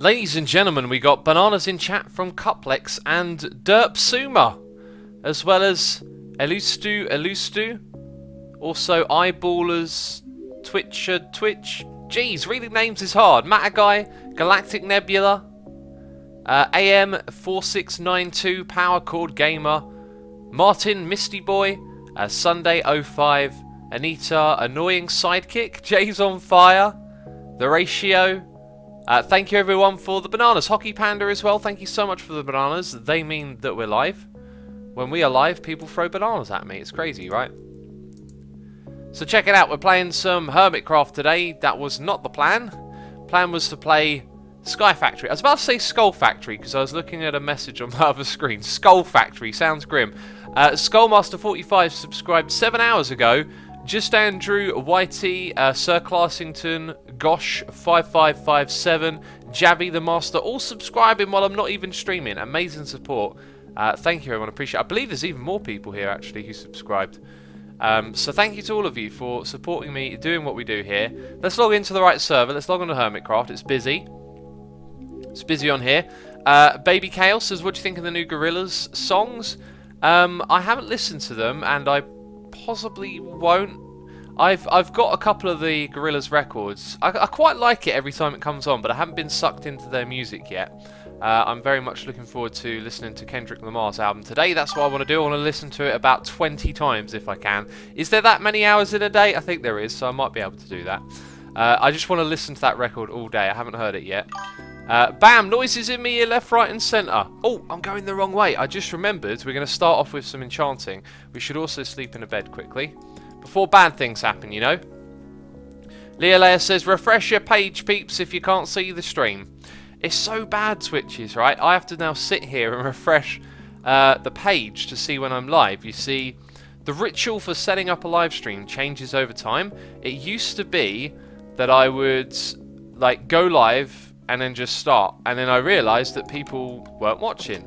Ladies and gentlemen, we got Bananas in chat from Cuplex and Derp Suma, as well as Elustu, also Eyeballers, Twitcher, Twitch. Jeez, reading names is hard. Mataguy, Galactic Nebula, AM4692, Power Chord Gamer, Martin, Misty Boy, Sunday05, Anita, Annoying Sidekick, Jay's on Fire, The Ratio. Thank you everyone for the bananas. Hockey Panda as well, thank you so much for the bananas. They mean that we're live. When we are live, people throw bananas at me. It's crazy, right? So check it out, we're playing some Hermitcraft today. That was not the plan. Plan was to play Sky Factory. I was about to say Skull Factory because I was looking at a message on my other screen. Skull Factory, sounds grim. Skullmaster45 subscribed 7 hours ago. Just Andrew, Whitey, Sir Classington, Gosh5557, Javi the Master, all subscribing while I'm not even streaming. Amazing support. Thank you everyone, appreciate it. I believe there's even more people here actually who subscribed. So thank you to all of you for supporting me, doing what we do here. Let's log into the right server. Let's log on to Hermitcraft. It's busy. It's busy on here. Baby Chaos says, what do you think of the new Gorillaz songs? I haven't listened to them, and I possibly won't. I've got a couple of the Gorillaz records. I quite like it every time it comes on, but I haven't been sucked into their music yet. I'm very much looking forward to listening to Kendrick Lamar's album today. That's what I want to do. I want to listen to it about 20 times if I can. Is there that many hours in a day? I think there is, so I might be able to do that. I just want to listen to that record all day. I haven't heard it yet. Bam! Noises in me, left, right and centre. Oh, I'm going the wrong way. I just remembered we're going to start off with some enchanting. We should also sleep in a bed quickly. Before bad things happen, you know. Leolea says, refresh your page, peeps, if you can't see the stream. It's so bad, Switches, right? I have to now sit here and refresh the page to see when I'm live. You see, the ritual for setting up a live stream changes over time. It used to be that I would like go live and then just start, and then I realised that people weren't watching.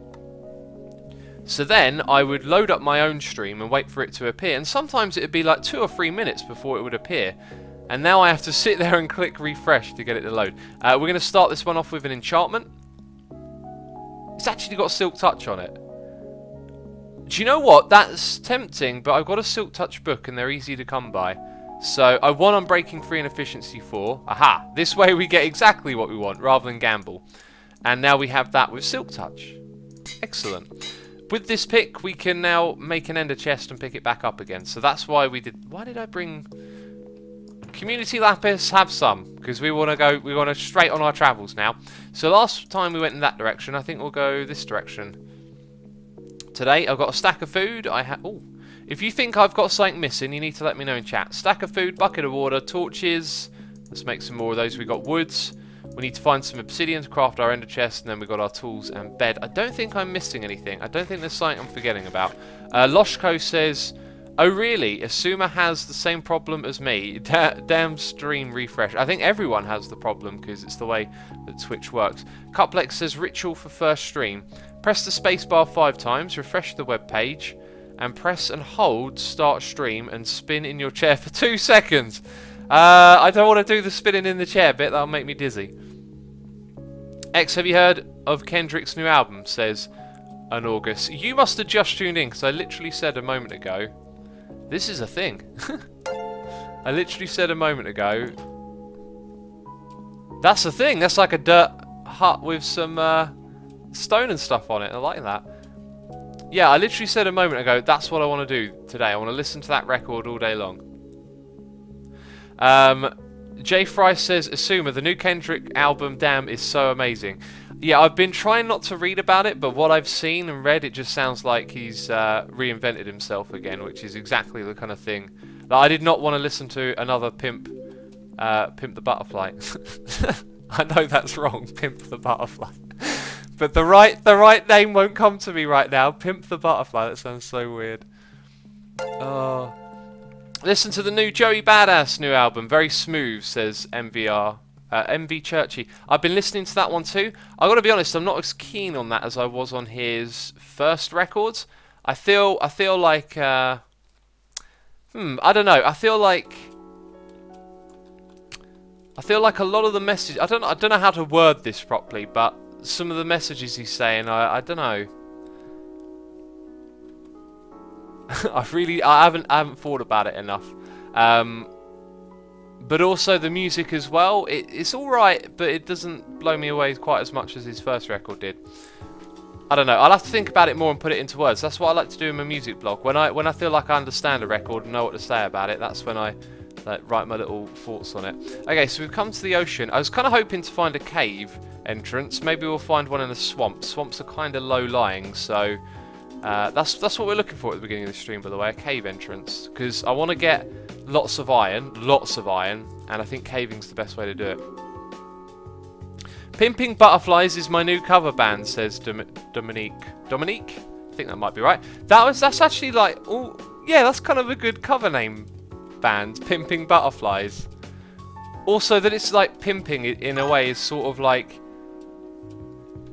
So then I would load up my own stream and wait for it to appear, and sometimes it would be like 2 or 3 minutes before it would appear. And now I have to sit there and click refresh to get it to load. We're going to start this one off with an enchantment. It's actually got Silk Touch on it. Do you know what? That's tempting, but I've got a Silk Touch book and they're easy to come by. So I won on Breaking 3 and Efficiency 4. Aha! This way we get exactly what we want rather than gamble. And now we have that with Silk Touch. Excellent. With this pick we can now make an ender chest and pick it back up again. So that's why we did... Why did I bring... Community Lapis, have some, because we want to go, we want to straight on our travels now. So last time we went in that direction, I think we'll go this direction. Today I've got a stack of food, oh, if you think I've got something missing, you need to let me know in chat. Stack of food, bucket of water, torches, let's make some more of those. We got woods, we need to find some obsidian to craft our ender chest, and then we got our tools and bed. I don't think I'm missing anything, I don't think there's something I'm forgetting about. Loshko says, oh really? Asuma has the same problem as me. Damn stream refresh. I think everyone has the problem because it's the way that Twitch works. Cuplex says ritual for first stream. Press the spacebar 5 times, refresh the web page, and press and hold start stream and spin in your chair for 2 seconds. I don't want to do the spinning in the chair bit, that'll make me dizzy. X, have you heard of Kendrick's new album? Says an August. You must have just tuned in because I literally said a moment ago this is a thing. I literally said a moment ago that's a thing. That's like a dirt hut with some stone and stuff on it. I like that. Yeah, I literally said a moment ago that's what I want to do today. I want to listen to that record all day long. Jay Fry says, Asuma, the new Kendrick album, damn, is so amazing. Yeah, I've been trying not to read about it, but what I've seen and read, it just sounds like he's reinvented himself again, which is exactly the kind of thing that I did not want to listen to another Pimp the Butterfly. I know that's wrong, Pimp the Butterfly. But the right name won't come to me right now. Pimp the Butterfly, that sounds so weird. Listen to the new Joey Badass new album, very smooth, says MVR. MV Churchy. I've been listening to that one too. I've got to be honest, I'm not as keen on that as I was on his first records. I feel like I don't know. I feel like I feel like a lot of the message, I don't know how to word this properly, but some of the messages he's saying, I don't know. I haven't thought about it enough. But also the music as well. It's all right, but it doesn't blow me away quite as much as his first record did. I don't know. I'll have to think about it more and put it into words. That's what I like to do in my music blog. When I feel like I understand a record and know what to say about it, that's when I write my little thoughts on it. Okay, so we've come to the ocean. I was kind of hoping to find a cave entrance. Maybe we'll find one in a swamp. Swamps are kind of low-lying, so that's what we're looking for at the beginning of the stream, by the way, a cave entrance. Because I want to get lots of iron, and I think caving's the best way to do it. Pimping Butterflies is my new cover band, says Dominique. Dominique? I think that might be right. That's actually like, oh yeah, that's kind of a good cover name band, Pimping Butterflies. Also that it's like pimping in a way is sort of like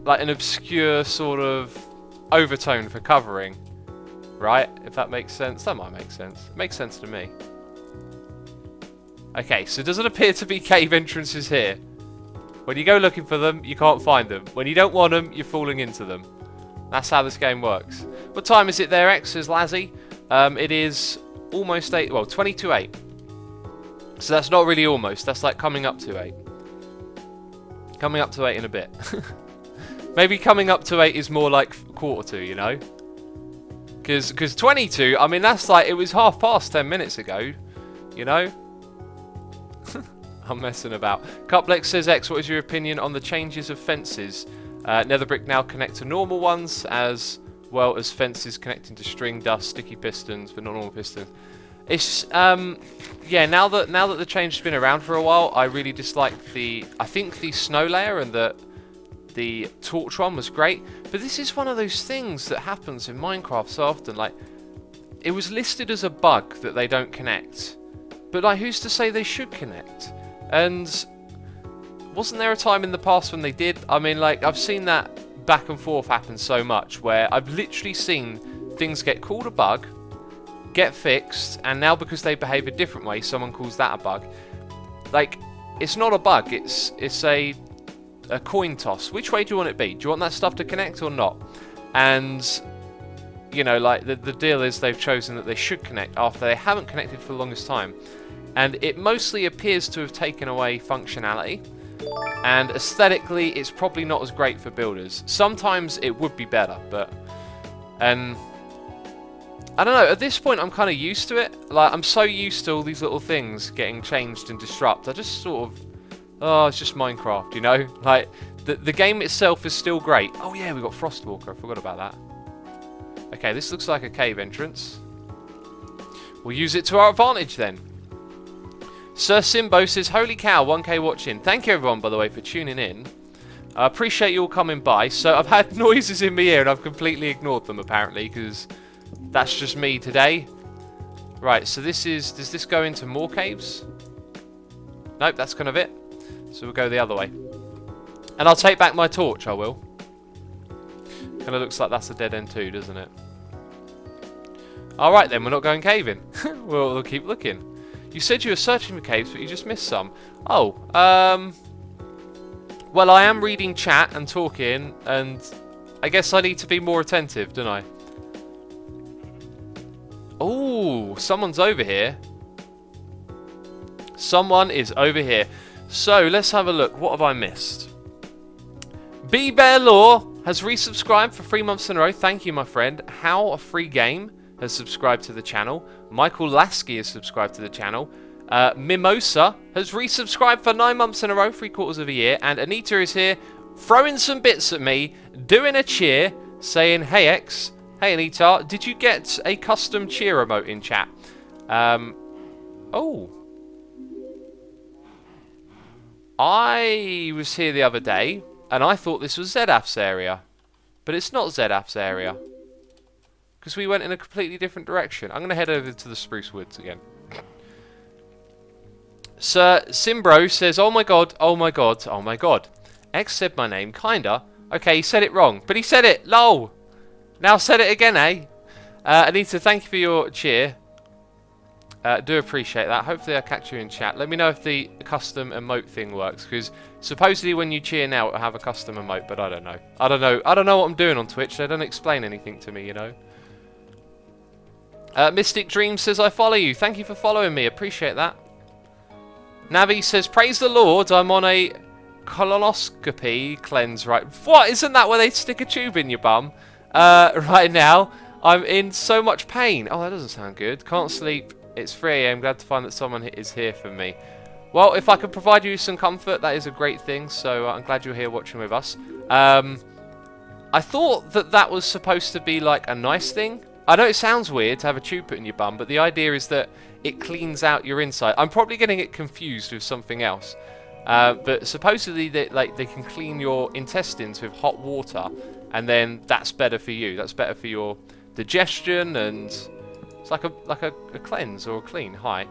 an obscure sort of overtone for covering, right? If that makes sense. That might make sense. It makes sense to me. Okay, so does it appear to be cave entrances here? When you go looking for them, you can't find them. When you don't want them, you're falling into them. That's how this game works. What time is it there, X? Says Lazzy. It is almost 8, well, 20 to 8. So that's not really almost, that's like coming up to 8. Coming up to 8 in a bit. Maybe coming up to 8 is more like quarter to, you know? Because 22, I mean, that's like, it was 10:30 ago, you know? I'm messing about. Cuplex says, X, what is your opinion on the changes of fences? Netherbrick now connect to normal ones, as well as fences connecting to string, dust, sticky pistons, but not normal pistons. It's, yeah, now that the change has been around for a while, I really dislike I think the snow layer and the torch one was great, but this is one of those things that happens in Minecraft so often. Like, it was listed as a bug that they don't connect, but like, who's to say they should connect? And wasn't there a time in the past when they did? I mean, like, I've seen that back and forth happen so much, where I've literally seen things get called a bug, get fixed, and now because they behave a different way, someone calls that a bug. Like, it's not a bug, it's a coin toss. Which way do you want it to be? Do you want that stuff to connect or not? And, you know, like, the deal is they've chosen that they should connect after they haven't connected for the longest time. And it mostly appears to have taken away functionality. And aesthetically, it's probably not as great for builders. Sometimes it would be better, but... And... I don't know, at this point I'm kind of used to it. Like, I'm so used to all these little things getting changed and disrupted. I just sort of... Oh, it's just Minecraft, you know? Like, the game itself is still great. Oh yeah, we've got Frostwalker, I forgot about that. Okay, this looks like a cave entrance. We'll use it to our advantage then. Sir Simbo says, holy cow, 1k watching. Thank you everyone, by the way, for tuning in. I appreciate you all coming by. So I've had noises in my ear and I've completely ignored them, apparently, because that's just me today. Right, so this is... Does this go into more caves? Nope, that's kind of it. So we'll go the other way. And I'll take back my torch, I will. Kind of looks like that's a dead end too, doesn't it? Alright then, we're not going caving. We'll keep looking. You said you were searching for caves, but you just missed some. Oh, well, I am reading chat and talking, and I guess I need to be more attentive, don't I? Oh, someone's over here. Someone is over here. So, let's have a look. What have I missed? B Bear Law has resubscribed for 3 months in a row. Thank you, my friend. How a Free Game has subscribed to the channel. Michael Lasky has subscribed to the channel. Mimosa has resubscribed for 9 months in a row, 3/4 of a year. And Anita is here, throwing some bits at me, doing a cheer, saying, hey X, hey Anita, did you get a custom cheer emote in chat? Oh. I was here the other day, and I thought this was ZAF's area. But it's not ZAF's area. Because we went in a completely different direction. I'm going to head over to the Spruce Woods again. Sir Simbro says, oh my god, oh my god, oh my god. X said my name, kinda. Okay, he said it wrong, but he said it, lol. Now said it again, eh? Anita, thank you for your cheer. Do appreciate that. Hopefully I'll catch you in chat. Let me know if the custom emote thing works, because supposedly when you cheer now it'll have a custom emote, but I don't know. I don't know what I'm doing on Twitch. They don't explain anything to me, you know. Mystic Dream says, I follow you. Thank you for following me. Appreciate that. Navi says, praise the Lord, I'm on a colonoscopy cleanse right... What? Isn't that where they stick a tube in your bum? Right now, I'm in so much pain. Oh, that doesn't sound good. Can't sleep. It's 3 AM. Glad to find that someone is here for me. Well, if I can provide you some comfort, that is a great thing. So I'm glad you're here watching with us. I thought that was supposed to be like a nice thing. I know it sounds weird to have a tube put in your bum, but the idea is that it cleans out your inside. I'm probably getting it confused with something else. But supposedly they can clean your intestines with hot water, and then that's better for you. That's better for your digestion, and it's like a cleanse or a clean. Hi.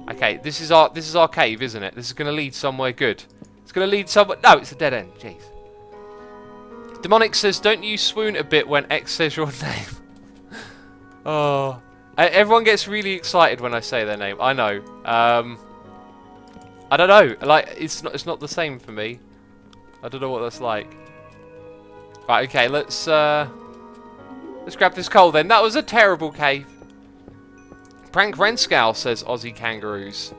Okay, this is our cave, isn't it? This is going to lead somewhere good. It's going to lead somewhere... No, it's a dead end. Jeez. Demonic says, don't you swoon a bit when X says your name? Oh, everyone gets really excited when I say their name. I know. I don't know. Like, it's not the same for me. I don't know what that's like. Right. Okay. Let's grab this coal then. That was a terrible cave. Prank Renscow says Aussie kangaroos.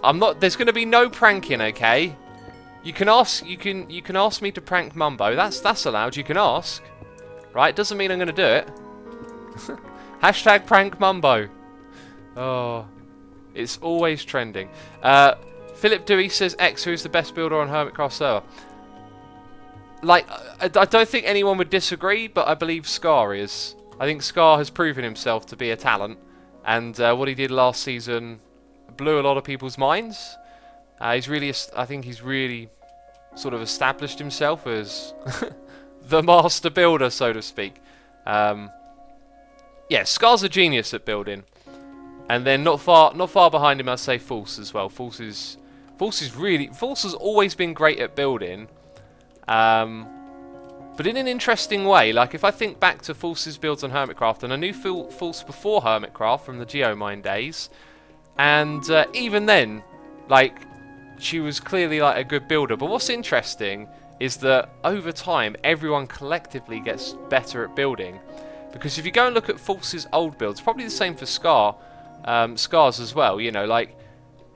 I'm not. There's going to be no pranking. Okay. You can ask. You can ask me to prank Mumbo. That's allowed. You can ask. Right. Doesn't mean I'm going to do it. Hashtag prank Mumbo. Oh, it's always trending. Philip Dewey says X, who is the best builder on Hermitcraft server. Like, I don't think anyone would disagree, but I believe Scar is. I think Scar has proven himself to be a talent, and what he did last season blew a lot of people's minds. I think he's really sort of established himself as the master builder, so to speak. Yeah, Scar's a genius at building, and then not far behind him, I'd say False as well. False has always been great at building, but in an interesting way. Like, if I think back to False's builds on Hermitcraft, and I knew False before Hermitcraft from the Geomine days, and even then, like, she was clearly like a good builder. But what's interesting is that over time, everyone collectively gets better at building. Because if you go and look at False's old builds, probably the same for Scar's as well, you know, like,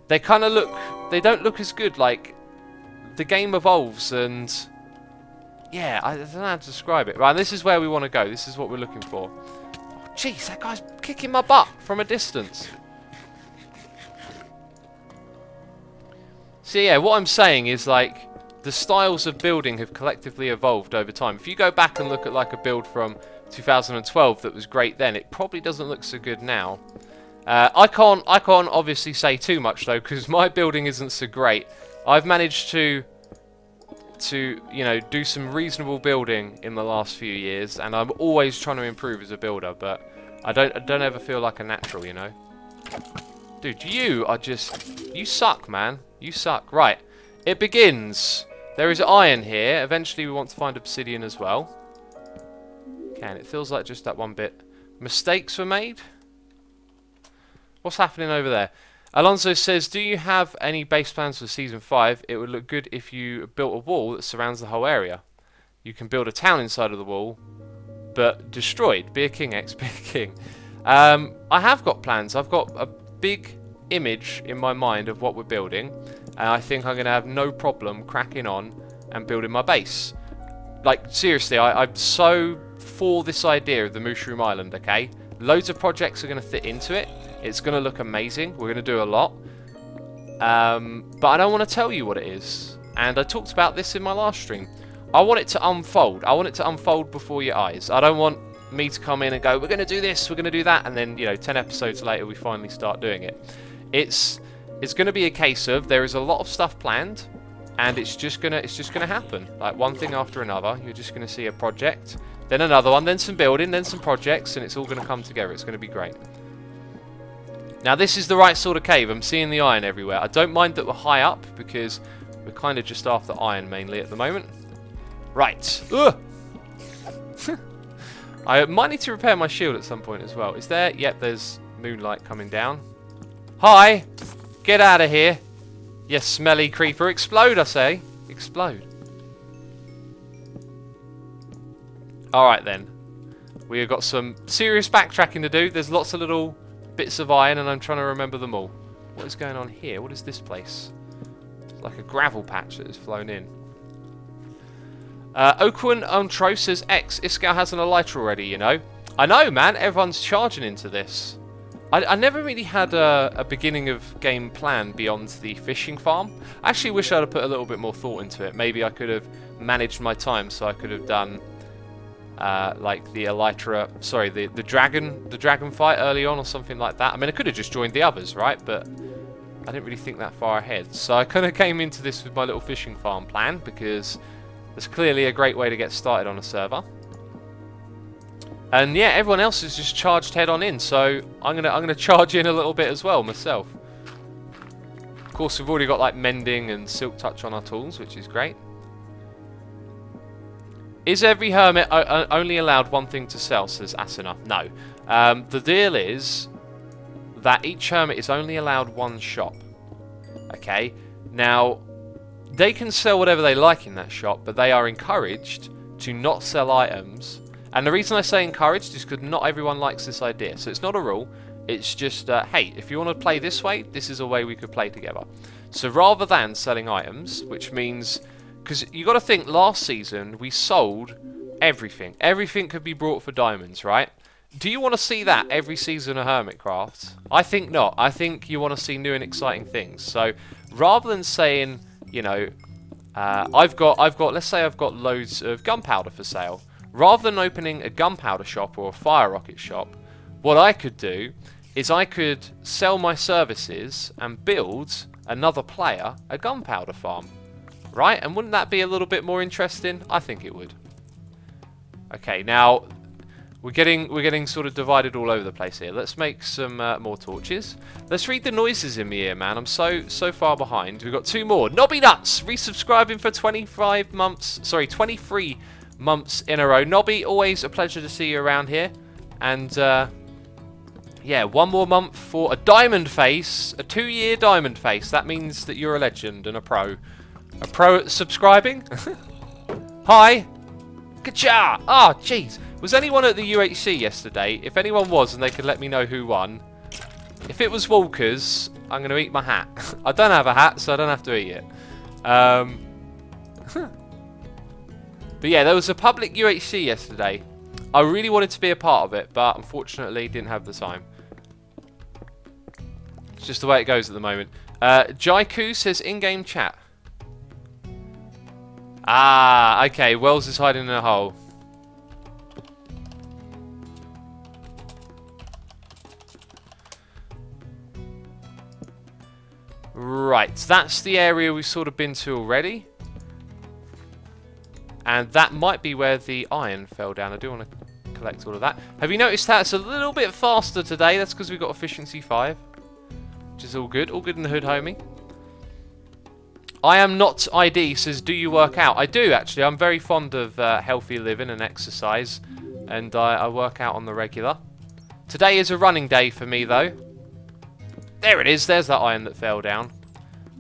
they kind of look, they don't look as good. Like, the game evolves, and yeah, I don't know how to describe it. Right, this is where we want to go. This is what we're looking for. Oh, jeez, that guy's kicking my butt from a distance. So yeah, what I'm saying is, like, the styles of building have collectively evolved over time. If you go back and look at like a build from 2012 that was great then, it probably doesn't look so good now. I can't obviously say too much though, because my building isn't so great. I've managed to you know, do some reasonable building in the last few years, and I'm always trying to improve as a builder, but I don't ever feel like a natural, you know. Dude, you suck, man. You suck. Right, it begins. There is iron here. Eventually we want to find obsidian as well. Okay, and it feels like just that one bit. Mistakes were made? What's happening over there? Alonso says, do you have any base plans for Season 5? It would look good if you built a wall that surrounds the whole area. You can build a town inside of the wall, but destroyed. Be a king, X, be a king. I have got plans. I've got a big image in my mind of what we're building, and I think I'm going to have no problem cracking on and building my base. Like, seriously, I'm so for this idea of the Mushroom Island, okay? Loads of projects are going to fit into it. It's going to look amazing. We're going to do a lot. But I don't want to tell you what it is. And I talked about this in my last stream. I want it to unfold. I want it to unfold before your eyes. I don't want me to come in and go, we're going to do this, we're going to do that, and then, you know, 10 episodes later we finally start doing it. It's going to be a case of there is a lot of stuff planned, and it's just gonna happen, like one thing after another. You're just going to see a project, then another one, then some building, then some projects, and it's all going to come together. It's going to be great. Now this is the right sort of cave. I'm seeing the iron everywhere. I don't mind that we're high up, because we're kind of just after iron mainly at the moment. Right. Ugh. I might need to repair my shield at some point as well. Is there? Yep, there's moonlight coming down. Hi! Get out of here! You smelly creeper. Explode, I say. Explode. Alright then. We've got some serious backtracking to do. There's lots of little bits of iron and I'm trying to remember them all. What is going on here? What is this place? It's like a gravel patch that has flown in. Oakwan Untro says, X, Iskau has an elytra already, you know. I know, man. Everyone's charging into this. I never really had a beginning of game plan beyond the fishing farm. I actually wish I'd have put a little bit more thought into it. Maybe I could have managed my time so I could have done like the elytra, sorry, the dragon fight early on or something like that. I mean, I could have just joined the others, right? But I didn't really think that far ahead. So I kind of came into this with my little fishing farm plan because it's clearly a great way to get started on a server. And yeah, everyone else is just charged head on in, so I'm gonna charge in a little bit as well myself. Of course, we've already got like mending and silk touch on our tools, which is great. Is every hermit only allowed one thing to sell, says Asuna? No. The deal is that each hermit is only allowed one shop. Okay? Now, they can sell whatever they like in that shop, but they are encouraged to not sell items. And the reason I say encouraged is because not everyone likes this idea. So it's not a rule. It's just, hey, if you want to play this way, this is a way we could play together. So rather than selling items, which means... Because you got to think, last season we sold everything. Everything could be brought for diamonds, right? Do you want to see that every season of Hermitcraft? I think not. I think you want to see new and exciting things. So rather than saying, you know, let's say I've got loads of gunpowder for sale. Rather than opening a gunpowder shop or a fire rocket shop, what I could do is I could sell my services and build another player a gunpowder farm. Right? And wouldn't that be a little bit more interesting? I think it would. Okay, now we're getting sort of divided all over the place here. Let's make some more torches. Let's read the noises in the ear, man. I'm so far behind. We've got 2 more. Nobby Nuts resubscribing for 23 months in a row. Nobby, always a pleasure to see you around here. And yeah, 1 more month for a diamond face, a 2-year diamond face. That means that you're a legend and a pro. A pro at subscribing? Hi! Ka-cha! Ah, jeez. Was anyone at the UHC yesterday? If anyone was and they could let me know who won. If it was Walkers, I'm going to eat my hat. I don't have a hat, so I don't have to eat it. But yeah, there was a public UHC yesterday. I really wanted to be a part of it, but unfortunately didn't have the time. It's just the way it goes at the moment. Jaiku says in-game chat. Ah, okay. Wells is hiding in a hole. Right, that's the area we've sort of been to already. And that might be where the iron fell down. I do want to collect all of that. Have you noticed that it's a little bit faster today? That's because we've got efficiency 5. Which is all good. All good in the hood, homie. I am not ID says, do you work out? I do, actually. I'm very fond of healthy living and exercise. And I work out on the regular. Today is a running day for me, though. There it is. There's that iron that fell down.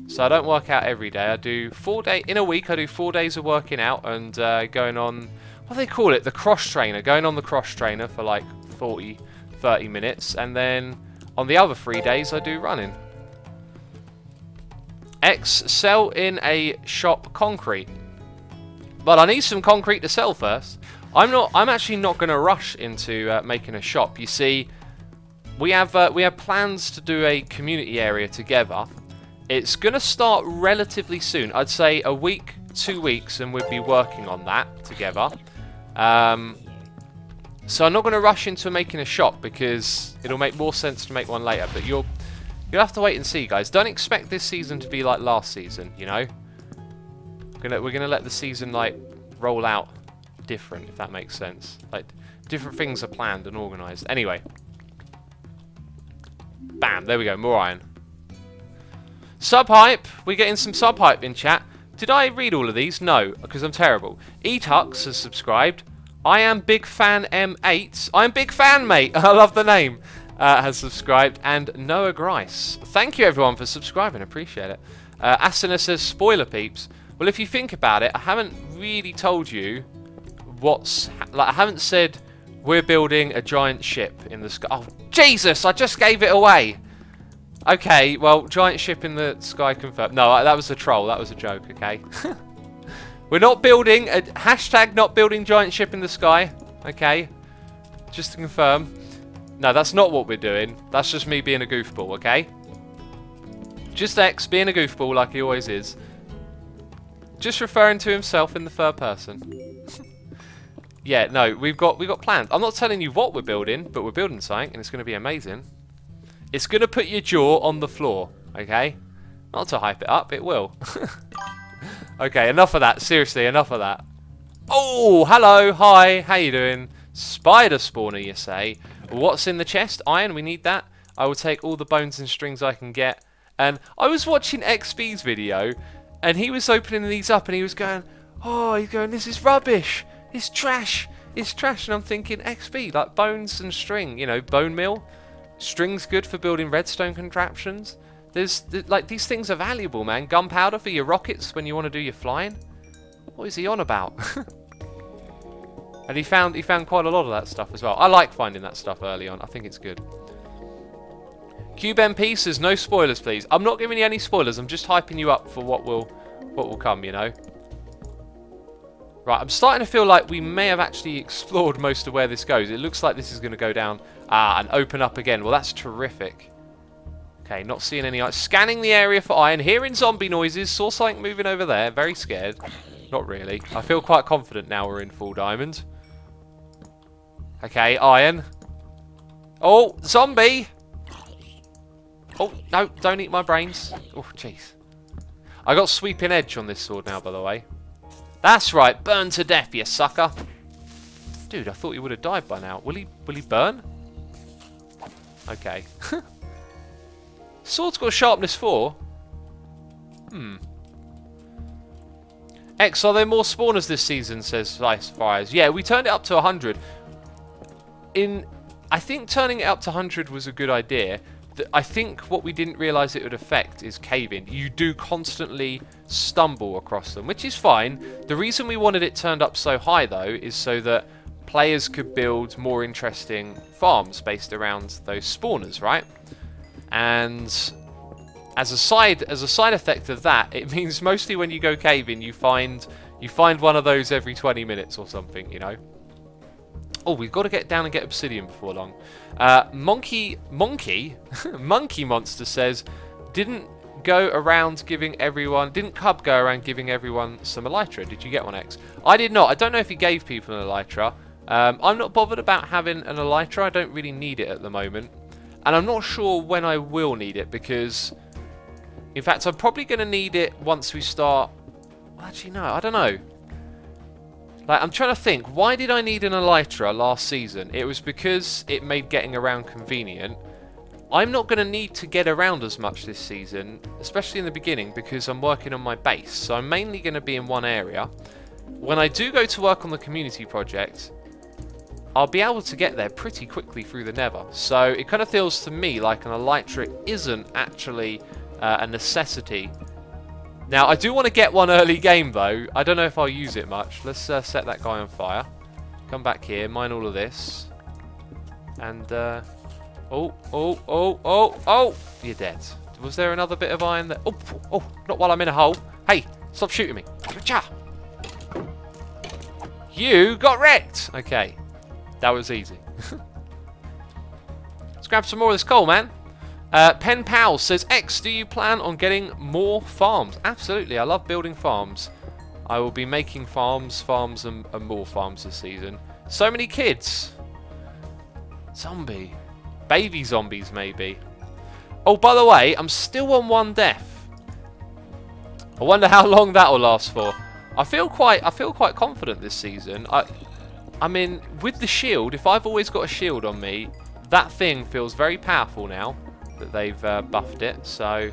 So I don't work out every day. I do 4 days... In a week, I do 4 days of working out and going on... What do they call it? The cross trainer. Going on the cross trainer for like 40, 30 minutes. And then on the other 3 days, I do running. X, sell in a shop concrete. But I need some concrete to sell first. I'm actually not going to rush into making a shop. You see, we have plans to do a community area together. It's going to start relatively soon. I'd say a week, 2 weeks, and we'll be working on that together. So I'm not going to rush into making a shop because it'll make more sense to make one later. But you'll have to wait and see, guys. Don't expect this season to be like last season, you know? We're gonna let the season, like, roll out different, if that makes sense. Like, different things are planned and organised. Anyway. Bam, there we go, more iron. Subhype, we're getting some subhype in chat. Did I read all of these? No, because I'm terrible. Etux has subscribed. I am Big Fan M8. I'm Big Fan, mate. I love the name. has subscribed, and Noah Grice. Thank you everyone for subscribing, appreciate it. Asuna says, spoiler peeps. Well, if you think about it, I haven't really told you what's... Like, I haven't said we're building a giant ship in the sky. Oh, Jesus, I just gave it away. Okay, well, giant ship in the sky confirmed. No, that was a troll, that was a joke, okay? We're not building, hashtag not building giant ship in the sky, okay? Just to confirm. No, that's not what we're doing. That's just me being a goofball, okay? Just X being a goofball like he always is. Just referring to himself in the third person. Yeah, no, we've got plans. I'm not telling you what we're building, but we're building something and it's going to be amazing. It's going to put your jaw on the floor, okay? Not to hype it up, it will. Okay, enough of that. Seriously, enough of that. Oh, hello, hi, how you doing? Spider spawner, you say? What's in the chest? Iron, we need that. I will take all the bones and strings I can get. And I was watching XB's video, and he was opening these up, and he was going, oh, he's going, this is rubbish. It's trash. It's trash. And I'm thinking, XB, like bones and string, you know, bone meal. String's good for building redstone contraptions. Like, these things are valuable, man. Gunpowder for your rockets when you want to do your flying. What is he on about? And he found quite a lot of that stuff as well. I like finding that stuff early on. I think it's good. Cube MP says no spoilers, please. I'm not giving you any spoilers. I'm just hyping you up for what will come, you know. Right, I'm starting to feel like we may have actually explored most of where this goes. It looks like this is going to go down and open up again. Well, that's terrific. Okay, not seeing any... Scanning the area for iron. Hearing zombie noises. Saw something moving over there. Very scared. Not really. I feel quite confident now we're in full diamond. Okay, iron. Oh, zombie! Oh, no, don't eat my brains. Oh, jeez. I got sweeping edge on this sword now, by the way. That's right. Burn to death, you sucker. Dude, I thought he would have died by now. Will he burn? Okay. Sword's got sharpness 4. X, are there more spawners this season, says Slice Fires. Yeah, we turned it up to 100. I think turning it up to 100 was a good idea. I think what we didn't realise it would affect is caving. You do constantly stumble across them, which is fine. The reason we wanted it turned up so high, though, is so that players could build more interesting farms based around those spawners, right? And as a side effect of that, it means mostly when you go caving, you find one of those every 20 minutes or something, you know. Oh, we've got to get down and get obsidian before long. Monkey Monster says, didn't Cub go around giving everyone some elytra? Did you get one, X? I did not. I don't know if he gave people an elytra. I'm not bothered about having an elytra. I don't really need it at the moment. And I'm not sure when I will need it because, in fact, I'm probably going to need it once we start... Well, actually, no, I don't know. Like, I'm trying to think, why did I need an elytra last season? It was because it made getting around convenient. I'm not going to need to get around as much this season, especially in the beginning, because I'm working on my base. So I'm mainly going to be in one area. When I do go to work on the community project, I'll be able to get there pretty quickly through the nether. So it kind of feels to me like an elytra isn't actually a necessity. Now, I do want to get one early game, though. I don't know if I'll use it much. Let's set that guy on fire. Come back here, mine all of this. And, oh, you're dead. Was there another bit of iron there? Oh, not while I'm in a hole. Hey, stop shooting me. You got wrecked. Okay, that was easy. Let's grab some more of this coal, man. Pen Pal says, X, do you plan on getting more farms? Absolutely, I love building farms. I will be making farms, and more farms this season. So many kids. Zombie. Baby zombies, maybe. Oh, by the way, I'm still on 1 death. I wonder how long that will last for. I feel quite confident this season. I mean, with the shield, if I've always got a shield on me, that thing feels very powerful now that they've buffed it, so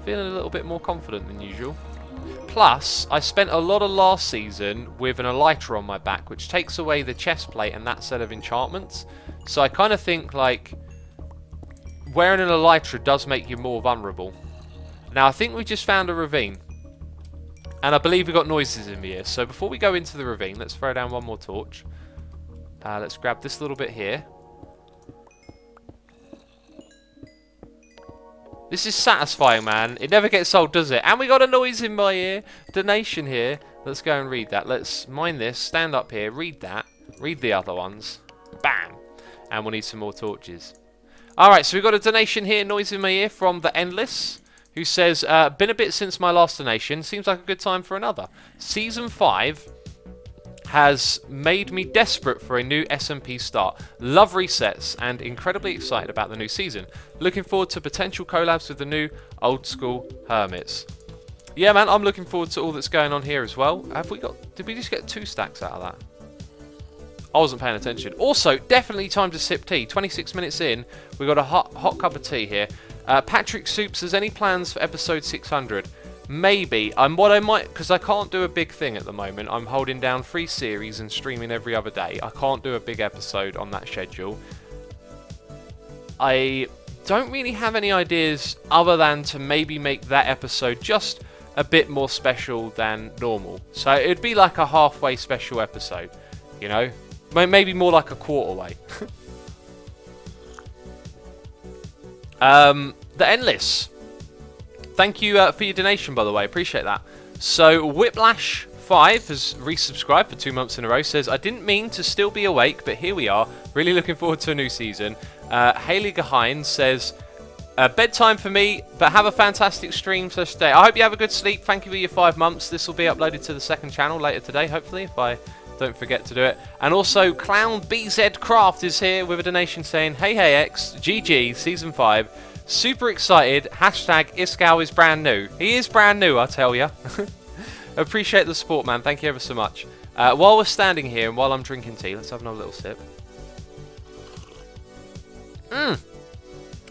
feeling a little bit more confident than usual. Plus, I spent a lot of last season with an elytra on my back, which takes away the chest plate and that set of enchantments. So I kind of think, like, wearing an elytra does make you more vulnerable. Now, I think we just found a ravine. And I believe we got noises in the ear. So before we go into the ravine, let's throw down one more torch. Let's grab this little bit here. This is satisfying, man. It never gets old, does it? And we got a noise in my ear. Donation here. Let's go and read that. Let's mine this. Stand up here. Read that. Read the other ones. Bam. And we'll need some more torches. Alright, so we've got a donation here. Noise in my ear from the Endless. Who says, been a bit since my last donation. Seems like a good time for another. Season 5 has made me desperate for a new SMP start. Love resets and incredibly excited about the new season. Looking forward to potential collabs with the new old school Hermits. Yeah, man, I'm looking forward to all that's going on here as well. Have we got? Did we just get 2 stacks out of that? I wasn't paying attention. Also, definitely time to sip tea. 26 minutes in, we got a hot cup of tea here. Patrick Soup says, any plans for episode 600? Maybe. What I might, because I can't do a big thing at the moment. I'm holding down 3 series and streaming every other day. I can't do a big episode on that schedule. I don't really have any ideas other than to maybe make that episode just a bit more special than normal. So it'd be like a halfway special episode, you know? Maybe more like a quarter way. The Endless. Thank you for your donation, by the way. Appreciate that. So, Whiplash5 has resubscribed for 2 months in a row. Says, I didn't mean to still be awake, but here we are. Really looking forward to a new season. Haley Gahind says, bedtime for me, but have a fantastic stream today. I hope you have a good sleep. Thank you for your 5 months. This will be uploaded to the second channel later today, hopefully, if I don't forget to do it. And also, Clown BZ Craft is here with a donation saying, hey X, GG, Season 5. Super excited. Hashtag Iskau is brand new. He is brand new, I tell ya. Appreciate the support, man. Thank you ever so much. While we're standing here and while I'm drinking tea, let's have another little sip.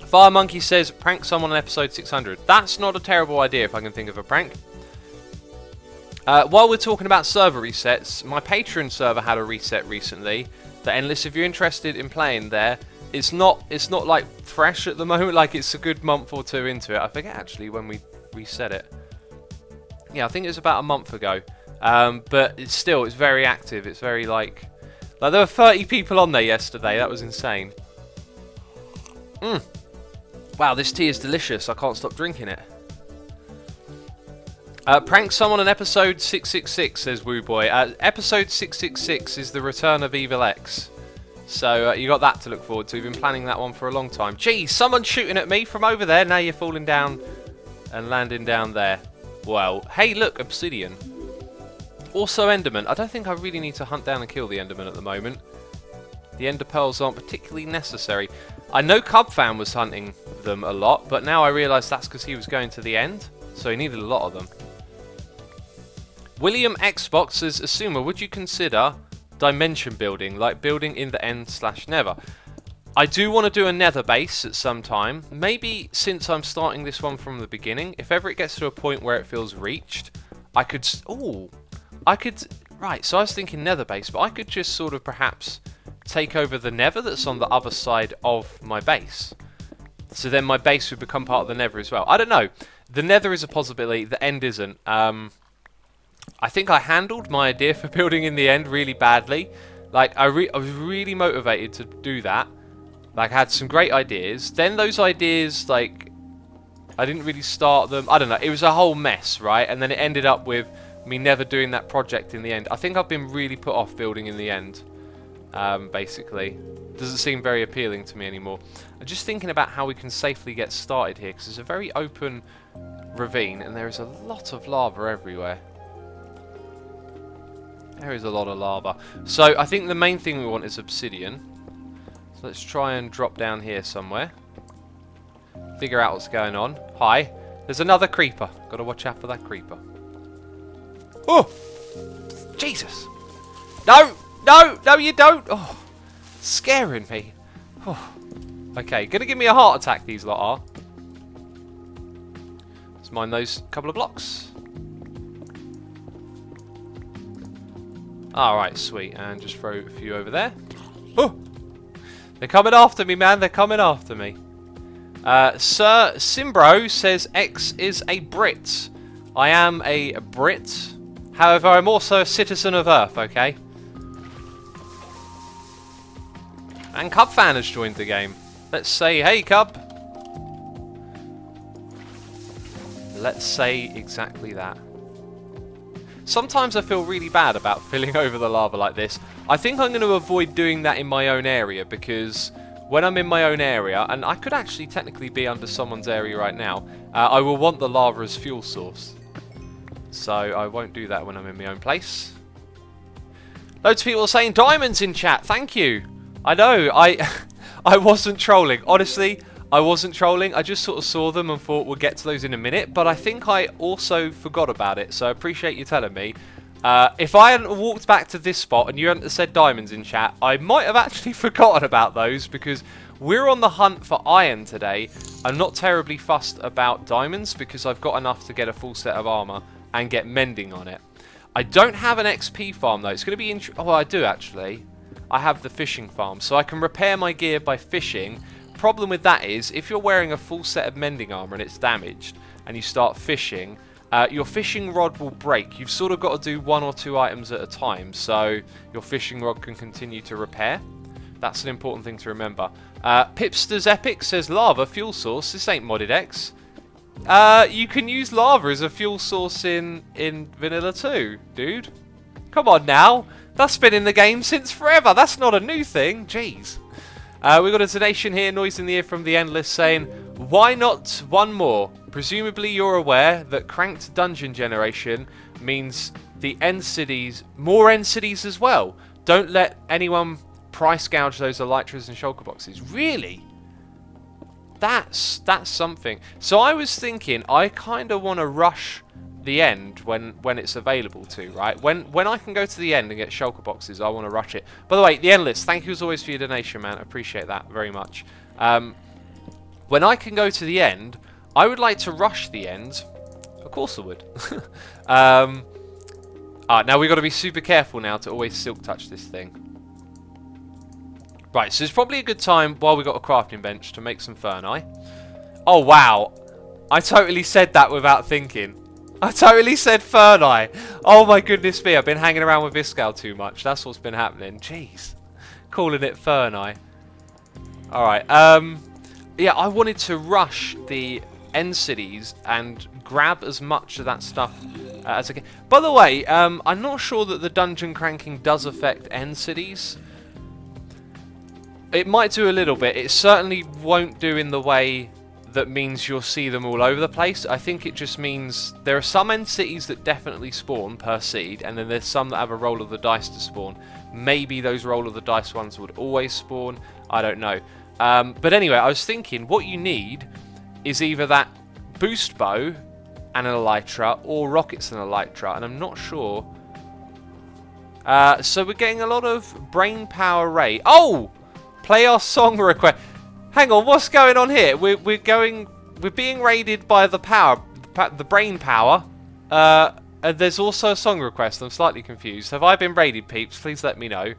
Fire Monkey says, prank someone on episode 600. That's not a terrible idea if I can think of a prank. While we're talking about server resets, my Patreon server had a reset recently. The Endless, if you're interested in playing there, it's not like fresh at the moment. Like it's a good month or 2 into it. I forget actually when we reset it. Yeah, I think it was about a month ago. But it's very active. It's very like there were 30 people on there yesterday. That was insane. Wow, this tea is delicious. I can't stop drinking it. Prank someone on episode 666, says Wooboy. Episode 666 is the return of Evil X. So you got that to look forward to. We've been planning that one for a long time. Geez, someone's shooting at me from over there. Now you're falling down and landing down there. Well, hey, look, obsidian. Also Enderman. I don't think I really need to hunt down and kill the Enderman at the moment. The Ender Pearls aren't particularly necessary. I know Cubfan was hunting them a lot, but now I realise that's because he was going to the end. So he needed a lot of them. William Xbox says, Asuma, would you consider dimension building, like building in the end/nether? I do want to do a nether base at some time. Maybe since I'm starting this one from the beginning, if ever it gets to a point where it feels reached, I could... Right, so I was thinking nether base, but I could just sort of perhaps take over the nether that's on the other side of my base. So then my base would become part of the nether as well. I don't know. The nether is a possibility, the end isn't. I think I handled my idea for building in the end really badly. Like, I was really motivated to do that. Like, I had some great ideas. Then those ideas, like, I didn't really start them. I don't know. It was a whole mess, right? And then it ended up with me never doing that project in the end. I think I've been really put off building in the end, basically. Doesn't seem very appealing to me anymore. I'm just thinking about how we can safely get started here, because it's a very open ravine, and there is a lot of lava everywhere. There is a lot of lava. So I think the main thing we want is obsidian. So let's try and drop down here somewhere. Figure out what's going on. Hi. There's another creeper. Got to watch out for that creeper. Oh! Jesus! No! No! No, you don't! Oh! Scaring me. Oh. Okay, gonna give me a heart attack, these lot are. Let's mine those couple of blocks. Alright, sweet. And just throw a few over there. Oh! They're coming after me, man. They're coming after me. Sir Simbro says X is a Brit. I am a Brit. However, I'm also a citizen of Earth, okay? And Cub fan has joined the game. Let's say, hey Cub. Let's say exactly that. Sometimes I feel really bad about filling over the lava like this. I think I'm going to avoid doing that in my own area, because when I'm in my own area, and I could actually technically be under someone's area right now, I will want the lava as fuel source. So I won't do that when I'm in my own place. Loads of people are saying diamonds in chat. Thank you. I know. I wasn't trolling. Honestly, I wasn't trolling. I just sort of saw them and thought we'll get to those in a minute. But I think I also forgot about it. So I appreciate you telling me. If I hadn't walked back to this spot and you hadn't said diamonds in chat, I might have actually forgotten about those, because we're on the hunt for iron today. I'm not terribly fussed about diamonds because I've got enough to get a full set of armor and get mending on it. I don't have an XP farm though. It's going to be oh, I do actually. I have the fishing farm, so I can repair my gear by fishing. Problem with that is, if you're wearing a full set of mending armor and it's damaged and you start fishing, your fishing rod will break. You've sort of got to do 1 or 2 items at a time, so your fishing rod can continue to repair. That's an important thing to remember. Pipster's Epic says lava fuel source. This ain't modded X. You can use lava as a fuel source in Vanilla 2, dude. Come on now. That's been in the game since forever. That's not a new thing. Jeez. We've got a donation here, Noise in the Ear from the Endless, saying, why not one more? Presumably you're aware that cranked dungeon generation means the end cities, more end cities as well. Don't let anyone price gouge those elytras and shulker boxes. Really? That's something. So I was thinking, I kind of want to rush the end when it's available to, right? When I can go to the end and get shulker boxes, I want to rush it. By the way, the Endless, thank you as always for your donation, man. I appreciate that very much. When I can go to the end, I would like to rush the end. Of course I would. Now we've got to be super careful now to always silk touch this thing. Right, so it's probably a good time while we've got a crafting bench to make some furni. Oh wow, I totally said that without thinking. I totally said furni. Oh my goodness me, I've been hanging around with Viscal too much. That's what's been happening. Jeez, calling it furni. Alright, yeah, I wanted to rush the end cities and grab as much of that stuff as I can. By the way, I'm not sure that the dungeon cranking does affect end cities. It might do a little bit. It certainly won't do in the way that means you'll see them all over the place. I think it just means there are some end cities that definitely spawn per seed, and then there's some that have a roll of the dice to spawn. Maybe those roll of the dice ones would always spawn. I don't know. But anyway, I was thinking what you need is either that boost bow and an elytra, or rockets and elytra, and I'm not sure. So we're getting a lot of brain power ray. Oh! Play our song request. Hang on, what's going on here? We're being raided by the brain power. And there's also a song request. I'm slightly confused. Have I been raided, peeps? Please let me know.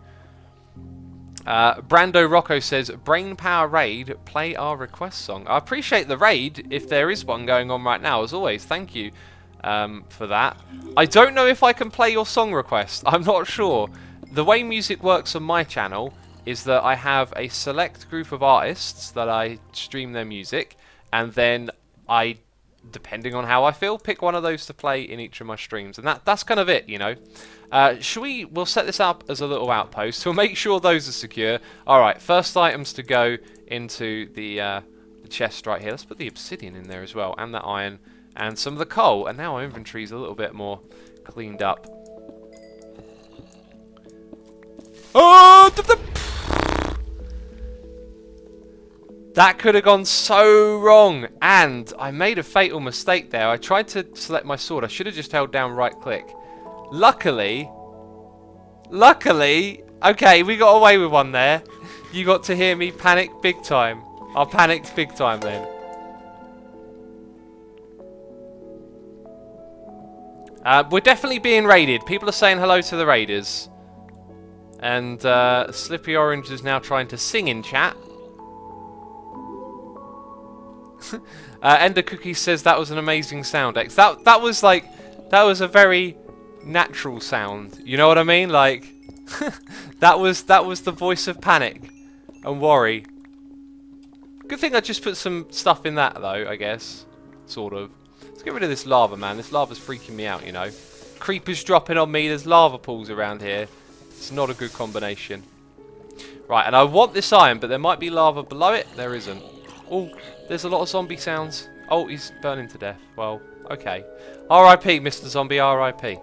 Brando Rocco says, brain power raid, play our request song. I appreciate the raid, if there is one going on right now, as always. Thank you for that. I don't know if I can play your song request. I'm not sure. The way music works on my channel is that I have a select group of artists that I stream their music, and then I, depending on how I feel, pick one of those to play in each of my streams, and that's kind of it, you know. We'll set this up as a little outpost. We'll make sure those are secure. Alright, first items to go into the chest right here. Let's put the obsidian in there as well, and the iron, and some of the coal, and now our inventory is a little bit more cleaned up. Oh! That could have gone so wrong, and I made a fatal mistake there. I tried to select my sword. I should have just held down right click. Luckily, okay, we got away with one there. You got to hear me panic big time. I panicked big time then. We're definitely being raided. People are saying hello to the raiders. And Slippy Orange is now trying to sing in chat. Ender Cookie says that was an amazing sound, X. That was a very natural sound. You know what I mean? Like that was the voice of panic and worry. Good thing I just put some stuff in that though, I guess. Sort of. Let's get rid of this lava, man. This lava's freaking me out, you know. Creepers dropping on me. There's lava pools around here. It's not a good combination. Right, and I want this iron, but there might be lava below it. There isn't. Oh, there's a lot of zombie sounds. Oh, he's burning to death. Well, okay. R.I.P. Mr. Zombie, R.I.P.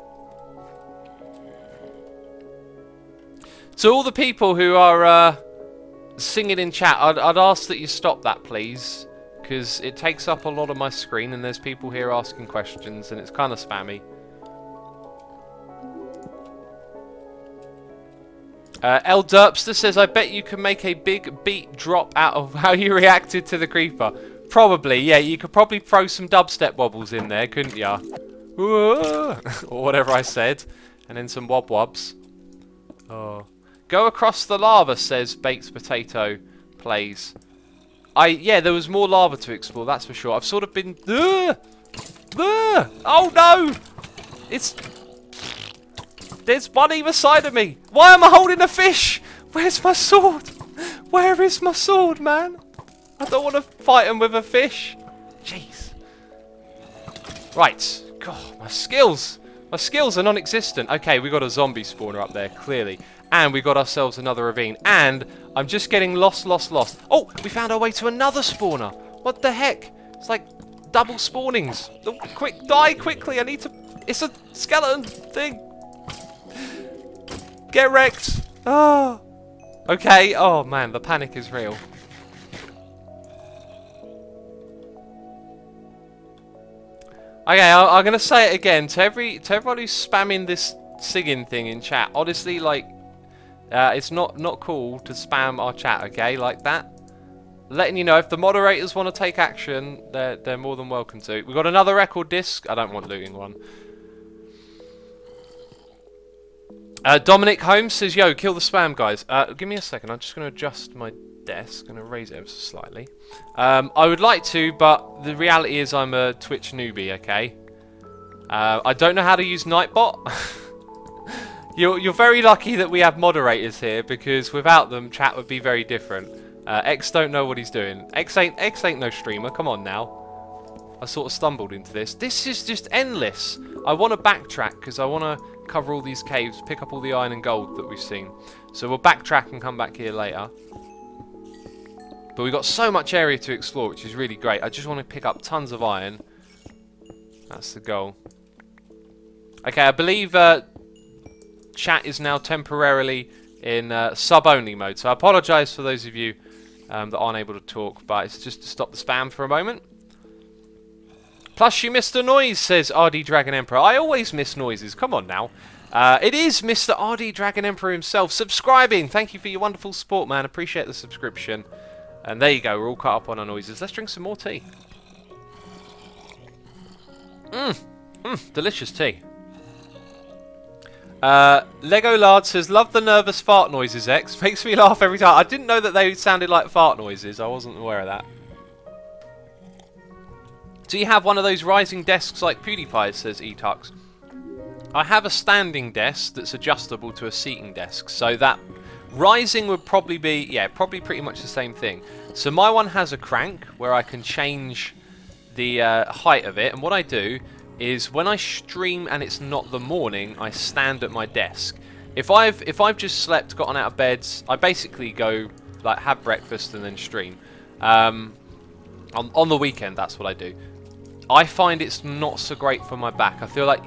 To all the people who are singing in chat, I'd ask that you stop that, please. Because it takes up a lot of my screen, and there's people here asking questions, and it's kind of spammy. El Derpster says, I bet you can make a big beat drop out of how you reacted to the creeper. Probably, yeah, you could probably throw some dubstep wobbles in there, couldn't ya? Or whatever I said. And then some wob-wobs. Oh. Go across the lava, says Baked Potato Plays. Yeah, there was more lava to explore, that's for sure. I've sort of been... Oh no! There's one either side of me. Why am I holding a fish? Where's my sword? Where is my sword, man? I don't want to fight him with a fish. Jeez. Right. God, my skills. My skills are non-existent. Okay, we got a zombie spawner up there, clearly. And we got ourselves another ravine. And I'm just getting lost. Oh, we found our way to another spawner. What the heck? It's like double spawnings. Quick, die quickly. I need to... It's a skeleton thing. Get wrecked! Oh! Okay, oh man, the panic is real. Okay, I'm gonna say it again to everyone who's spamming this singing thing in chat. Honestly, like, it's not cool to spam our chat, okay, like that. Letting you know, if the moderators want to take action, they're more than welcome to. We've got another record disc. I don't want looting one. Dominic Holmes says, yo, kill the spam, guys. Give me a second. I'm just going to adjust my desk. I'm going to raise it ever so slightly. I would like to, but the reality is I'm a Twitch newbie, okay? I don't know how to use Nightbot. You're very lucky that we have moderators here, because without them, chat would be very different. X don't know what he's doing. X ain't no streamer. Come on now. I sort of stumbled into this. This is just endless. I want to backtrack, because I want to cover all these caves, pick up all the iron and gold that we've seen. So we'll backtrack and come back here later. But we've got so much area to explore, which is really great. I just want to pick up tons of iron. That's the goal. Okay, I believe chat is now temporarily in sub-only mode. So I apologise for those of you that aren't able to talk, but it's just to stop the spam for a moment. Plus you missed a noise, says RD Dragon Emperor. I always miss noises. Come on now. It is Mr. RD Dragon Emperor himself subscribing. Thank you for your wonderful support, man. Appreciate the subscription. And there you go. We're all caught up on our noises. Let's drink some more tea. Delicious tea. Lego Lard says, love the nervous fart noises, X. Makes me laugh every time. I didn't know that they sounded like fart noises. I wasn't aware of that. Do you have one of those rising desks like PewDiePie, says Etux? I have a standing desk that's adjustable to a seating desk. So that rising would probably be, yeah, probably pretty much the same thing. So my one has a crank where I can change the height of it. And what I do is when I stream and it's not the morning, I stand at my desk. If I've just slept, gotten out of bed, I basically go, like, have breakfast and then stream. On the weekend, that's what I do. I find it's not so great for my back. I feel like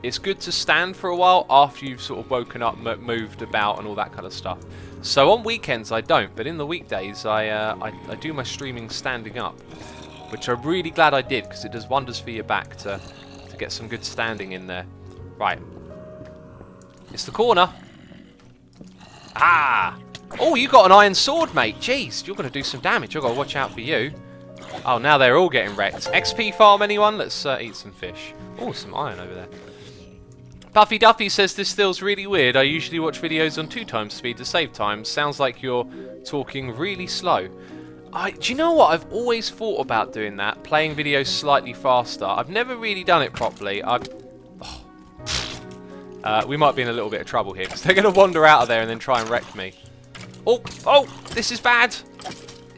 it's good to stand for a while after you've sort of woken up, moved about and all that kind of stuff. So on weekends I don't, but in the weekdays I do my streaming standing up, which I'm really glad I did, because it does wonders for your back to get some good standing in there. Right. It's the corner. Ah! Oh, you got an iron sword, mate. Jeez, you're going to do some damage. I've got to watch out for you. Oh, now they're all getting wrecked. XP farm, anyone? Let's eat some fish. Oh, some iron over there. Puffy Duffy says, this feels really weird. I usually watch videos on 2x speed to save time. Sounds like you're talking really slow. Do you know what? I've always thought about doing that, playing videos slightly faster. I've never really done it properly. We might be in a little bit of trouble here, because they're going to wander out of there and then try and wreck me. Oh, this is bad.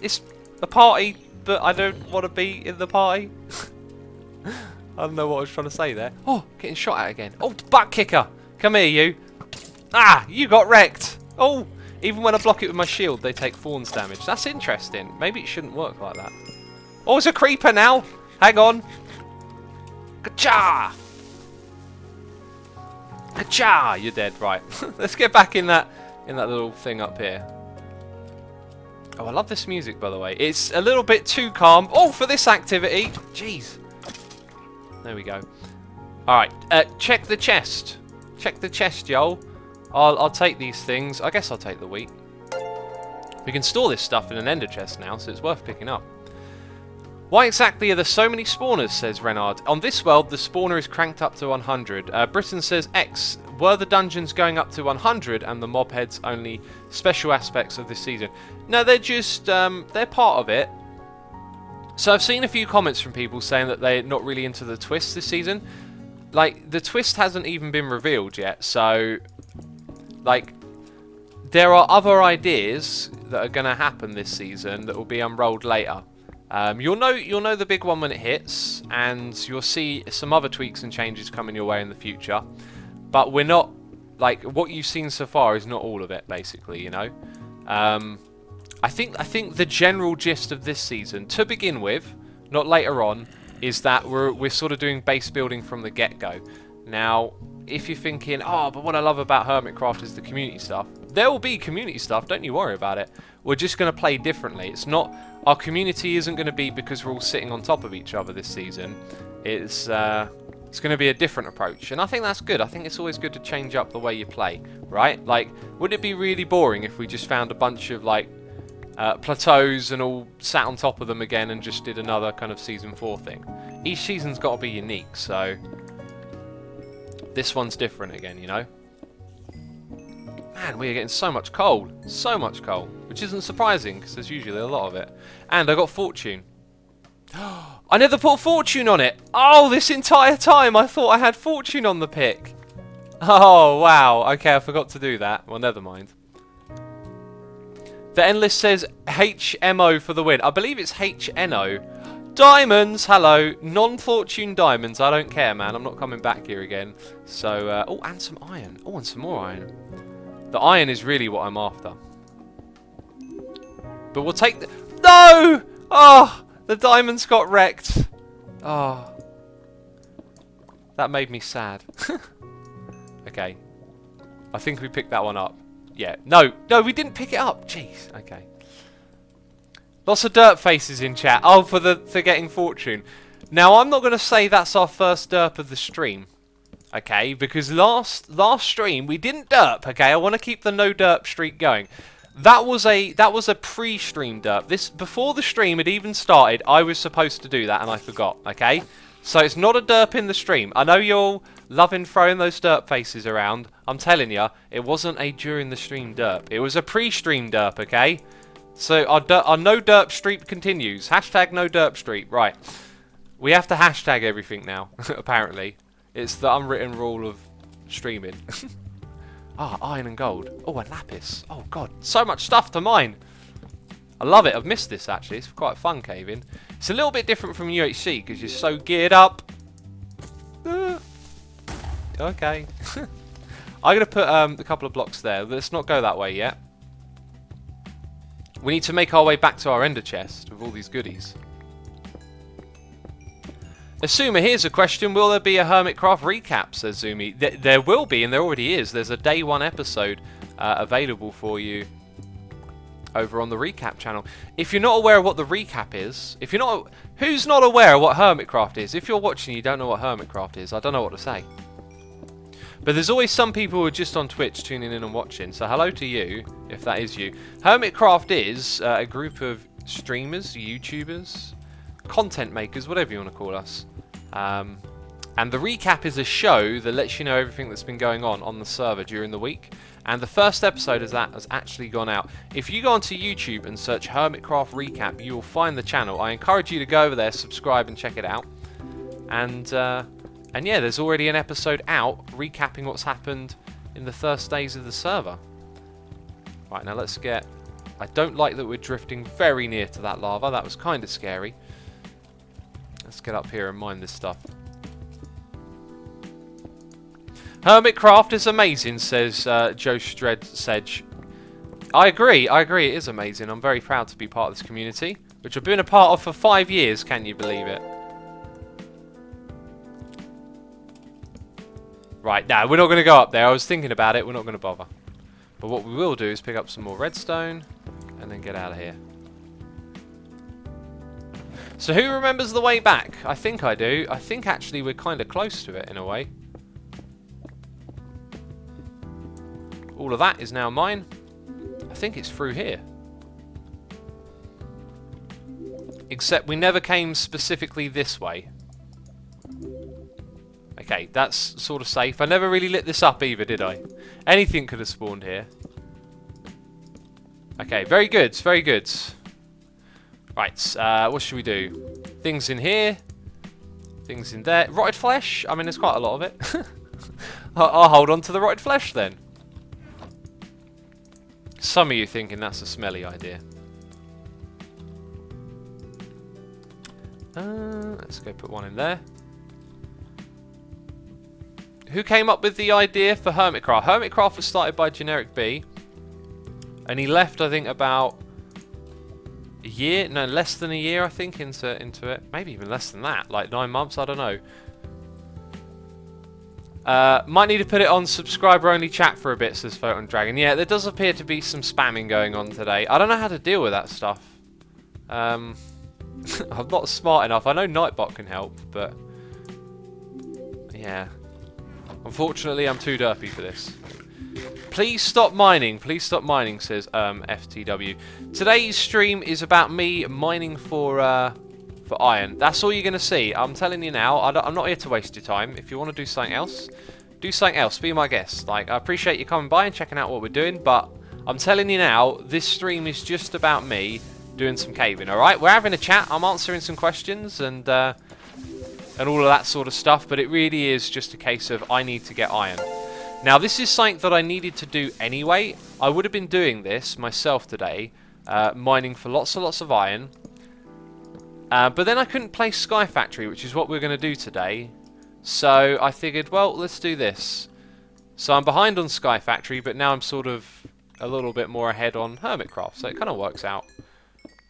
It's a party, but I don't want to be in the party. I don't know what I was trying to say there. Oh, getting shot at again. Oh, butt kicker. Come here, you. Ah, you got wrecked. Oh, even when I block it with my shield, they take thorns damage. That's interesting. Maybe it shouldn't work like that. Oh, it's a creeper now. Hang on. Ka-cha! Ka-cha! You're dead. Right. Let's get back in that little thing up here. Oh, I love this music, by the way. It's a little bit too calm. Oh, for this activity. Jeez. There we go. Alright, check the chest. Check the chest, Joel. I'll take these things. I guess I'll take the wheat. We can store this stuff in an ender chest now, so it's worth picking up. Why exactly are there so many spawners, says Renard. On this world, the spawner is cranked up to 100. Britain says, X, were the dungeons going up to 100 and the mob heads only special aspects of this season? No, they're just, they're part of it. So I've seen a few comments from people saying that they're not really into the twist this season. Like, the twist hasn't even been revealed yet, so... Like, there are other ideas that are going to happen this season that will be unrolled later. You'll know the big one when it hits, and you'll see some other tweaks and changes coming your way in the future. But we're not... Like, what you've seen so far is not all of it, basically, you know? I think the general gist of this season, to begin with, not later on, is that we're sort of doing base building from the get-go. Now, if you're thinking, oh, but what I love about Hermitcraft is the community stuff, there will be community stuff, don't you worry about it. We're just going to play differently. It's not, our community isn't going to be because we're all sitting on top of each other this season. It's going to be a different approach, and I think that's good. I think it's always good to change up the way you play, right? Like, wouldn't it be really boring if we just found a bunch of, like, plateaus and all sat on top of them again and just did another kind of Season 4 thing? Each season's got to be unique, so this one's different again, you know? Man, we are getting so much coal. So much coal. Which isn't surprising, because there's usually a lot of it. And I got fortune. I never put fortune on it! Oh, this entire time I thought I had fortune on the pick! Oh, wow. Okay, I forgot to do that. Well, never mind. The Endless says HMO for the win. I believe it's HNO. Diamonds! Hello. Non-fortune diamonds. I don't care, man. I'm not coming back here again. So, oh, and some iron. Oh, and some more iron. The iron is really what I'm after. But we'll take the... No! Oh! The diamonds got wrecked. Oh. That made me sad. Okay. I think we picked that one up. Yeah. No, we didn't pick it up. Jeez. Okay. Lots of derp faces in chat. Oh, for getting fortune. Now, I'm not going to say that's our first derp of the stream. Okay, because last stream we didn't derp, okay? I want to keep the no derp streak going. That was a pre-stream derp. This before the stream had even started, I was supposed to do that and I forgot, okay? So it's not a derp in the stream. I know you're all loving throwing those derp faces around. I'm telling you, it wasn't a during the stream derp. It was a pre-stream derp, okay? So our no derp streak continues. Hashtag no derp streak. Right. We have to hashtag everything now, apparently. It's the unwritten rule of streaming. Ah, iron and gold. Oh, and lapis. Oh, God. So much stuff to mine. I love it. I've missed this, actually. It's quite fun caving. It's a little bit different from UHC because you're so geared up. Okay. I'm going to put a couple of blocks there. Let's not go that way yet. We need to make our way back to our ender chest with all these goodies. Asuma, here's a question. Will there be a Hermitcraft recap, says Zumi. There will be, and there already is. There's a day one episode available for you over on the recap channel. If you're not aware of what the recap is, if you're not... Who's not aware of what Hermitcraft is? If you're watching and you don't know what Hermitcraft is, I don't know what to say. But there's always some people who are just on Twitch tuning in and watching, so hello to you, if that is you. Hermitcraft is a group of streamers, YouTubers, content makers, whatever you want to call us. And the recap is a show that lets you know everything that's been going on the server during the week. And the first episode of that has actually gone out. If you go onto YouTube and search Hermitcraft Recap, you will find the channel. I encourage you to go over there, subscribe and check it out. And yeah, there's already an episode out recapping what's happened in the first days of the server. Right, now let's get... I don't like that we're drifting very near to that lava. That was kind of scary. Let's get up here and mine this stuff. Hermitcraft is amazing, says Joe Stred Sedge. I agree, it is amazing. I'm very proud to be part of this community, which I've been a part of for 5 years, can you believe it? Right, now we're not going to go up there. I was thinking about it, we're not going to bother. But what we will do is pick up some more redstone and then get out of here. So who remembers the way back? I think I do. I think actually we're kind of close to it in a way. All of that is now mine. I think it's through here. Except we never came specifically this way. Okay, that's sort of safe. I never really lit this up either, did I? Anything could have spawned here. Okay, very good, very good. Right, what should we do? Things in here. Things in there. Rotted flesh? I mean, there's quite a lot of it. I'll hold on to the rotted flesh then. Some of you thinking that's a smelly idea. Let's go put one in there. Who came up with the idea for Hermitcraft? Hermitcraft was started by Generic B. And he left, I think, about a year, no, less than a year, I think, into it. Maybe even less than that, like 9 months, I don't know. Might need to put it on subscriber-only chat for a bit, says Photon Dragon. Yeah, there does appear to be some spamming going on today. I don't know how to deal with that stuff. I'm not smart enough. I know Nightbot can help, but... yeah. Unfortunately, I'm too derpy for this. Please stop mining, says FTW. Today's stream is about me mining for iron. That's all you're going to see. I'm telling you now, I'm not here to waste your time. If you want to do something else, do something else. Be my guest. Like, I appreciate you coming by and checking out what we're doing, but I'm telling you now, this stream is just about me doing some caving, alright? We're having a chat, I'm answering some questions and all of that sort of stuff, but it really is just a case of I need to get iron. Now, this is something that I needed to do anyway. I would have been doing this myself today, mining for lots and lots of iron. But then I couldn't play Sky Factory, which is what we're going to do today. So I figured, well, let's do this. So I'm behind on Sky Factory, but now I'm sort of a little bit more ahead on Hermitcraft. So it kind of works out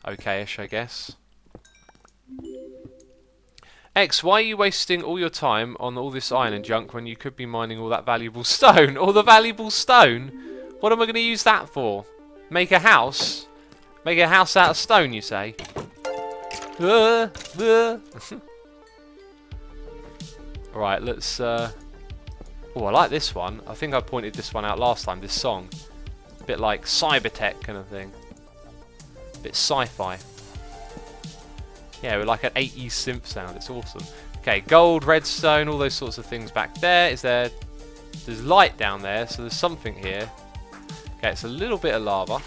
okay-ish, I guess. X, why are you wasting all your time on all this iron and junk when you could be mining all that valuable stone? All the valuable stone? What am I going to use that for? Make a house? Make a house out of stone, you say? Alright, let's... oh, I like this one. I think I pointed this one out last time, this song. A bit like Cybertech kind of thing. A bit sci-fi. Yeah, with like an 80s synth sound. It's awesome. Okay, gold, redstone, all those sorts of things back there. There's light down there, so there's something here. Okay, it's a little bit of lava.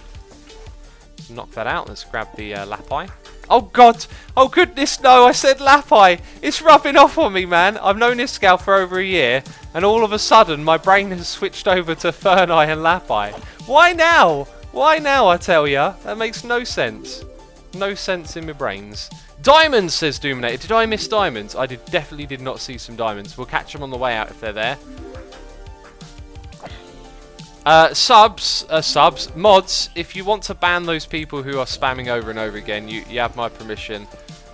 Let's knock that out. Let's grab the lapis. Oh god! Oh goodness, no! I said lapis! It's rubbing off on me, man! I've known this gal for over a year, and all of a sudden my brain has switched over to ferni and lapis. Why now? Why now, I tell ya? That makes no sense. No sense in my brains. Diamonds, says Doominator. Did I miss diamonds? I definitely did not see some diamonds. We'll catch them on the way out if they're there. Mods, if you want to ban those people who are spamming over and over again, you have my permission.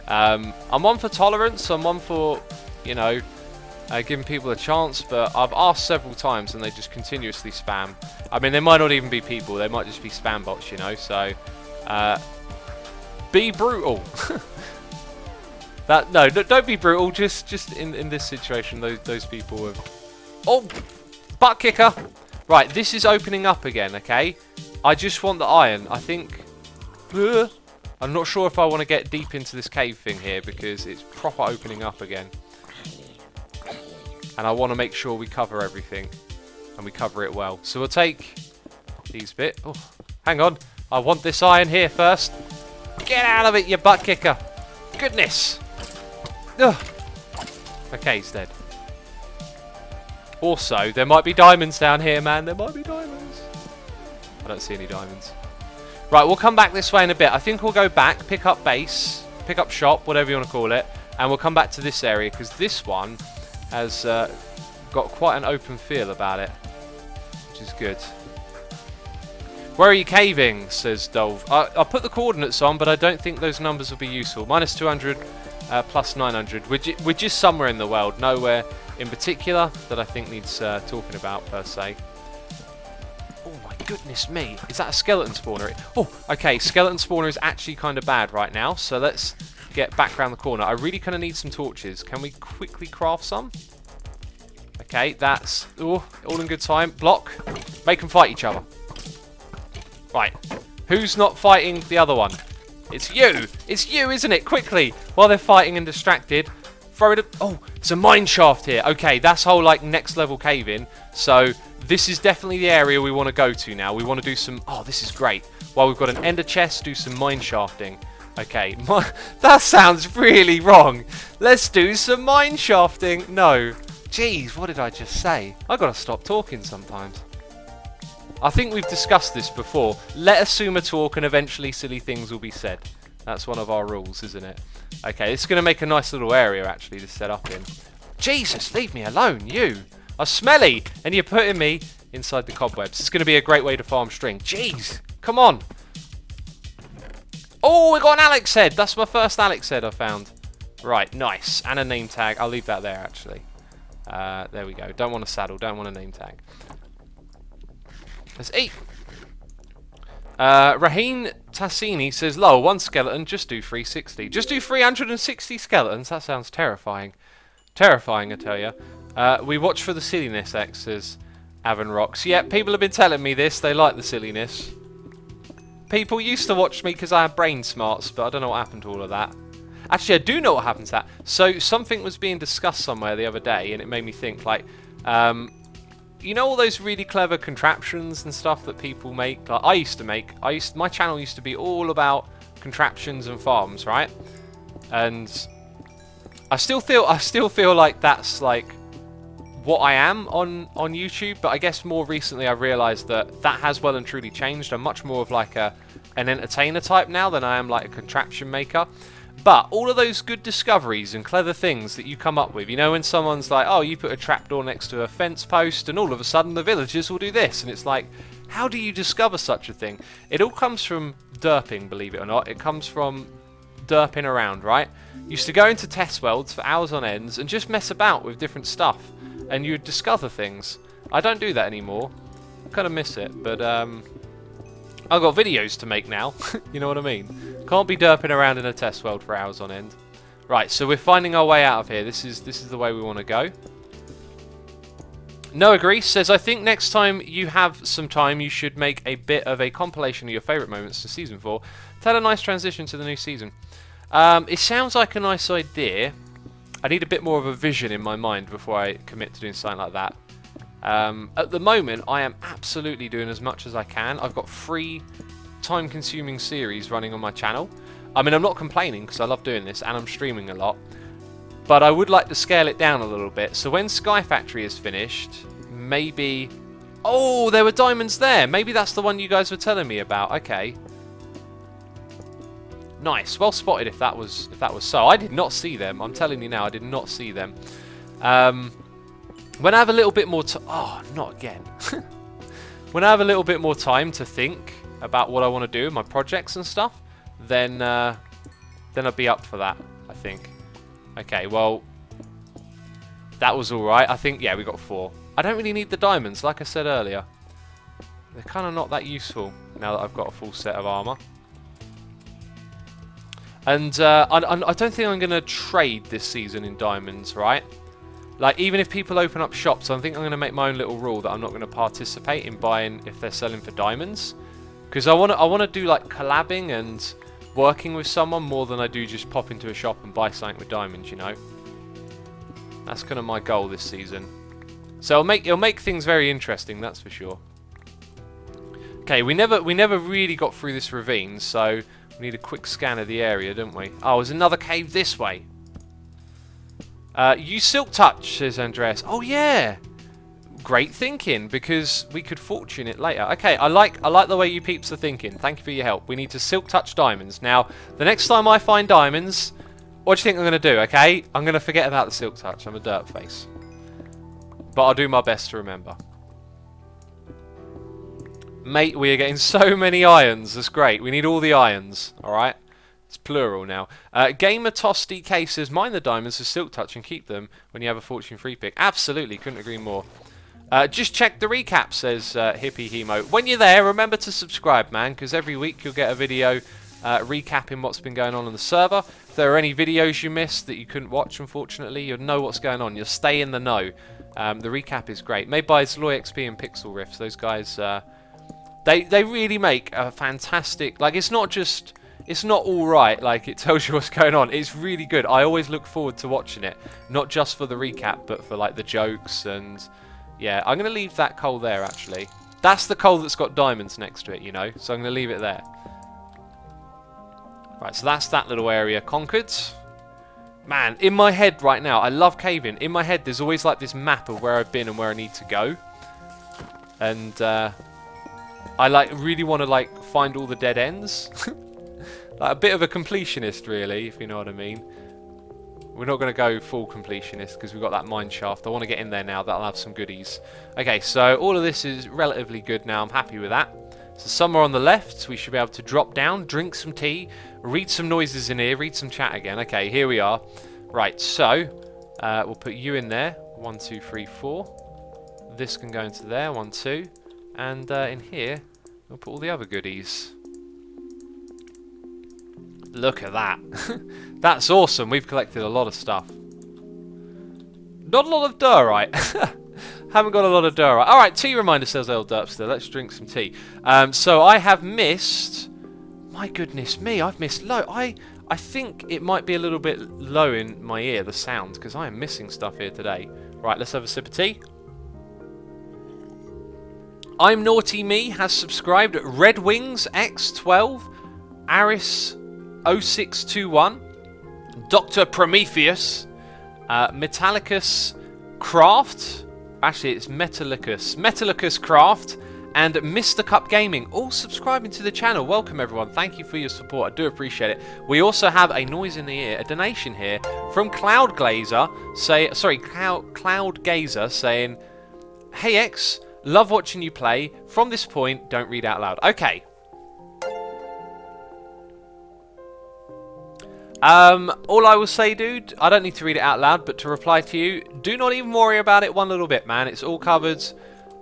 I'm one for tolerance, I'm one for, you know, giving people a chance, but I've asked several times and they just continuously spam. I mean, they might not even be people, they might just be spam bots, you know, so... be brutal. No, don't be brutal. Just in this situation, those people have... Oh, butt kicker. Right, this is opening up again. Okay, I just want the iron. I think. I'm not sure if I want to get deep into this cave thing here because it's proper opening up again, and I want to make sure we cover everything and we cover it well. So we'll take these bit. Oh, hang on. I want this iron here first. Get out of it, you butt kicker. Goodness. Ugh. Okay, he's dead. Also, there might be diamonds down here, man. There might be diamonds. I don't see any diamonds. Right, we'll come back this way in a bit. I think we'll go back, pick up base, pick up shop, whatever you want to call it, and we'll come back to this area because this one has got quite an open feel about it, which is good. Where are you caving? Says Dove. I'll put the coordinates on, but I don't think those numbers will be useful. Minus 200, plus 900. We're just somewhere in the world, nowhere in particular that I think needs talking about per se. Oh my goodness me, is that a skeleton spawner? Oh, okay, skeleton spawner is actually kind of bad right now, so let's get back around the corner. I really kind of need some torches. Can we quickly craft some? Okay, that's all in good time. Block, make them fight each other. Right, who's not fighting the other one? It's you! It's you, isn't it? Quickly, while they're fighting and distracted, throw it. Oh, it's a mine shaft here. Okay, that's whole like next level cave in. So this is definitely the area we want to go to now. We want to do some. Oh, this is great. While we've got an ender chest, do some mine shafting. Okay, that sounds really wrong. Let's do some mine shafting. No, jeez, what did I just say? I gotta stop talking sometimes. I think we've discussed this before. Let Asuma talk and eventually silly things will be said. That's one of our rules, isn't it? Okay, it's going to make a nice little area actually to set up in. Jesus, leave me alone, you! I'm smelly, and you're putting me inside the cobwebs. It's going to be a great way to farm string. Jeez, come on! Oh, we got an Alex head! That's my first Alex head I found. Right, nice. And a name tag. I'll leave that there actually. There we go. Don't want a saddle, don't want a name tag. Let's eat. Raheen Tassini says, "Lol, one skeleton, just do 360. Just do 360 skeletons? That sounds terrifying. Terrifying, I tell you. We watch for the silliness, X, says Avon Rocks. Yeah, people have been telling me this. They like the silliness. People used to watch me because I had brain smarts, but I don't know what happened to all of that. Actually, I do know what happened to that. So, something was being discussed somewhere the other day, and it made me think, like, you know all those really clever contraptions and stuff that people make? Like I used to make. My channel used to be all about contraptions and farms, right? And I still feel like that's like what I am on YouTube. But I guess more recently I realised that has well and truly changed. I'm much more of like an entertainer type now than I am like a contraption maker. But all of those good discoveries and clever things that you come up with, you know, when someone's like, oh, you put a trapdoor next to a fence post and all of a sudden the villagers will do this. And it's like, how do you discover such a thing? It all comes from derping, believe it or not. It comes from derping around, right? Used to go into test worlds for hours on ends and just mess about with different stuff. And you'd discover things. I don't do that anymore. I kind of miss it, but I've got videos to make now. You know what I mean? Can't be derping around in a test world for hours on end. Right, so we're finding our way out of here. This is the way we want to go. Noah Grease says, I think next time you have some time, you should make a bit of a compilation of your favourite moments to Season 4. To have a nice transition to the new season. It sounds like a nice idea. I need a bit more of a vision in my mind before I commit to doing something like that. At the moment, I am absolutely doing as much as I can. I've got 3 time-consuming series running on my channel. I mean, I'm not complaining because I love doing this and I'm streaming a lot. But I would like to scale it down a little bit. So when Sky Factory is finished, maybe... Oh, there were diamonds there. Maybe that's the one you guys were telling me about. Okay. Nice. Well spotted if that was so. I did not see them. I'm telling you now, I did not see them. When I have a little bit more oh, not again. When I have a little bit more time to think about what I want to do, my projects and stuff, then I'll be up for that, I think. Okay, well, that was alright. I think, yeah, we got 4. I don't really need the diamonds, like I said earlier. They're kind of not that useful now that I've got a full set of armour. And I don't think I'm going to trade this season in diamonds, right? Like, even if people open up shops, I think I'm going to make my own little rule that I'm not going to participate in buying if they're selling for diamonds. Because I want to do, like, collabing and working with someone more than I do just pop into a shop and buy something with diamonds, you know? That's kind of my goal this season. So it'll make things very interesting, that's for sure. Okay, we never really got through this ravine, so we need a quick scan of the area, don't we? Oh, there's another cave this way. Use Silk Touch, says Andreas. Oh yeah, great thinking, because we could fortune it later. Okay, I like the way you peeps are thinking. Thank you for your help. We need to Silk Touch diamonds. Now, the next time I find diamonds, what do you think I'm going to do? Okay, I'm going to forget about the Silk Touch. I'm a dirt face, but I'll do my best to remember. Mate, we are getting so many irons. That's great. We need all the irons. All right. It's plural now. Gamer Toss DK says, mine the diamonds with Silk Touch and keep them when you have a fortune free pick. Absolutely. Couldn't agree more. Just check the recap, says Hippie Hemo. When you're there, remember to subscribe, man, because every week you'll get a video recapping what's been going on the server. If there are any videos you missed that you couldn't watch, unfortunately, you'll know what's going on. You'll stay in the know. The recap is great. Made by Zloy XP and Pixel Riffs. Those guys... They really make a fantastic, like, it's not alright, like, it tells you what's going on. It's really good. I always look forward to watching it, not just for the recap, but for, like, the jokes, and, yeah, I'm going to leave that coal there, actually. That's the coal that's got diamonds next to it, you know, so I'm going to leave it there. Right, so that's that little area conquered. Man, in my head right now, I love caving. In my head, there's always, like, this map of where I've been and where I need to go. And, I really want to find all the dead ends. Like a bit of a completionist, really, if you know what I mean. We're not going to go full completionist because we've got that mine shaft. I want to get in there now. That'll have some goodies. Okay, so all of this is relatively good now. I'm happy with that. So somewhere on the left, we should be able to drop down, drink some tea, read some noises in here, read some chat again. Okay, here we are. Right, so we'll put you in there. 1, 2, 3, 4. This can go into there. 1, 2. And in here, we'll put all the other goodies. Look at that. That's awesome. We've collected a lot of stuff. Not a lot of diorite. Haven't got a lot of diorite. Alright, tea reminder, says old Derpster. Let's drink some tea. So I have missed... My goodness me, I've missed low. I think it might be a little bit low in my ear, the sound, because I am missing stuff here today. Right, let's have a sip of tea. I'm Naughty Me has subscribed. Red Wings X12, Aris 0621, Dr. Prometheus, Metallicus Craft. Actually, it's Metallicus Craft, and Mr. Cup Gaming, all subscribing to the channel. Welcome, everyone. Thank you for your support. I do appreciate it. We also have a noise in the ear, a donation here from Cloud Gazer saying, "Hey X. Love watching you play. From this point, don't read out loud." Okay. All I will say, dude, I don't need to read it out loud, but to reply to you, do not even worry about it one little bit, man. It's all covered.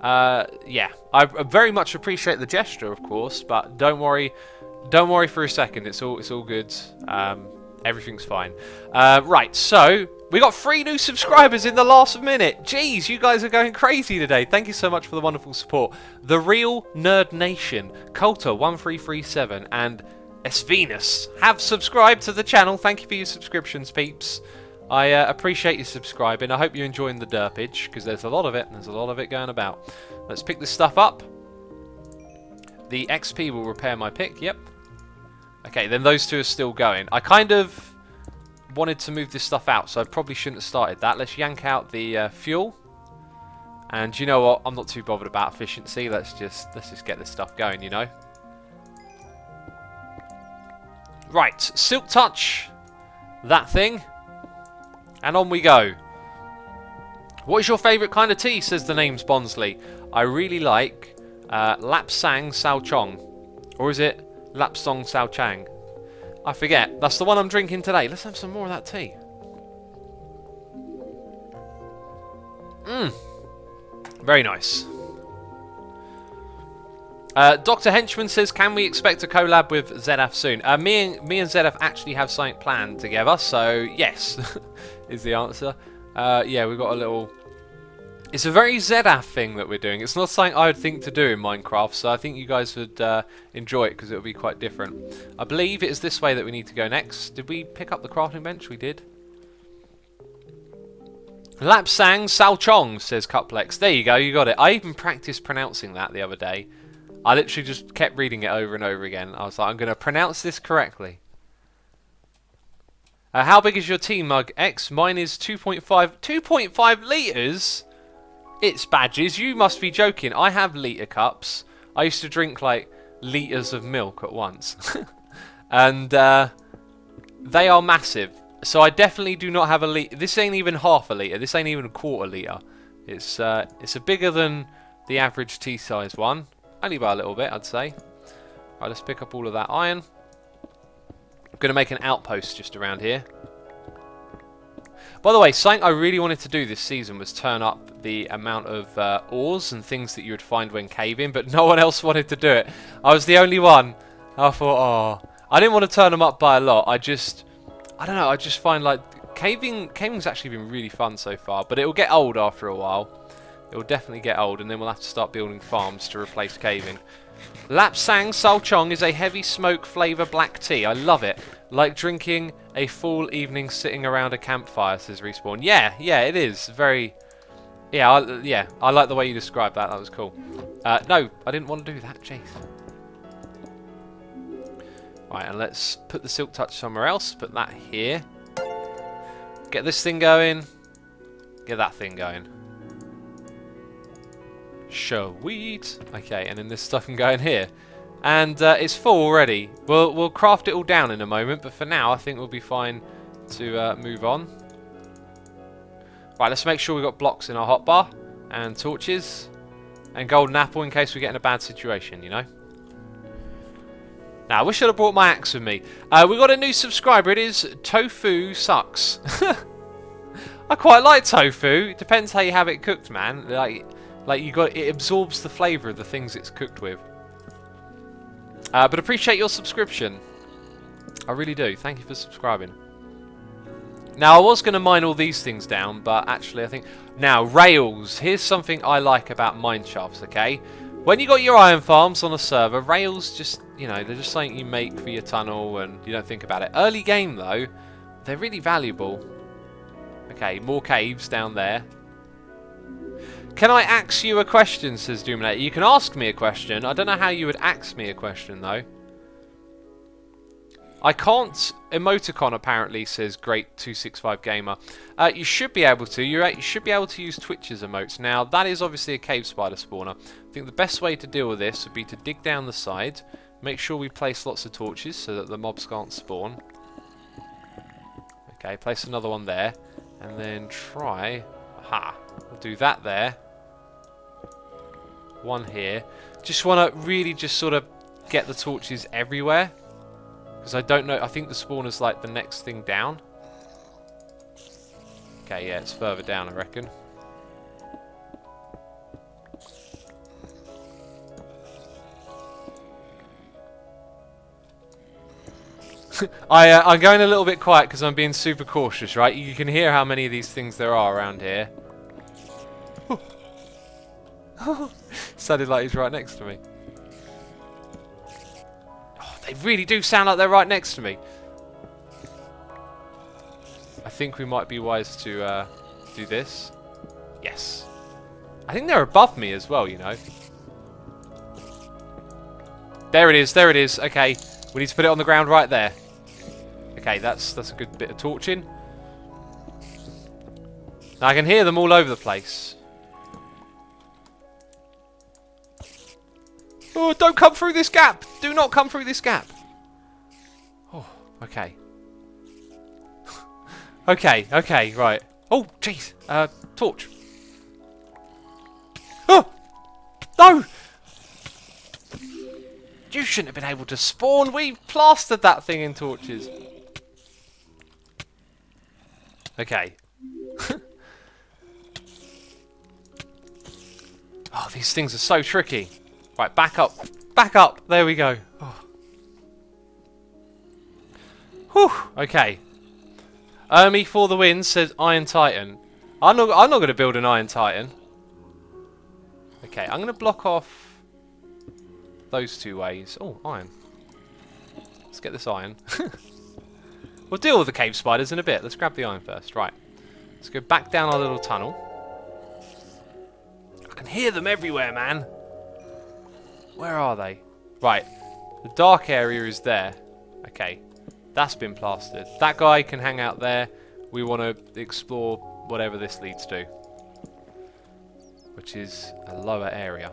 Yeah, I very much appreciate the gesture, of course, but don't worry for a second. It's all good. Everything's fine. Right, so we got 3 new subscribers in the last minute. Jeez, you guys are going crazy today. Thank you so much for the wonderful support. The Real Nerd Nation, Coulter1337, and Esvenus have subscribed to the channel. Thank you for your subscriptions, peeps. I appreciate you subscribing. I hope you're enjoying the derpage, because there's a lot of it, and there's a lot of it going about. Let's pick this stuff up. The XP will repair my pick, yep. Okay, then those 2 are still going. I kind of wanted to move this stuff out, so I probably shouldn't have started that. Let's yank out the fuel. And you know what? I'm not too bothered about efficiency. Let's just get this stuff going, you know. Right, Silk Touch. That thing. And on we go. What is your favourite kind of tea, says the name's Bonsley. I really like Lapsang Sao Chong. Or is it Lapsong Sao Chang? I forget. That's the one I'm drinking today. Let's have some more of that tea. Very nice. Dr. Henchman says, can we expect a collab with ZF soon? Me and ZF actually have something planned together, so yes, is the answer. Yeah, we've got a little... It's a very ZF thing that we're doing. It's not something I would think to do in Minecraft, so I think you guys would enjoy it because it will be quite different. I believe it is this way that we need to go next. Did we pick up the crafting bench? We did. Lapsang Sao Chong, says Cuplex. There you go, you got it. I even practiced pronouncing that the other day. I literally just kept reading it over and over again. I was like, I'm going to pronounce this correctly. How big is your tea mug, X? Mine is 2.5. 2.5 litres? It's badges. You must be joking. I have litre cups. I used to drink like litres of milk at once. And they are massive. So I definitely do not have a litre. This ain't even half a litre. This ain't even a quarter litre. It's a bigger than the average tea size one. Only by a little bit, I'd say. Right, let's pick up all of that iron. I'm going to make an outpost just around here. By the way, something I really wanted to do this season was turn up the amount of ores and things that you would find when caving, but no one else wanted to do it. I was the only one. I thought, oh, I didn't want to turn them up by a lot. I don't know, I just find like caving's actually been really fun so far, but it will get old after a while. It will definitely get old, and then we'll have to start building farms to replace caving. Lapsang Salchong is a heavy smoke flavour black tea. I love it. Like drinking a full evening sitting around a campfire, says Respawn. Yeah, it is. Very... Yeah, I like the way you described that. That was cool. No, I didn't want to do that. Jeez. Right, and let's put the silk touch somewhere else. Put that here. Get this thing going. Get that thing going. Sweet. Okay, and then this stuff can go in here. And it's full already. We'll craft it all down in a moment, but for now I think we'll be fine to move on. Right, let's make sure we've got blocks in our hotbar, and torches, and golden apple in case we get in a bad situation, you know. Now, I wish I'd have brought my axe with me. We got a new subscriber. It is Tofu Sucks. I quite like tofu. It depends how you have it cooked, man. Like it absorbs the flavour of the things it's cooked with. But appreciate your subscription. I really do. Thank you for subscribing. Now, I was going to mine all these things down, but actually I think... Now, rails. Here's something I like about mine shafts, okay? When you got your iron farms on a server, rails just, you know, they're just something you make for your tunnel and you don't think about it. Early game, though, they're really valuable. Okay, more caves down there. Can I ask you a question, says Doominator. You can ask me a question. I don't know how you would ask me a question, though. I can't emoticon, apparently, says Great265Gamer. You should be able to. You should be able to use Twitch's emotes. Now, that is obviously a cave spider spawner. I think the best way to deal with this would be to dig down the side. Make sure we place lots of torches so that the mobs can't spawn. Okay, place another one there. And then try... Aha. We'll do that there. One here. Just want to really just sort of get the torches everywhere. Because I don't know, I think the spawner's like the next thing down. Okay, yeah, it's further down, I reckon. I'm going a little bit quiet because I'm being super cautious, right? You can hear how many of these things there are around here. Sounded like he's right next to me. Oh, they really do sound like they're right next to me. I think we might be wise to do this. Yes. I think they're above me as well, you know. There it is, there it is. Okay, we need to put it on the ground right there. Okay, that's a good bit of torching. Now I can hear them all over the place. Oh, don't come through this gap! Do not come through this gap! Oh, okay. okay, right. Oh, jeez. Torch. Oh! No! You shouldn't have been able to spawn. We plastered that thing in torches. Okay. Oh, these things are so tricky. Right, back up. Back up. There we go. Oh. Whew. Okay. Ermi for the win, says Iron Titan. I'm not going to build an Iron Titan. Okay, I'm going to block off those two ways. Oh, iron. Let's get this iron. We'll deal with the cave spiders in a bit. Let's grab the iron first. Right. Let's go back down our little tunnel. I can hear them everywhere, man. Where are they? Right. The dark area is there. Okay. That's been plastered. That guy can hang out there. We want to explore whatever this leads to, which is a lower area.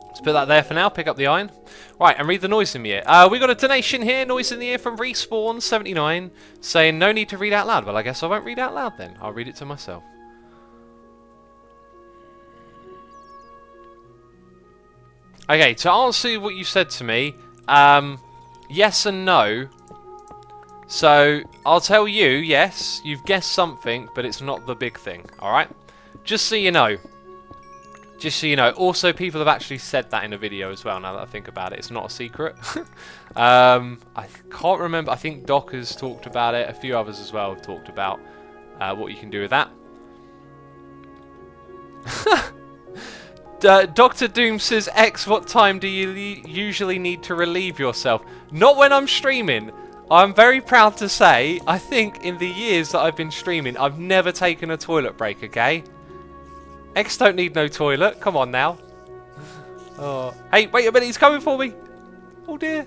Let's put that there for now. Pick up the iron. Right, and read the noise in the ear. We got a donation here, noise in the ear from Respawn79, saying no need to read out loud. Well, I guess I won't read out loud then. I'll read it to myself. Okay, to answer what you said to me, yes and no. So, I'll tell you, yes, you've guessed something, but it's not the big thing, alright? Just so you know. Just so you know. Also, people have actually said that in a video as well, now that I think about it. It's not a secret. I can't remember. I think Doc has talked about it. A few others as well have talked about what you can do with that. Dr. Doom says, X, what time do you usually need to relieve yourself? Not when I'm streaming. I'm very proud to say, I think in the years that I've been streaming, I've never taken a toilet break, okay? X don't need no toilet. Come on now. Oh. Hey, wait a minute. He's coming for me. Oh, dear.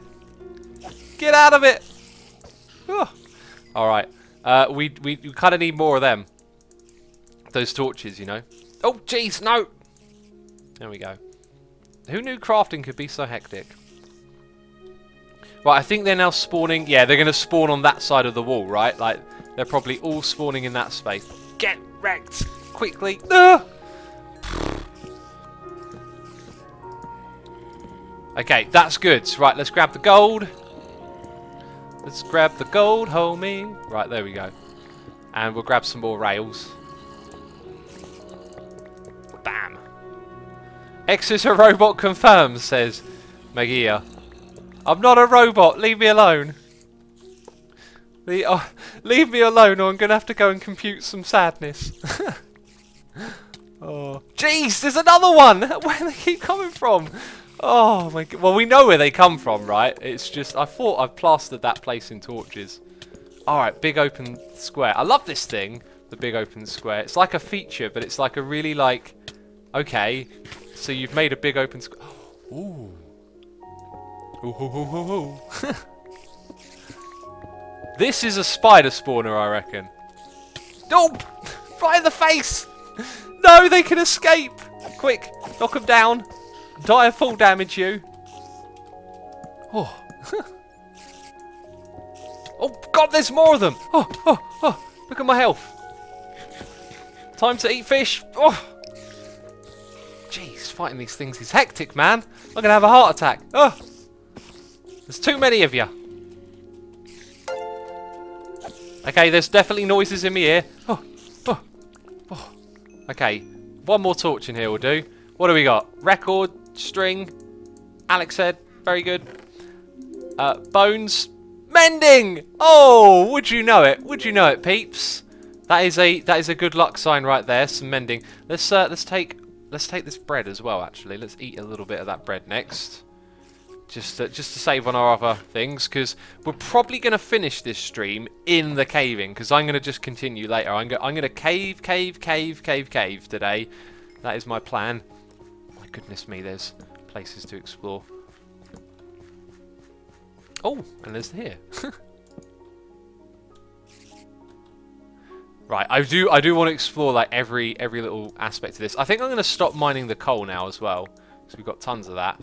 Get out of it. Oh. All right. We kind of need more of them. Those torches, you know. Oh, jeez, no. There we go. Who knew crafting could be so hectic? Right, I think they're now spawning. Yeah, they're going to spawn on that side of the wall, right? Like, they're probably all spawning in that space. Get wrecked quickly. Okay, that's good. Right, let's grab the gold. Let's grab the gold, homie. Right, there we go. And we'll grab some more rails. Bam. X is a robot confirmed, says Magia. I'm not a robot. Leave me alone. Leave me alone or I'm going to have to go and compute some sadness. Oh, jeez, there's another one. Where do they keep coming from? Oh, my God. Well, we know where they come from, right? It's just, I thought I plastered that place in torches. All right, big open square. I love this thing, the big open square. It's like a feature, but it's like a really like, okay, so you've made a big open square. Ooh. Ooh, ooh, ooh, ooh, ooh. This is a spider spawner, I reckon. Oh! Right in the face! No, they can escape! Quick, knock them down. Die of full damage, you. Oh. Oh, God, there's more of them! Oh, oh, oh, look at my health. Time to eat fish. Oh. Jeez, fighting these things is hectic, man. I'm going to have a heart attack. Oh. There's too many of you. Okay, there's definitely noises in my ear. Oh, oh, oh. Okay, one more torch in here will do. What do we got? Record, string, Alex said, very good. Bones, mending. Oh, would you know it? Would you know it, peeps? That is a good luck sign right there. Some mending. Let's take this bread as well. Actually, let's eat a little bit of that bread next. Just to save on our other things, because we're probably going to finish this stream in the caving, because I'm going to just continue later. I'm going to cave today. That is my plan. My goodness me, there's places to explore. Oh, and there's here. Right, I do want to explore like every little aspect of this. I think I'm going to stop mining the coal now as well, because we've got tons of that.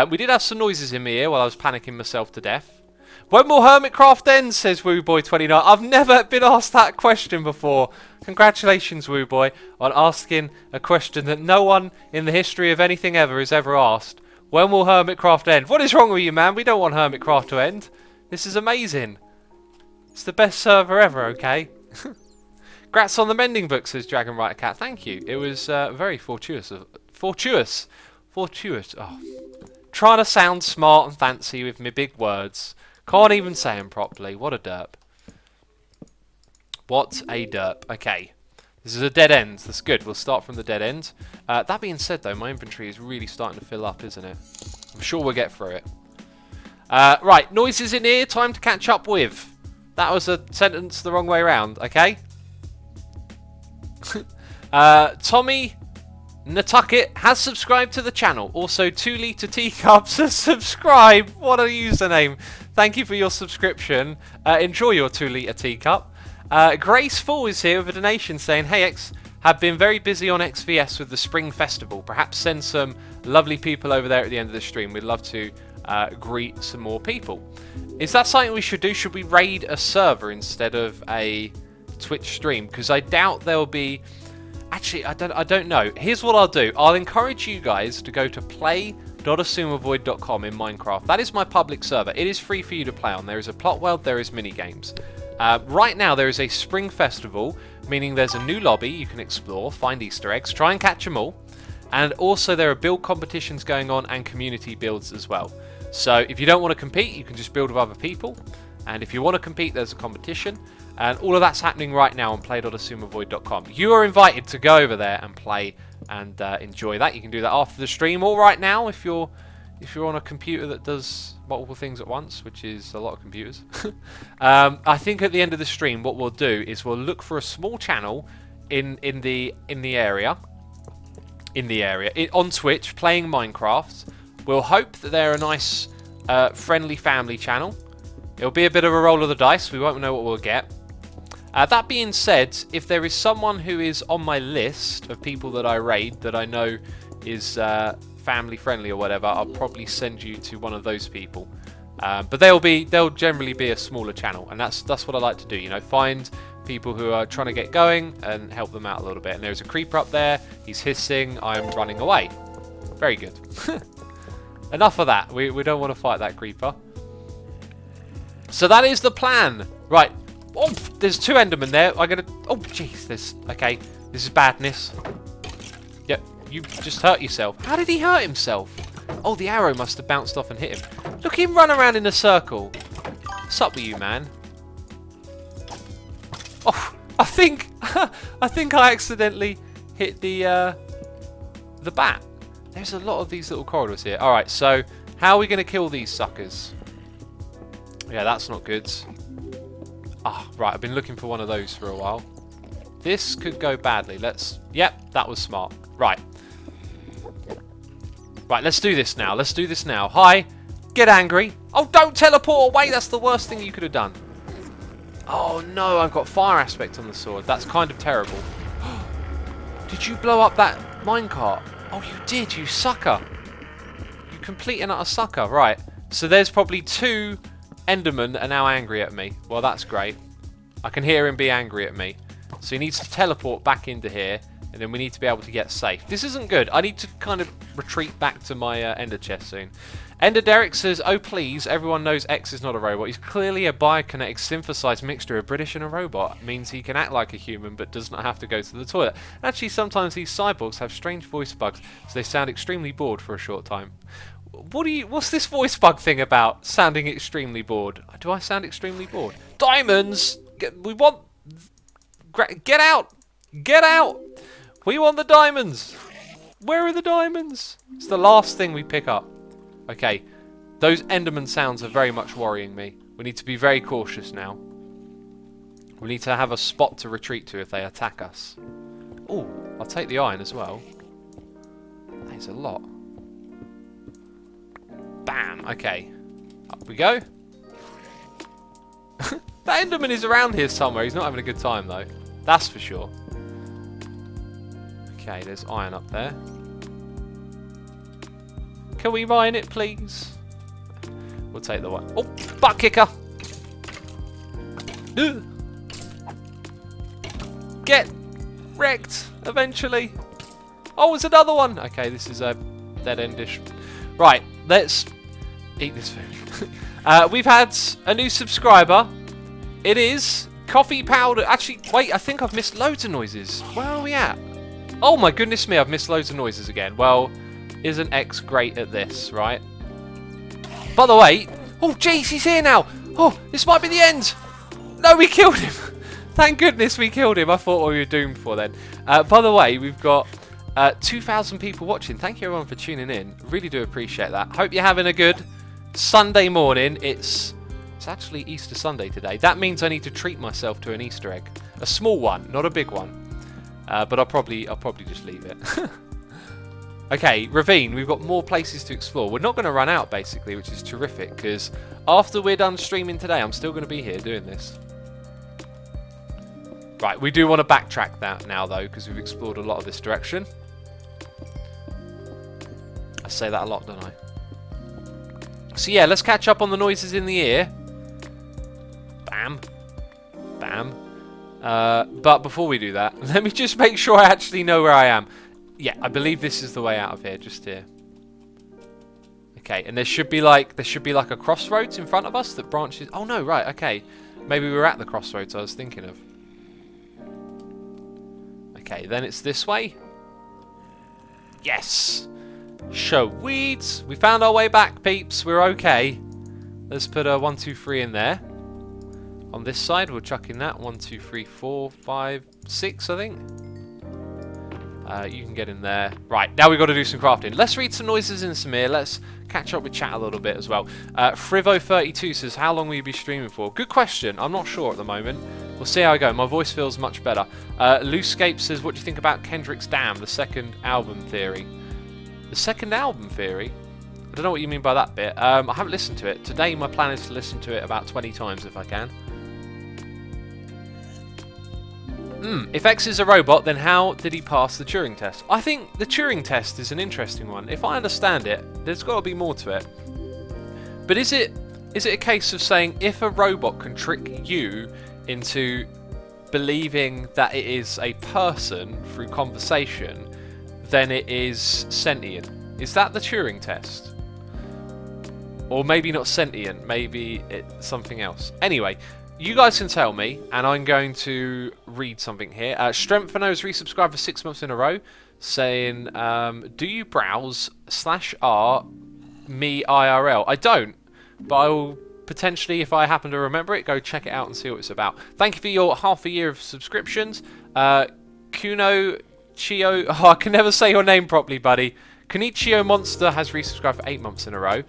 We did have some noises in my ear while I was panicking myself to death. When will Hermitcraft end, says WooBoy29. I've never been asked that question before. Congratulations, WooBoy, on asking a question that no one in the history of anything ever has ever asked. When will Hermitcraft end? What is wrong with you, man? We don't want Hermitcraft to end. This is amazing. It's the best server ever, okay? Grats on the mending book, says Dragon Writer Cat. Thank you. It was very fortuitous. Fortuitous. Oh. Trying to sound smart and fancy with me big words. Can't even say them properly. What a derp. What a derp. Okay. This is a dead end. That's good. We'll start from the dead end. That being said, though, my inventory is really starting to fill up, isn't it? I'm sure we'll get through it. Right. Noises in here. Time to catch up with. That was a sentence the wrong way around. Okay? Tommy Natucket has subscribed to the channel. Also, 2 Litre Teacups has subscribed. What a username. Thank you for your subscription. Enjoy your 2 Litre Teacup. Grace Fall is here with a donation saying, "Hey X, have been very busy on XVS with the Spring Festival. Perhaps send some lovely people over there at the end of the stream. We'd love to greet some more people." Is that something we should do? Should we raid a server instead of a Twitch stream? Because I doubt there'll be... Actually, I don't know. Here's what I'll do. I'll encourage you guys to go to play.assumeavoid.com in Minecraft. That is my public server. It is free for you to play on. There is a plot world, there is mini games. Right now there is a Spring Festival, meaning there's a new lobby you can explore, find Easter eggs, try and catch them all. And also there are build competitions going on and community builds as well. So if you don't want to compete, you can just build with other people. And if you want to compete, there's a competition. And all of that's happening right now on play.assumeavoid.com. You are invited to go over there and play and enjoy that. You can do that after the stream or right now if you're on a computer that does multiple things at once, which is a lot of computers. I think at the end of the stream, what we'll do is we'll look for a small channel in the area on Twitch playing Minecraft. We'll hope that they're a nice friendly family channel. It'll be a bit of a roll of the dice. We won't know what we'll get. That being said, if there is someone who is on my list of people that I raid that I know is family friendly or whatever, I'll probably send you to one of those people. But they'll generally be a smaller channel, and that's what I like to do. You know, find people who are trying to get going and help them out a little bit. And there's a creeper up there. He's hissing. I'm running away. Very good. Enough of that. We don't want to fight that creeper. So that is the plan. Right. Oh, there's 2 Endermen there. I'm gonna... Oh, jeez. Okay. This is badness. Yep. You just hurt yourself. How did he hurt himself? Oh, the arrow must have bounced off and hit him. Look at him run around in a circle. What's up with you, man? Oh, I think I accidentally hit the bat. There's a lot of these little corridors here. All right. So how are we gonna kill these suckers? Yeah, that's not good. Ah, right, I've been looking for one of those for a while. This could go badly. Yep, that was smart. Right. Right, let's do this now. Let's do this now. Hi. Get angry. Oh, don't teleport away. That's the worst thing you could have done. Oh, no, I've got fire aspect on the sword. That's kind of terrible. Did you blow up that minecart? Oh, you did, you sucker. You complete and utter sucker. Right, so there's probably 2... Endermen are now angry at me. Well, that's great. I can hear him be angry at me. So he needs to teleport back into here, and then we need to be able to get safe. This isn't good. I need to kind of retreat back to my ender chest soon. Ender Derek says, "Oh please, everyone knows X is not a robot. He's clearly a biokinetic synthesized mixture of British and a robot. It means he can act like a human, but does not have to go to the toilet. Actually, sometimes these cyborgs have strange voice bugs, so they sound extremely bored for a short time." What's this voice bug thing about? Sounding extremely bored. Do I sound extremely bored? Diamonds! We want... Get out! Get out! We want the diamonds! Where are the diamonds? It's the last thing we pick up. Okay. Those Enderman sounds are very much worrying me. We need to be very cautious now. We need to have a spot to retreat to if they attack us. Oh, I'll take the iron as well. That is a lot. Bam! Okay. Up we go. That Enderman is around here somewhere. He's not having a good time, though. That's for sure. Okay, there's iron up there. Can we mine it, please? We'll take the one. Oh, butt kicker! Get wrecked, eventually. Oh, it's another one! Okay, this is a dead-endish. Right, let's eat this food. We've had a new subscriber. It is Coffee Powder. Actually, wait, I think I've missed loads of noises. Where are we at? Oh my goodness me, I've missed loads of noises again. Well, isn't X great at this, right? By the way, oh jeez, he's here now. Oh, this might be the end. No, we killed him. Thank goodness we killed him. I thought we were doomed for then. By the way, we've got 2,000 people watching. Thank you everyone for tuning in. Really do appreciate that. Hope you're having a good Sunday morning. It's actually Easter Sunday today. That means I need to treat myself to an Easter egg. A small one, not a big one. But I'll probably just leave it. Okay, ravine. We've got more places to explore. We're not going to run out, basically, which is terrific, because after we're done streaming today, I'm still going to be here doing this. Right, we do want to backtrack that now, though, because we've explored a lot of this direction. I say that a lot, don't I? So, yeah, let's catch up on the noises in the ear. Bam. Bam. But before we do that, let me just make sure I actually know where I am. Yeah, I believe this is the way out of here, just here. Okay, and there should be like a crossroads in front of us that branches. Oh no, right, okay. Maybe we're at the crossroads I was thinking of. Okay, then it's this way. Yes. Show weeds. We found our way back, peeps. We're okay. Let's put a 1, 2, 3 in there. On this side, we'll chuck in that 1, 2, 3, 4, 5, 6, I think. You can get in there. Right, now we've got to do some crafting. Let's read some noises in some ear. Let's catch up with chat a little bit as well. Frivo32 says, how long will you be streaming for? Good question. I'm not sure at the moment. We'll see how I go. My voice feels much better. Loosescape says, what do you think about Kendrick's Damn, the second album theory? The second album theory? I don't know what you mean by that bit. I haven't listened to it. Today my plan is to listen to it about 20 times if I can. If X is a robot, then how did he pass the Turing test? I think the Turing test is an interesting one. If I understand it, there's got to be more to it. But is it a case of saying if a robot can trick you into believing that it is a person through conversation, then it is sentient? Is that the Turing test? Or maybe not sentient, maybe it's something else. Anyway, you guys can tell me, and I'm going to read something here. Strengtheno has resubscribed for 6 months in a row, saying, do you browse /r me IRL? I don't, but I will potentially, if I happen to remember it, go check it out and see what it's about. Thank you for your half a year of subscriptions. Kuno Chio, oh, I can never say your name properly, buddy. Konichio Monster has resubscribed for 8 months in a row.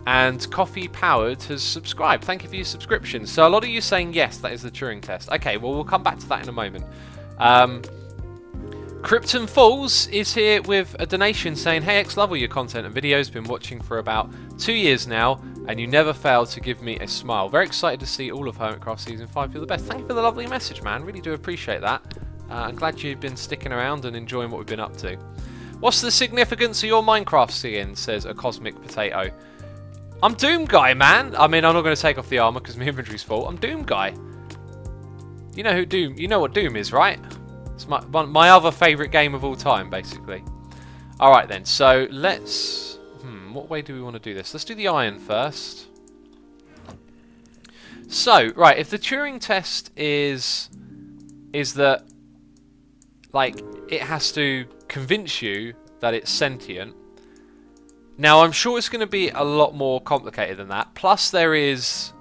And Coffee Powered has subscribed. Thank you for your subscription. So a lot of you saying yes, that is the Turing test. Okay, well, we'll come back to that in a moment. Krypton Falls is here with a donation saying, hey, X, love all your content and videos. Been watching for about 2 years now, and you never fail to give me a smile. Very excited to see all of Hermitcraft Season 5. You're the best. Thank you for the lovely message, man. Really do appreciate that. I'm glad you've been sticking around and enjoying what we've been up to. What's the significance of your Minecraft skin, says a Cosmic Potato. I'm Doom Guy, man. I mean, I'm not going to take off the armor because my inventory's full. I'm Doom Guy. You know who Doom? You know what Doom is, right? It's my other favourite game of all time, basically. All right then. So let's. What way do we want to do this? Let's do the iron first. So right, if the Turing test is that like it has to convince you that it's sentient. Now, I'm sure it's going to be a lot more complicated than that. Plus, there is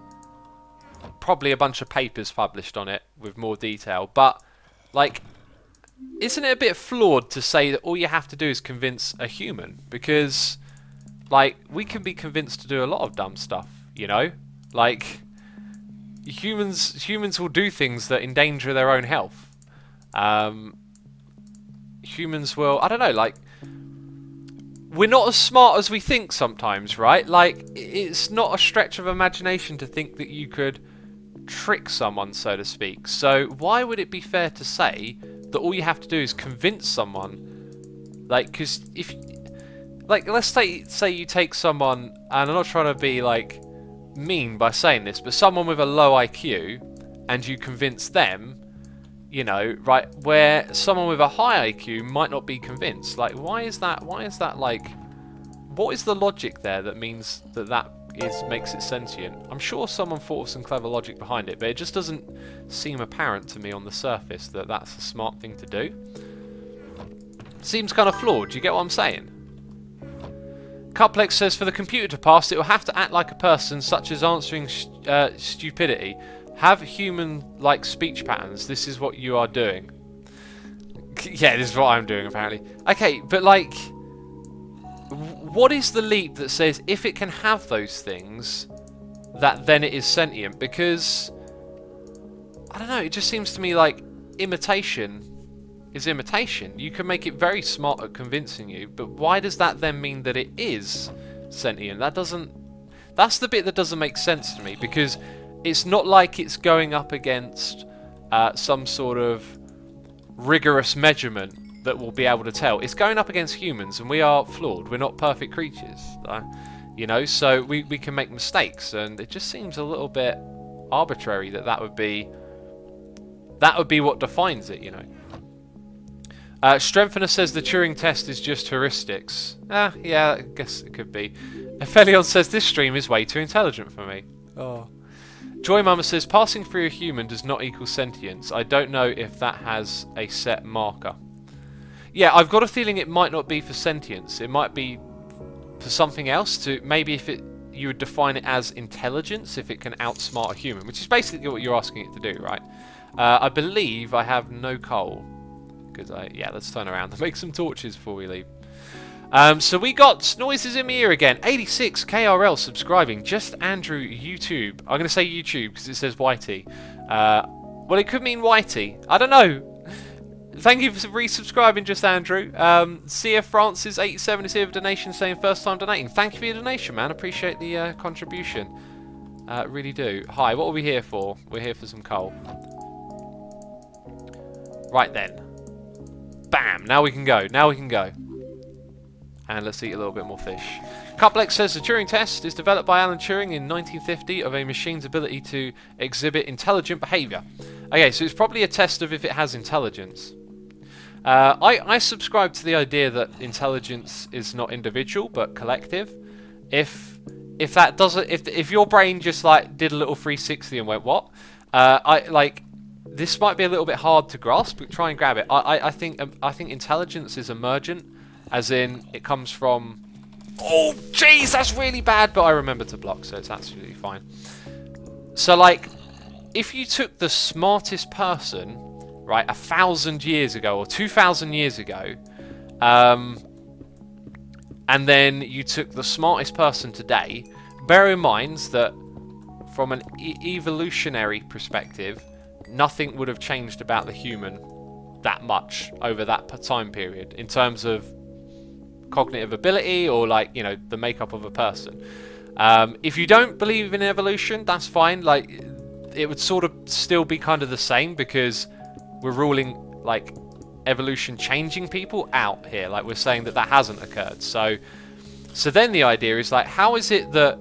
probably a bunch of papers published on it with more detail. But, like, isn't it a bit flawed to say that all you have to do is convince a human? Because, like, we can be convinced to do a lot of dumb stuff, you know? Like, humans will do things that endanger their own health. Humans will, I don't know, like... We're not as smart as we think sometimes, right? Like, it's not a stretch of imagination to think that you could trick someone, so to speak. So why would it be fair to say that all you have to do is convince someone? Like, because if... Like, let's say you take someone, and I'm not trying to be, like, mean by saying this, but someone with a low IQ, and you convince them, you know, right, where someone with a high IQ might not be convinced. Like, why is that, like, what is the logic there that means that makes it sentient? I'm sure someone thought of some clever logic behind it, but it just doesn't seem apparent to me on the surface that that's a smart thing to do. Seems kind of flawed, do you get what I'm saying? Cuplex says, for the computer to pass, it will have to act like a person, such as answering stupidity. Have human-like speech patterns. This is what you are doing. Yeah, this is what I'm doing, apparently. Okay, but, like, what is the leap that says if it can have those things, that then it is sentient? Because, I don't know, it just seems to me like imitation is imitation. You can make it very smart at convincing you, but why does that then mean that it is sentient? That doesn't... That's the bit that doesn't make sense to me, because it's not like it's going up against some sort of rigorous measurement that will be able to tell. It's going up against humans, and we are flawed. We're not perfect creatures, you know, so we can make mistakes, and it just seems a little bit arbitrary that would be what defines it, you know. Strengthener says the Turing test is just heuristics. Yeah, I guess it could be. Aphelion says this stream is way too intelligent for me. Oh. Joy Mama says passing through a human does not equal sentience. I don't know if that has a set marker. Yeah, I've got a feeling it might not be for sentience. It might be for something else. To maybe if you would define it as intelligence, if it can outsmart a human, which is basically what you're asking it to do, right? I believe I have no coal. Yeah, let's turn around and make some torches before we leave. So we got noises in my ear again. 86 KRL subscribing. Just Andrew YouTube. I'm going to say YouTube because it says Whitey. Well, it could mean Whitey. I don't know. Thank you for resubscribing, Just Andrew. CF Francis 87 is here with a donation saying first time donating. Thank you for your donation, man. Appreciate the contribution. Really do. Hi, what are we here for? We're here for some coal. Right then. Bam! Now we can go. Now we can go. And let's eat a little bit more fish. Couplex says the Turing test is developed by Alan Turing in 1950 of a machine's ability to exhibit intelligent behaviour. Okay, so it's probably a test of if it has intelligence. I subscribe to the idea that intelligence is not individual but collective. If that doesn't, if your brain just like did a little 360 and went what, this might be a little bit hard to grasp, but try and grab it. I think intelligence is emergent, as in it comes from... Oh, jeez, that's really bad, but I remember to block, so it's absolutely fine. So, like, if you took the smartest person, right, 1,000 years ago or 2,000 years ago, and then you took the smartest person today, bear in mind that from an evolutionary perspective, nothing would have changed about the human that much over that time period in terms of cognitive ability or, like, you know, the makeup of a person. If you don't believe in evolution, that's fine. Like, it would sort of still be kind of the same because we're ruling, like, evolution changing people out here. Like, we're saying that hasn't occurred. So then the idea is, like, how is it that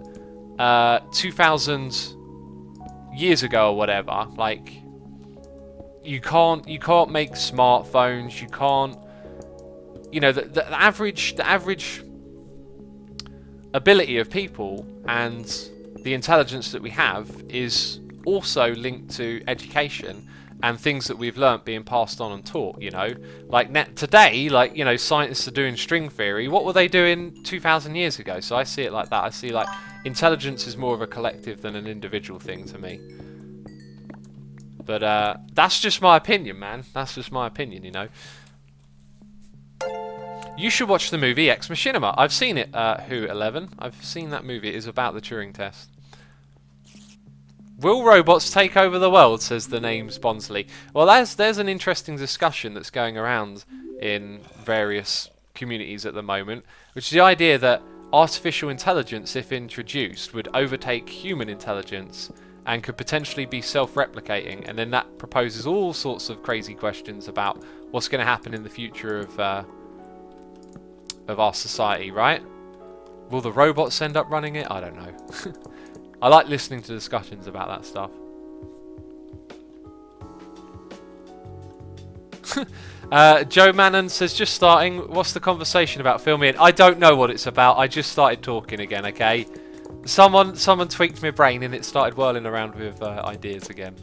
2,000 years ago or whatever, like, you can't make smartphones, you can't, you know, the average ability of people and the intelligence that we have is also linked to education and things that we've learnt being passed on and taught, you know. Like today, like, you know, scientists are doing string theory. What were they doing 2,000 years ago? So I see it like that. I see, like, intelligence is more of a collective than an individual thing to me. But that's just my opinion, man. That's just my opinion, you know. You should watch the movie Ex Machinima. I've seen it, Who 11. I've seen that movie. It is about the Turing test. Will robots take over the world, says the name's Bonsley. Well, there's an interesting discussion that's going around in various communities at the moment, which is the idea that artificial intelligence, if introduced, would overtake human intelligence and could potentially be self-replicating, and then that proposes all sorts of crazy questions about what's going to happen in the future of our society, right? Will the robots end up running it? I don't know. I like listening to discussions about that stuff. Joe Mannon says, just starting, what's the conversation about filming? I don't know what it's about. I just started talking again, okay? Someone tweaked my brain and it started whirling around with ideas again.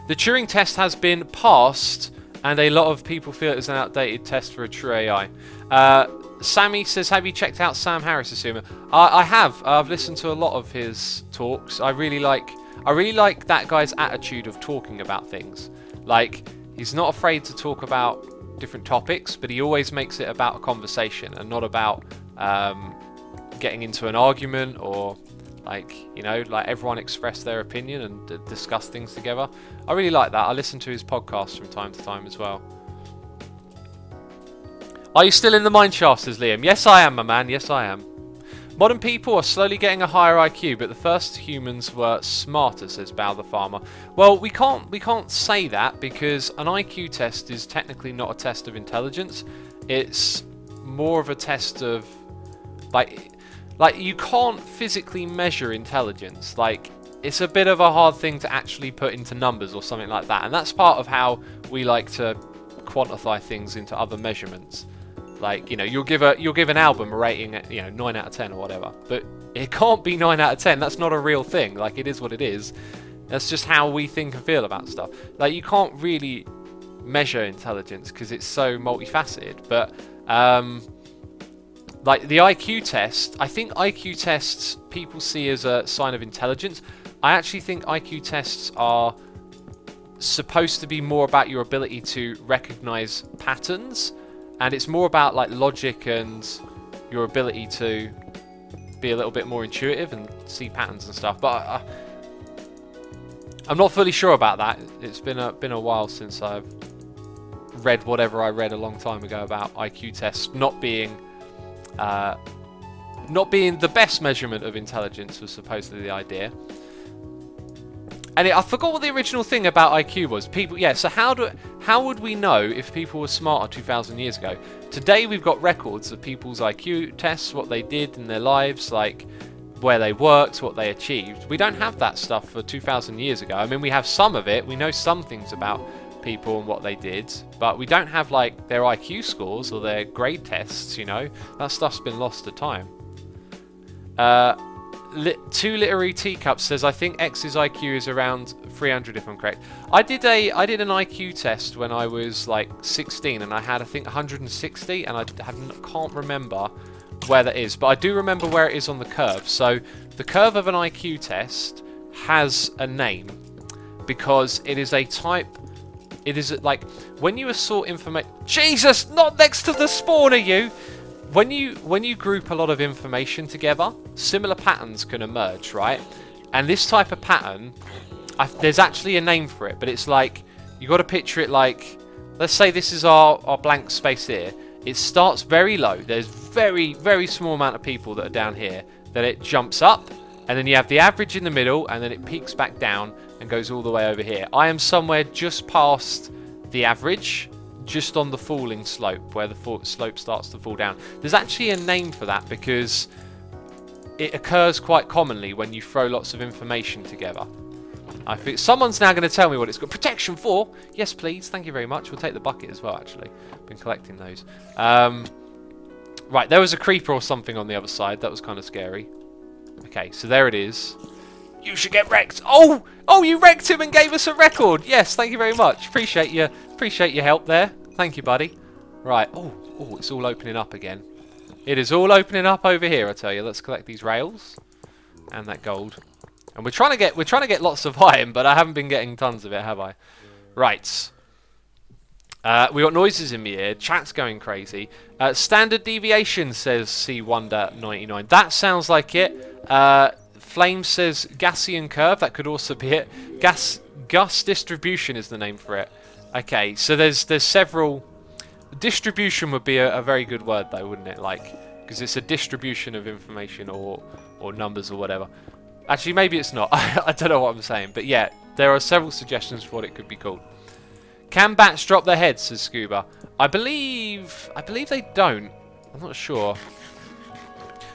The Turing test has been passed and a lot of people feel it's an outdated test for a true AI. Sammy says, have you checked out Sam Harris's humor? I have. I've listened to a lot of his talks. I really like that guy's attitude of talking about things. Like, he's not afraid to talk about different topics, but he always makes it about a conversation and not about getting into an argument or Like, you know, like everyone express their opinion and discuss things together. I really like that. I listen to his podcast from time to time as well. Are you still in the mine shaft, says Liam? Yes, I am, my man. Yes, I am. Modern people are slowly getting a higher IQ, but the first humans were smarter, says Bao the farmer. Well, we can't say that because an IQ test is technically not a test of intelligence. It's more of a test of like you can't physically measure intelligence. Like, it's a bit of a hard thing to actually put into numbers or something like that, and that's part of how we like to quantify things into other measurements. Like, you know, you'll give an album a rating at, you know, 9 out of 10 or whatever, but it can't be 9 out of 10. That's not a real thing. Like, it is what it is. That's just how we think and feel about stuff. Like, you can't really measure intelligence because it's so multifaceted. But like the IQ test, I think IQ tests people see as a sign of intelligence. I actually think IQ tests are supposed to be more about your ability to recognize patterns. And it's more about like logic and your ability to be a little bit more intuitive and see patterns and stuff. But I'm not fully sure about that. It's been a while since I've read whatever I read a long time ago about IQ tests not being the best measurement of intelligence was supposedly the idea. And I forgot what the original thing about IQ was. People, yeah. So how would we know if people were smarter 2,000 years ago? Today we've got records of people's IQ tests, what they did in their lives, like where they worked, what they achieved. We don't have that stuff for 2,000 years ago. I mean, we have some of it. We know some things about people and what they did, but we don't have like their IQ scores or their grade tests. You know, that stuff's been lost to time. Two Literary Teacups says, I think X's IQ is around 300 if I'm correct. I did an IQ test when I was like 16 and I had I think 160 and I can't remember where that is, but I do remember where it is on the curve. So the curve of an IQ test has a name because it is a type, it is like when you assort information. Jesus, not next to the spawner, you! When you group a lot of information together, similar patterns can emerge, right? And this type of pattern, there's actually a name for it, but it's like, you got to picture it like, let's say this is our blank space here. It starts very low. There's very, very small amount of people that are down here. Then it jumps up, and then you have the average in the middle, and then it peaks back down and goes all the way over here. I am somewhere just past the average, just on the falling slope, where the slope starts to fall down. There's actually a name for that because it occurs quite commonly when you throw lots of information together. I think someone's now going to tell me what it's got. Protection 4? Yes, please. Thank you very much. We'll take the bucket as well, actually. Been collecting those. Right, there was a creeper or something on the other side. That was kind of scary. Okay, so there it is. You should get wrecked. Oh, you wrecked him and gave us a record. Yes, thank you very much. Appreciate your help there. Thank you, buddy. Right. Oh, it's all opening up again. It is all opening up over here, I tell you. Let's collect these rails and that gold. And we're trying to get lots of iron, but I haven't been getting tons of it, have I? Right. We got noises in my ear. Chat's going crazy. Standard deviation, says C1.99. That sounds like it. Flame says Gaussian curve. That could also be it. Gus distribution is the name for it. Okay, so there's several. Distribution would be a very good word, though, wouldn't it? Like, because it's a distribution of information or numbers or whatever. Actually, maybe it's not. I don't know what I'm saying, but yeah, there are several suggestions for what it could be called. Can bats drop their heads, says Scuba. I believe they don't. I'm not sure.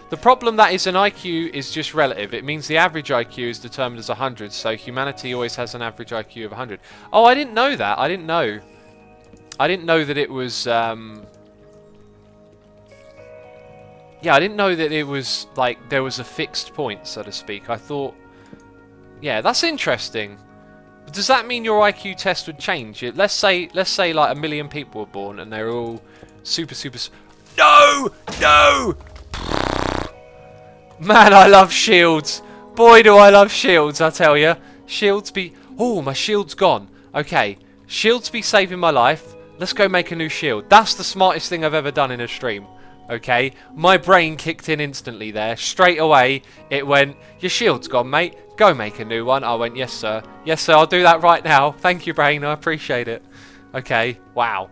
The problem that is an IQ is just relative. It means the average IQ is determined as 100, so humanity always has an average IQ of 100. Oh, I didn't know that. I didn't know that it was... Yeah, I didn't know that it was, like, there was a fixed point, so to speak. I thought... Yeah, that's interesting. Does that mean your IQ test would change? Let's say like 1 million people were born and they're all super... No! No! Man, I love shields. Boy, do I love shields, I tell you. Shields be... Oh, my shield's gone. Okay, shields be saving my life. Let's go make a new shield. That's the smartest thing I've ever done in a stream. Okay, my brain kicked in instantly there. Straight away, it went, your shield's gone, mate. Go make a new one. I went, yes, sir. Yes, sir, I'll do that right now. Thank you, brain. I appreciate it. Okay, wow.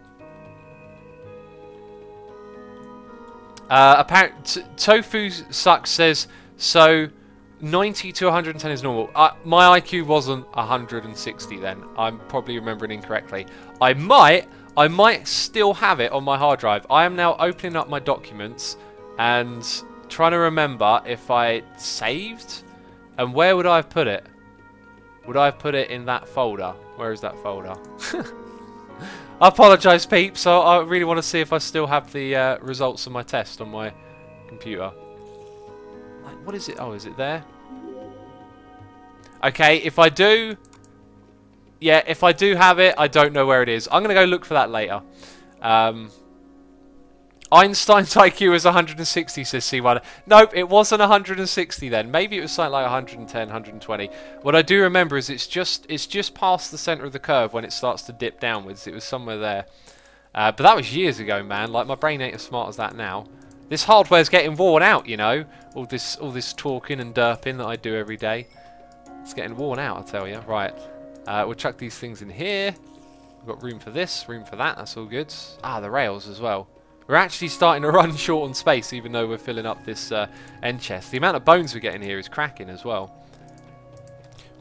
Apparently, Tofu Sucks says, so 90 to 110 is normal. My IQ wasn't 160 then. I'm probably remembering incorrectly. I might still have it on my hard drive. I am now opening up my documents and trying to remember if I saved. And where would I have put it? Would I have put it in that folder? Where is that folder? I apologise, peeps. So I really want to see if I still have the results of my test on my computer. Like, what is it? Oh, is it there? Okay, if I do... Yeah, if I do have it, I don't know where it is. I'm going to go look for that later. Einstein's IQ was 160, says C1. Nope, it wasn't 160 then. Maybe it was something like 110, 120. What I do remember is it's just past the centre of the curve when it starts to dip downwards. It was somewhere there. But that was years ago, man. Like, my brain ain't as smart as that now. This hardware's getting worn out, you know. All this talking and derping that I do every day. It's getting worn out, I tell you. Right. We'll chuck these things in here. We've got room for this, room for that. That's all good. Ah, the rails as well. We're actually starting to run short on space, even though we're filling up this end chest. The amount of bones we're getting here is cracking as well.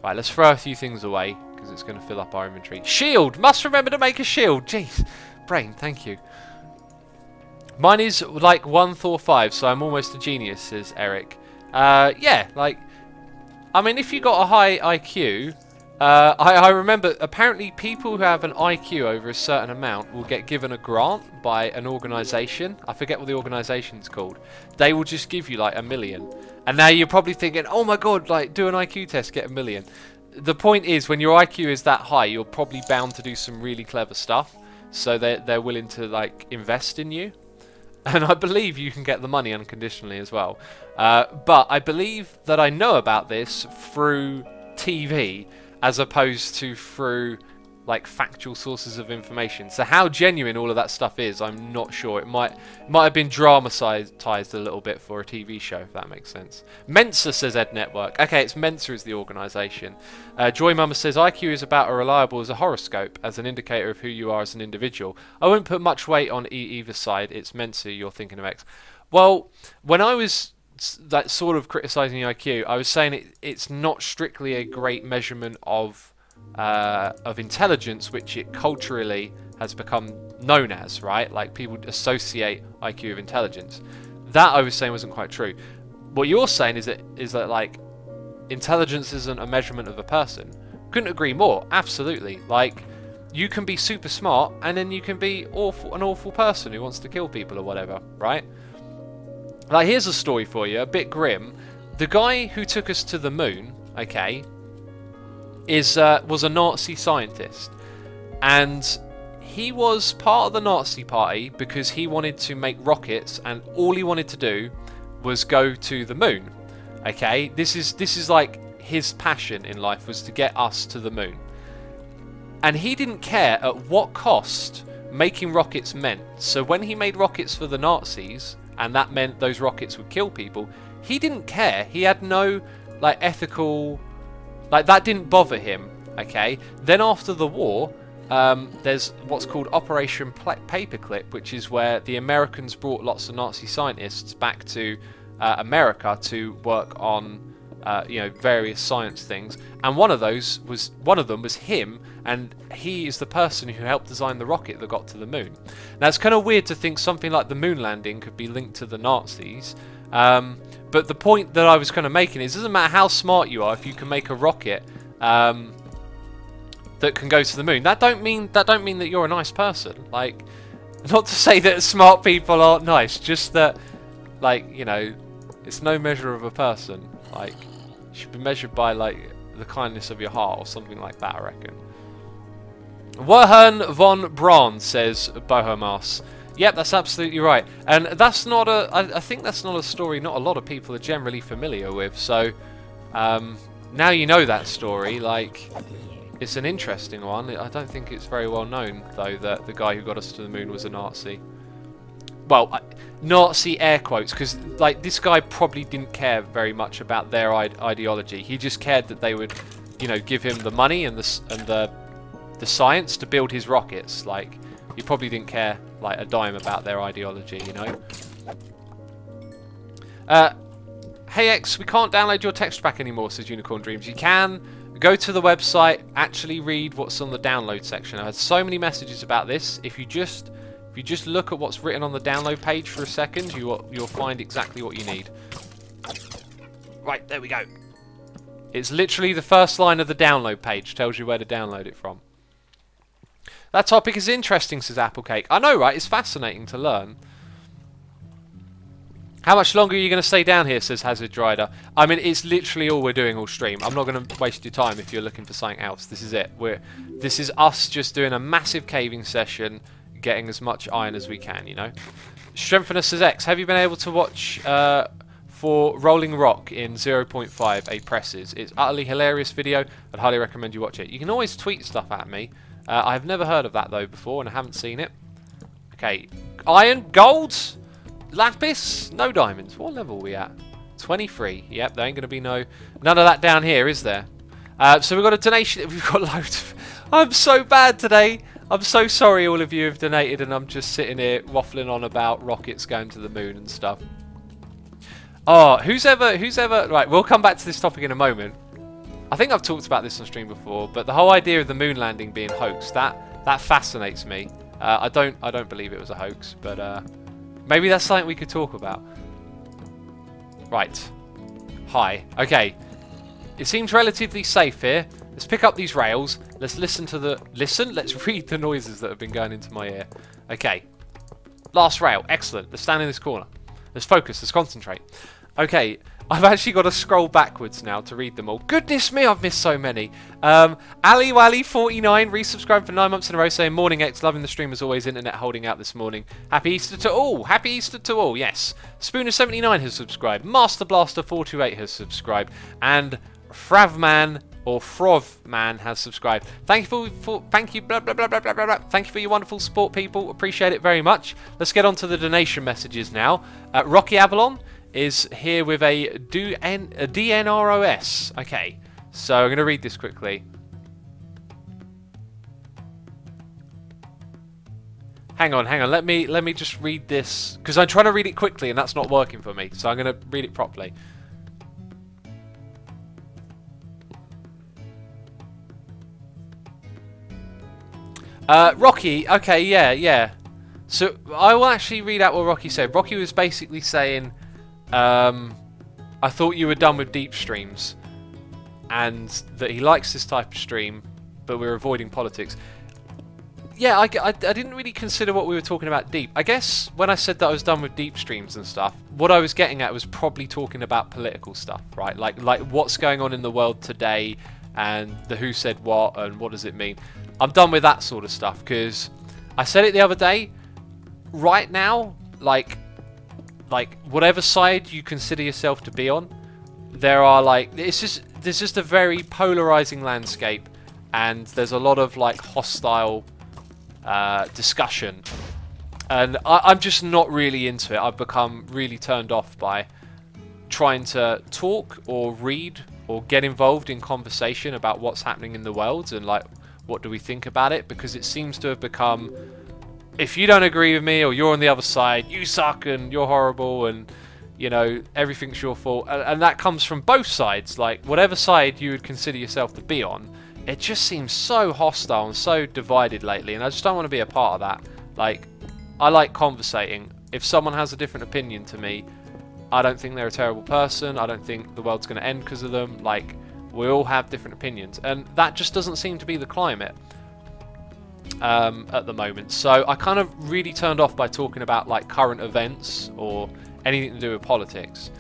Right, let's throw a few things away, because it's going to fill up our inventory. Shield! Must remember to make a shield! Jeez. Brain, thank you. Mine is like 1 Thor 5, so I'm almost a genius, says Eric. Yeah, like... I mean, if you got a high IQ... I remember, apparently people who have an IQ over a certain amount will get given a grant by an organisation. I forget what the organisation's called. They will just give you like $1 million. And now you're probably thinking, oh my god, like do an IQ test, get $1 million. The point is, when your IQ is that high, you're probably bound to do some really clever stuff. So they're willing to like invest in you. And I believe you can get the money unconditionally as well. But I believe that I know about this through TV, as opposed to through like factual sources of information. So how genuine all of that stuff is, I'm not sure. It might have been dramatized a little bit for a TV show, if that makes sense. Mensa, says Ed Network. Okay, it's Mensa is the organisation. Joy Mama says IQ is about as reliable as a horoscope, as an indicator of who you are as an individual. I wouldn't put much weight on either side. It's Mensa you're thinking of, X. Well, when I was that sort of criticising IQ, I was saying it's not strictly a great measurement of intelligence, which it culturally has become known as, right? Like people associate IQ with intelligence. That I was saying wasn't quite true. What you're saying is that like intelligence isn't a measurement of a person. Couldn't agree more. Absolutely. Like you can be super smart and then you can be an awful person who wants to kill people or whatever, right? Like, here's a story for you, a bit grim. The guy who took us to the moon, okay, was a Nazi scientist. And he was part of the Nazi party because he wanted to make rockets, and all he wanted to do was go to the moon. Okay, this is like his passion in life, was to get us to the moon. And he didn't care at what cost making rockets meant. So when he made rockets for the Nazis, and that meant those rockets would kill people, he didn't care. He had no like ethical, like that didn't bother him. Okay. Then after the war, there's what's called Operation Paperclip, which is where the Americans brought lots of Nazi scientists back to America to work on various science things, and one of them was him, and he is the person who helped design the rocket that got to the moon. Now it's kind of weird to think something like the moon landing could be linked to the Nazis, but the point that I was kind of making is, it doesn't matter how smart you are if you can make a rocket that can go to the moon. That don't mean that you're a nice person. Like, not to say that smart people aren't nice, just that, like, you know, it's no measure of a person. Like, you should be measured by like the kindness of your heart or something like that, I reckon. Werhern von Braun, says Bohomas. Yep, that's absolutely right. And that's not I think that's not a story not a lot of people are generally familiar with. So now you know that story. Like, it's an interesting one. I don't think it's very well known though that the guy who got us to the moon was a Nazi. well, Nazi air quotes, because like this guy probably didn't care very much about their ideology. He just cared that they would, you know, give him the money and the science to build his rockets. Like, he probably didn't care like a dime about their ideology, you know. Hey X, we can't download your texture pack anymore, says Unicorn Dreams. You can go to the website, actually read what's on the download section. I've had so many messages about this. If you just look at what's written on the download page for a second, you'll find exactly what you need. Right, there we go. It's literally the first line of the download page, tells you where to download it from. That topic is interesting, says Applecake. I know, right? It's fascinating to learn. How much longer are you going to stay down here, says Hazard Rider. I mean, it's literally all we're doing all stream. I'm not going to waste your time if you're looking for something else. This is it. This is us just doing a massive caving session, getting as much iron as we can, you know. Strengthener says X, have you been able to watch for Rolling Rock in 0.5 A presses? It's utterly hilarious video. I'd highly recommend you watch it. You can always tweet stuff at me. I've never heard of that though before, and I haven't seen it. Okay, iron, gold, lapis, no diamonds. What level are we at? 23. Yep, there ain't gonna be none of that down here, is there? So we've got a donation. We've got loads of. I'm so bad today. I'm so sorry all of you have donated, and I'm just sitting here waffling on about rockets going to the moon and stuff. Oh, who's ever right, we'll come back to this topic in a moment. I think I've talked about this on stream before, but the whole idea of the moon landing being hoaxed, that fascinates me. I don't believe it was a hoax, but maybe that's something we could talk about. Right. Hi. Okay. It seems relatively safe here. Let's pick up these rails. Let's listen to the... Listen? Let's read the noises that have been going into my ear. Okay. Last rail. Excellent. Let's stand in this corner. Let's focus. Let's concentrate. Okay. I've actually got to scroll backwards now to read them all. Goodness me, I've missed so many. Ali Wally 49 resubscribed for 9 months in a row, saying morning X, loving the stream as always, internet holding out this morning. Happy Easter to all. Happy Easter to all. Yes. Spooner 79 has subscribed. Master Blaster 428 has subscribed, and Fravman or Frovman has subscribed. Thank you thank you blah, blah, blah, blah, blah, blah. Thank you for your wonderful support, people. Appreciate it very much. Let's get on to the donation messages now. Rocky Avalon is here with a DNROS. Okay, so I'm going to read this quickly. Hang on. Let me just read this, because I'm trying to read it quickly and that's not working for me. So I'm going to read it properly. Rocky. Okay, yeah. So I will actually read out what Rocky said. Rocky was basically saying, I thought you were done with deep streams, and that he likes this type of stream, but we're avoiding politics. Yeah, I didn't really consider what we were talking about deep. I guess when I said that I was done with deep streams and stuff, what I was getting at was probably talking about political stuff, right? Like what's going on in the world today, and the who said what, and what does it mean. I'm done with that sort of stuff, because I said it the other day, right now, like whatever side you consider yourself to be on, there are there's just a very polarizing landscape, and there's a lot of like hostile discussion, and I'm just not really into it. I've become really turned off by trying to talk or read or get involved in conversation about what's happening in the world and like what do we think about it, because it seems to have become, if you don't agree with me or you're on the other side, you suck and you're horrible and, you know, everything's your fault. And that comes from both sides. Like, whatever side you would consider yourself to be on, it just seems so hostile and so divided lately. And I just don't want to be a part of that. Like, I like conversating. If someone has a different opinion to me, I don't think they're a terrible person. I don't think the world's going to end because of them. Like, we all have different opinions. And that just doesn't seem to be the climate at the moment. So I kind of really turned off by talking about like current events or anything to do with politics.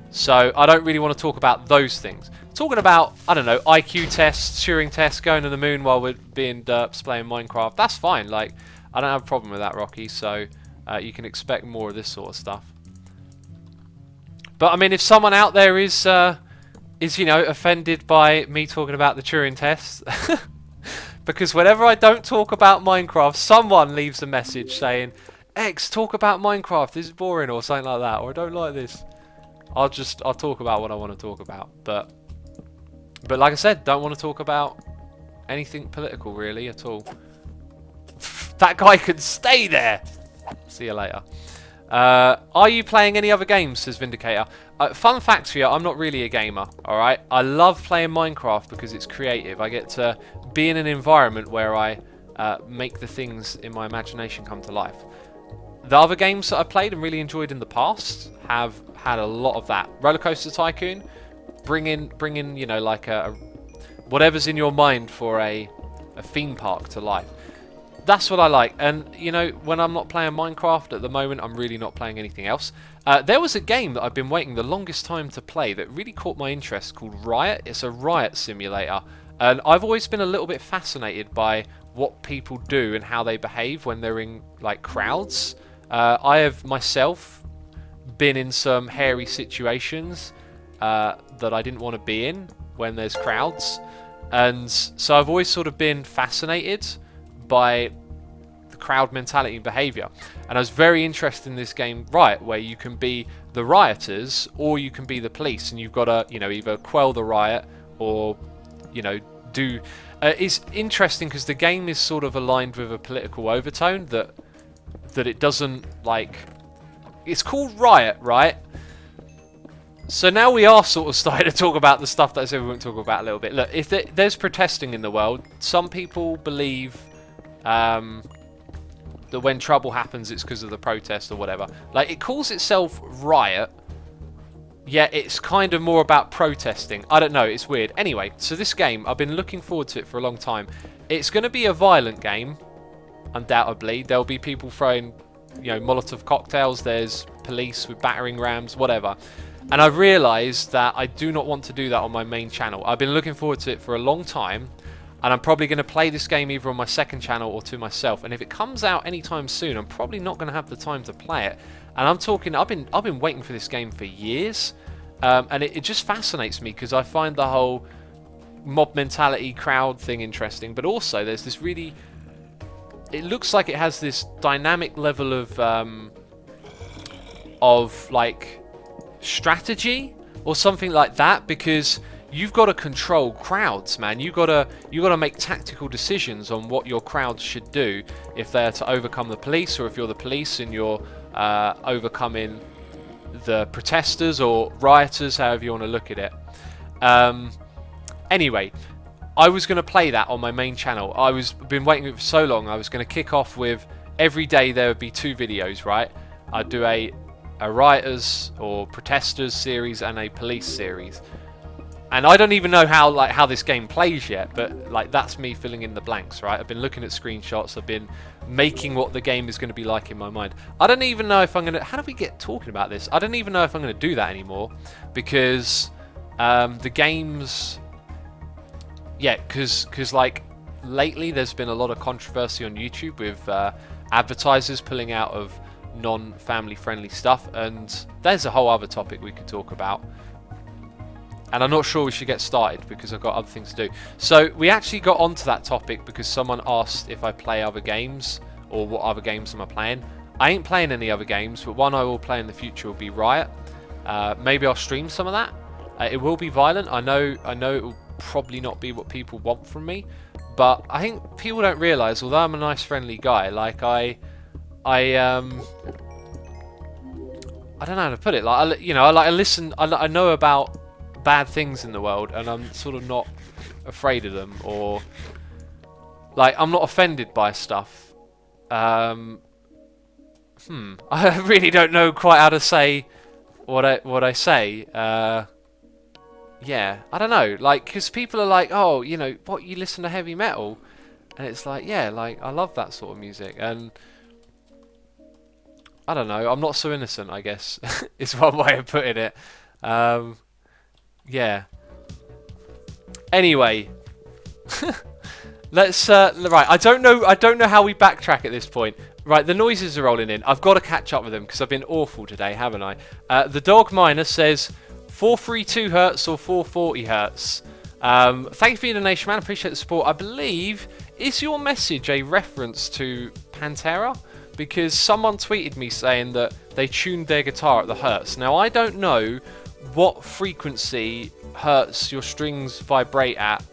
So I don't really want to talk about those things. Talking about, I don't know, IQ tests, Turing tests, going to the moon while we're being derps playing Minecraft, that's fine. Like, I don't have a problem with that, Rocky. So you can expect more of this sort of stuff. But I mean, if someone out there is you know, offended by me talking about the Turing tests, because whenever I don't talk about Minecraft, someone leaves a message saying, X, talk about Minecraft, this is boring, or something like that, or I don't like this. I'll talk about what I want to talk about. But like I said, don't want to talk about anything political really at all. That guy can stay there. See you later. Are you playing any other games, says Vindicator. Fun fact for you, I'm not really a gamer, alright? I love playing Minecraft because it's creative. I get to be in an environment where I make the things in my imagination come to life. The other games that I played and really enjoyed in the past have had a lot of that. Roller Coaster Tycoon, bring in, you know, like whatever's in your mind for a theme park to life. That's what I like. And, you know, when I'm not playing Minecraft at the moment, I'm really not playing anything else. There was a game that I've been waiting the longest time to play that really caught my interest called Riot. It's a riot simulator. And I've always been a little bit fascinated by what people do and how they behave when they're in, like, crowds. I have myself been in some hairy situations that I didn't want to be in when there's crowds. And so I've always sort of been fascinated by the crowd mentality and behaviour. And I was very interested in this game, Riot, where you can be the rioters or you can be the police, and you've got to, you know, either quell the riot or, you know, do... it's interesting because the game is sort of aligned with a political overtone that it doesn't, like... It's called Riot, right? So now we are sort of starting to talk about the stuff that I said we won't talk about a little bit. Look, if there's protesting in the world, some people believe that when trouble happens it's because of the protest or whatever. Like, it calls itself Riot, yet it's kind of more about protesting. I don't know, it's weird. Anyway, so this game, I've been looking forward to it for a long time. It's going to be a violent game, undoubtedly. There'll be people throwing, you know, Molotov cocktails, there's police with battering rams, whatever. And I've realised that I do not want to do that on my main channel. I've been looking forward to it for a long time, and I'm probably going to play this game either on my second channel or to myself. And if it comes out anytime soon, I'm probably not going to have the time to play it. And I'm talking, I've been waiting for this game for years, and it just fascinates me because I find the whole mob mentality, crowd thing interesting. But also, there's this really, it looks like it has this dynamic level of like strategy or something like that, because you've got to control crowds, man. You gotta make tactical decisions on what your crowds should do if they're to overcome the police, or if you're the police and you're overcoming the protesters or rioters, however you want to look at it. Anyway, I was going to play that on my main channel. Been waiting for so long. I was going to kick off with every day there would be 2 videos, right? I'd do a rioters or protesters series and a police series. And I don't even know how this game plays yet, but like that's me filling in the blanks, right? I've been looking at screenshots, I've been making what the game is going to be like in my mind. I don't even know if I'm going to... How do we get talking about this? I don't even know if I'm going to do that anymore, because the games... Yeah, because like lately there's been a lot of controversy on YouTube with advertisers pulling out of non-family friendly stuff, and there's a whole other topic we could talk about. And I'm not sure we should get started because I've got other things to do. So we actually got onto that topic because someone asked if I play other games or what other games am I playing. I ain't playing any other games, but one I will play in the future will be Riot. Maybe I'll stream some of that. It will be violent. I know it will probably not be what people want from me, but I think people don't realise, although I'm a nice friendly guy, like I don't know how to put it. Like, you know, I listen. I know about bad things in the world, and I'm sort of not afraid of them, or like I'm not offended by stuff. I really don't know quite how to say what I say. Yeah, I don't know. Like, because people are like, oh, you know, what, you listen to heavy metal, and it's like, yeah, like I love that sort of music, and I don't know. I'm not so innocent, I guess, is one way of putting it. Yeah. Anyway, let's right. I don't know how we backtrack at this point. Right, the noises are rolling in. I've got to catch up with them because I've been awful today, haven't I? The Dog Miner says 432 hertz or 440 hertz. Thank you for your donation, man. Appreciate the support. I believe, is your message a reference to Pantera? because someone tweeted me saying that they tuned their guitar at the hertz. Now, I don't know what frequency hertz your strings vibrate at,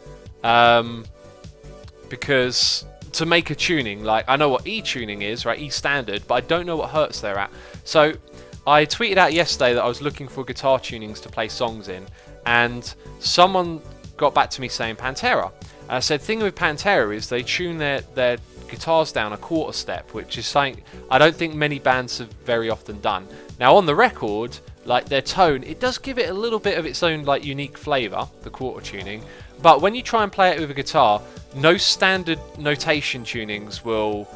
because to make a tuning, like, I know what E tuning is, right, E standard, but I don't know what hertz they're at. So I tweeted out yesterday that I was looking for guitar tunings to play songs in, and someone got back to me saying Pantera. And I said, thing with Pantera is they tune their guitars down a quarter step, which is something I don't think many bands have very often done. Now on the record, like, their tone, it does give it a little bit of its own, like, unique flavour, the quarter tuning, but when you try and play it with a guitar, no standard notation tunings will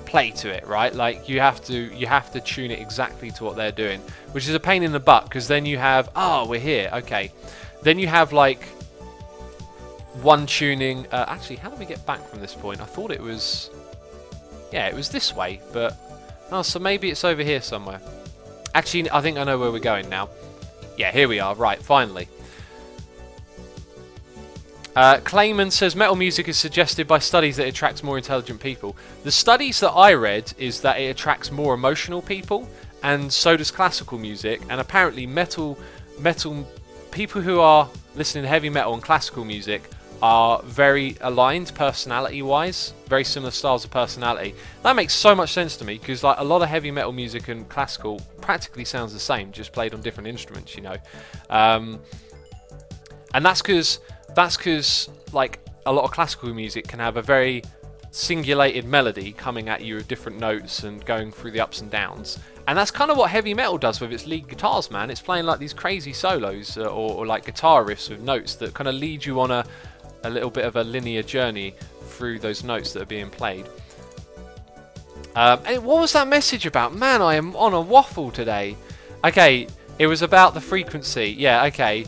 play to it, right? Like, you have to tune it exactly to what they're doing, which is a pain in the butt, because then you have, oh, we're here, okay, then you have like one tuning. Actually, how do we get back from this point? I thought it was, yeah, it was this way, but oh, so maybe it's over here somewhere. Actually, I think I know where we're going now. Yeah, here we are. Right, finally. Clayman says metal music is suggested by studies that it attracts more intelligent people. The studies that I read is that it attracts more emotional people, and so does classical music. And apparently, metal people who are listening to heavy metal and classical music are very aligned personality-wise, very similar styles of personality. That makes so much sense to me, because like a lot of heavy metal music and classical practically sounds the same, just played on different instruments, you know. And that's because like a lot of classical music can have a very singulated melody coming at you with different notes and going through the ups and downs. And that's kind of what heavy metal does with its lead guitars, man. It's playing like these crazy solos or like guitar riffs with notes that kind of lead you on a little bit of a linear journey through those notes that are being played. And what was that message about? Man, I am on a waffle today. Okay, it was about the frequency. Yeah, okay.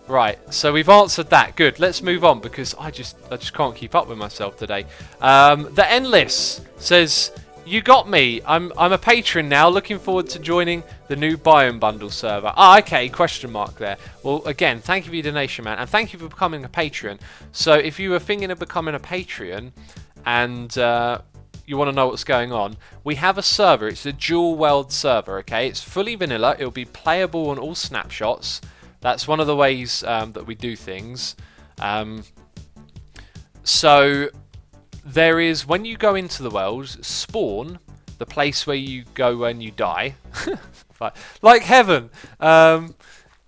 Right, so we've answered that. Good, let's move on, because I just can't keep up with myself today. The Endless says, you got me. I'm a patron now. Looking forward to joining the new Biome Bundle server. Ah, okay, question mark there. Well, again, thank you for your donation, man, and thank you for becoming a patron. So if you were thinking of becoming a Patreon and you want to know what's going on, we have a server. It's a dual world server, okay? It's fully vanilla. It'll be playable on all snapshots. That's one of the ways that we do things. So there is, when you go into the world, spawn, the place where you go when you die, like heaven.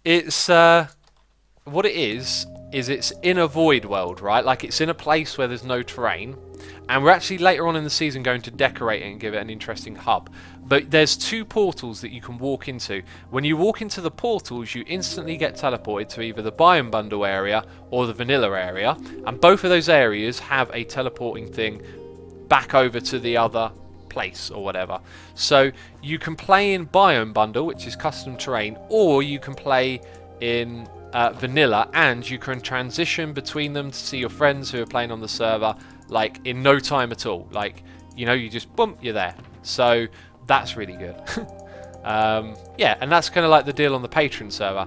It's what it is it's in a void world, right? Like, it's in a place where there's no terrain, and we're actually later on in the season going to decorate it and give it an interesting hub. But there's two portals that you can walk into. When you walk into the portals, you instantly get teleported to either the Biome Bundle area or the vanilla area, and both of those areas have a teleporting thing back over to the other place or whatever. So you can play in Biome Bundle, which is custom terrain, or you can play in vanilla, and you can transition between them to see your friends who are playing on the server, like, in no time at all. Like, you know, you just boom, you're there. So that's really good. Yeah, and that's kind of like the deal on the Patreon server.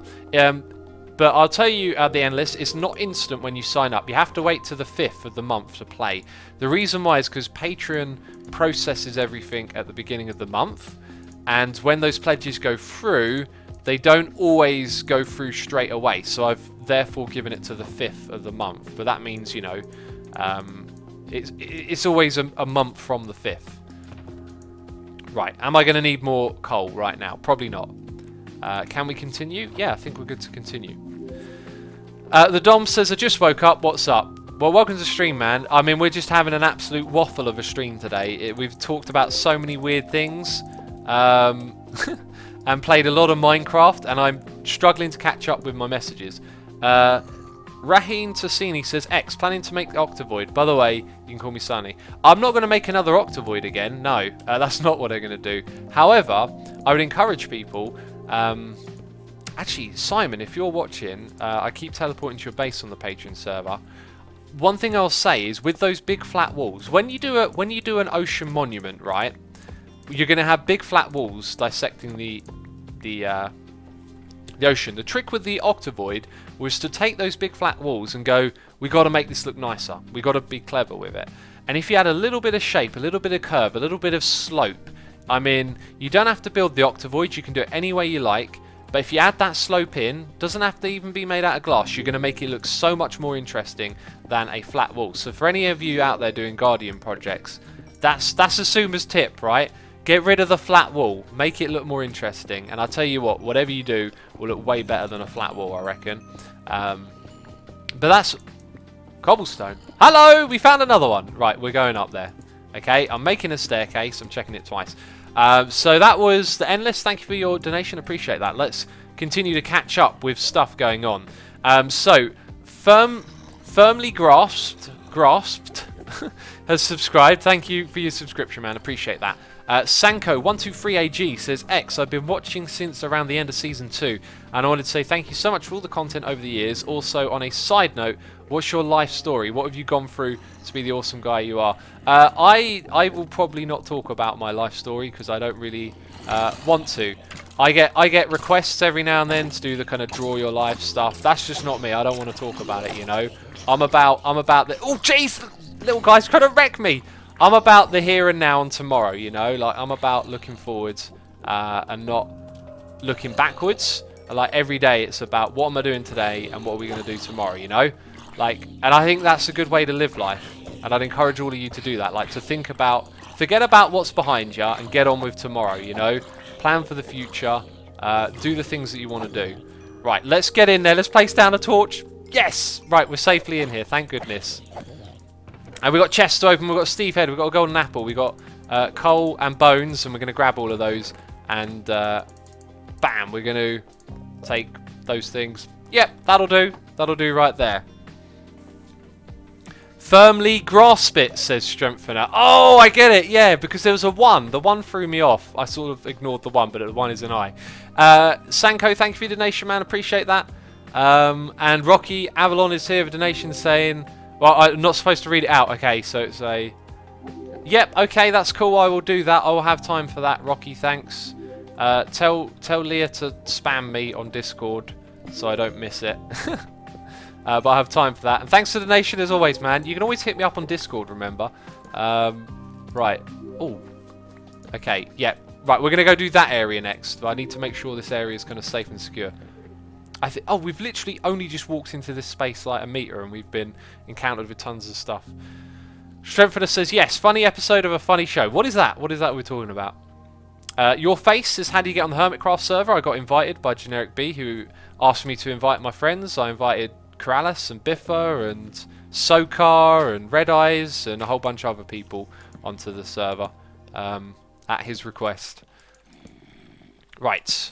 But I'll tell you at the Endless, it's not instant when you sign up. You have to wait to the 5th of the month to play. The reason why is because Patreon processes everything at the beginning of the month, and when those pledges go through, they don't always go through straight away. So I've therefore given it to the 5th of the month. But that means, you know, it's always a month from the 5th. Right, am I going to need more coal right now? Probably not. Can we continue? Yeah, I think we're good to continue. The Dom says, I just woke up, what's up? Well, welcome to the stream, man. I mean, we're just having an absolute waffle of a stream today. We've talked about so many weird things, and played a lot of Minecraft, and I'm struggling to catch up with my messages. Raheen Tassini says, X, planning to make the Octavoid. By the way, you can call me Sunny. I'm not going to make another Octavoid again. No, that's not what I'm going to do. However, I would encourage people... actually, Simon, if you're watching, I keep teleporting to your base on the Patreon server. One thing I'll say is, with those big flat walls, when you do an ocean monument, right, you're going to have big flat walls dissecting the ocean. The trick with the Octavoid was to take those big flat walls and go, we got to make this look nicer. We got to be clever with it. And if you add a little bit of shape, a little bit of curve, a little bit of slope, I mean, you don't have to build the octavoid, you can do it any way you like. But if you add that slope in, doesn't have to even be made out of glass, you're going to make it look so much more interesting than a flat wall. So for any of you out there doing Guardian projects, that's Asuma's tip, right? Get rid of the flat wall, make it look more interesting. And I'll tell you what, whatever you do will look way better than a flat wall, I reckon. But that's cobblestone. Hello, we found another one. Right, we're going up there. Okay, I'm making a staircase, I'm checking it twice. So that was the Endless. Thank you for your donation. Appreciate that. Let's continue to catch up with stuff going on. So firmly grasped has subscribed. Thank you for your subscription, man. Appreciate that. Sanko123AG says, I've been watching since around the end of Season 2, and I wanted to say thank you so much for all the content over the years. Also, on a side note, what's your life story? What have you gone through to be the awesome guy you are? I will probably not talk about my life story because I don't really want to. I get requests every now and then to do the kind of draw your life stuff. That's just not me. I don't want to talk about it, you know. I'm about the... Oh, jeez! Little guy's trying to wreck me! I'm about the here and now and tomorrow, you know. Like, I'm about looking forwards and not looking backwards. Like, every day it's about what am I doing today and what are we going to do tomorrow, you know. Like, and I think that's a good way to live life. And I'd encourage all of you to do that. Like, to think about, forget about what's behind you and get on with tomorrow, you know. Plan for the future. Do the things that you want to do. Right, let's get in there. Let's place down a torch. Yes! Right, we're safely in here. Thank goodness. And we've got chests to open. We've got Steve Head. We've got a golden apple. We've got coal and bones. And we're going to grab all of those. And bam, we're going to take those things. Yep, that'll do. That'll do right there. Firmly grasp it, says Strengthener. Oh, I get it. Yeah, because there was a 1. The 1 threw me off. I sort of ignored the 1, but the 1 is an I. Sanko, thank you for your donation, man. Appreciate that. And Rocky Avalon is here with a donation saying... Well, I'm not supposed to read it out. Okay, so it's a... Yep, okay, that's cool. I will do that. I will have time for that, Rocky. Thanks. Tell Leah to spam me on Discord so I don't miss it. But I have time for that. And thanks for the donation as always, man. You can always hit me up on Discord, remember. Right. Oh. Okay, yeah. Right, we're going to go do that area next. But I need to make sure this area is kind of safe and secure. Oh, we've literally only just walked into this space like a meter and we've been encountered with tons of stuff. Strengthener says, yes, funny episode of a funny show. What is that? What is that we're talking about? Your Face says, how do you get on the Hermitcraft server? I got invited by Generic B, who asked me to invite my friends. I invited Corrales and Biffa and Sokar and Red Eyes and a whole bunch of other people onto the server at his request. Right.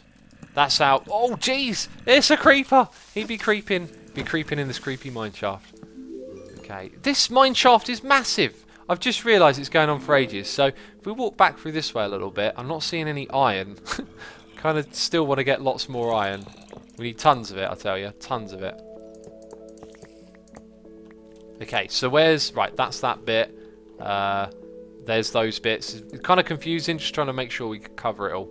That's out. Oh, jeez! It's a creeper! He'd be creeping in this creepy mineshaft. Okay. This mineshaft is massive! I've just realised it's going on for ages. So, if we walk back through this way a little bit, I'm not seeing any iron. Kind of still want to get lots more iron. We need tons of it, I tell you. Tons of it. Okay, so where's... Right, that's that bit. There's those bits. It's kind of confusing, just trying to make sure we cover it all.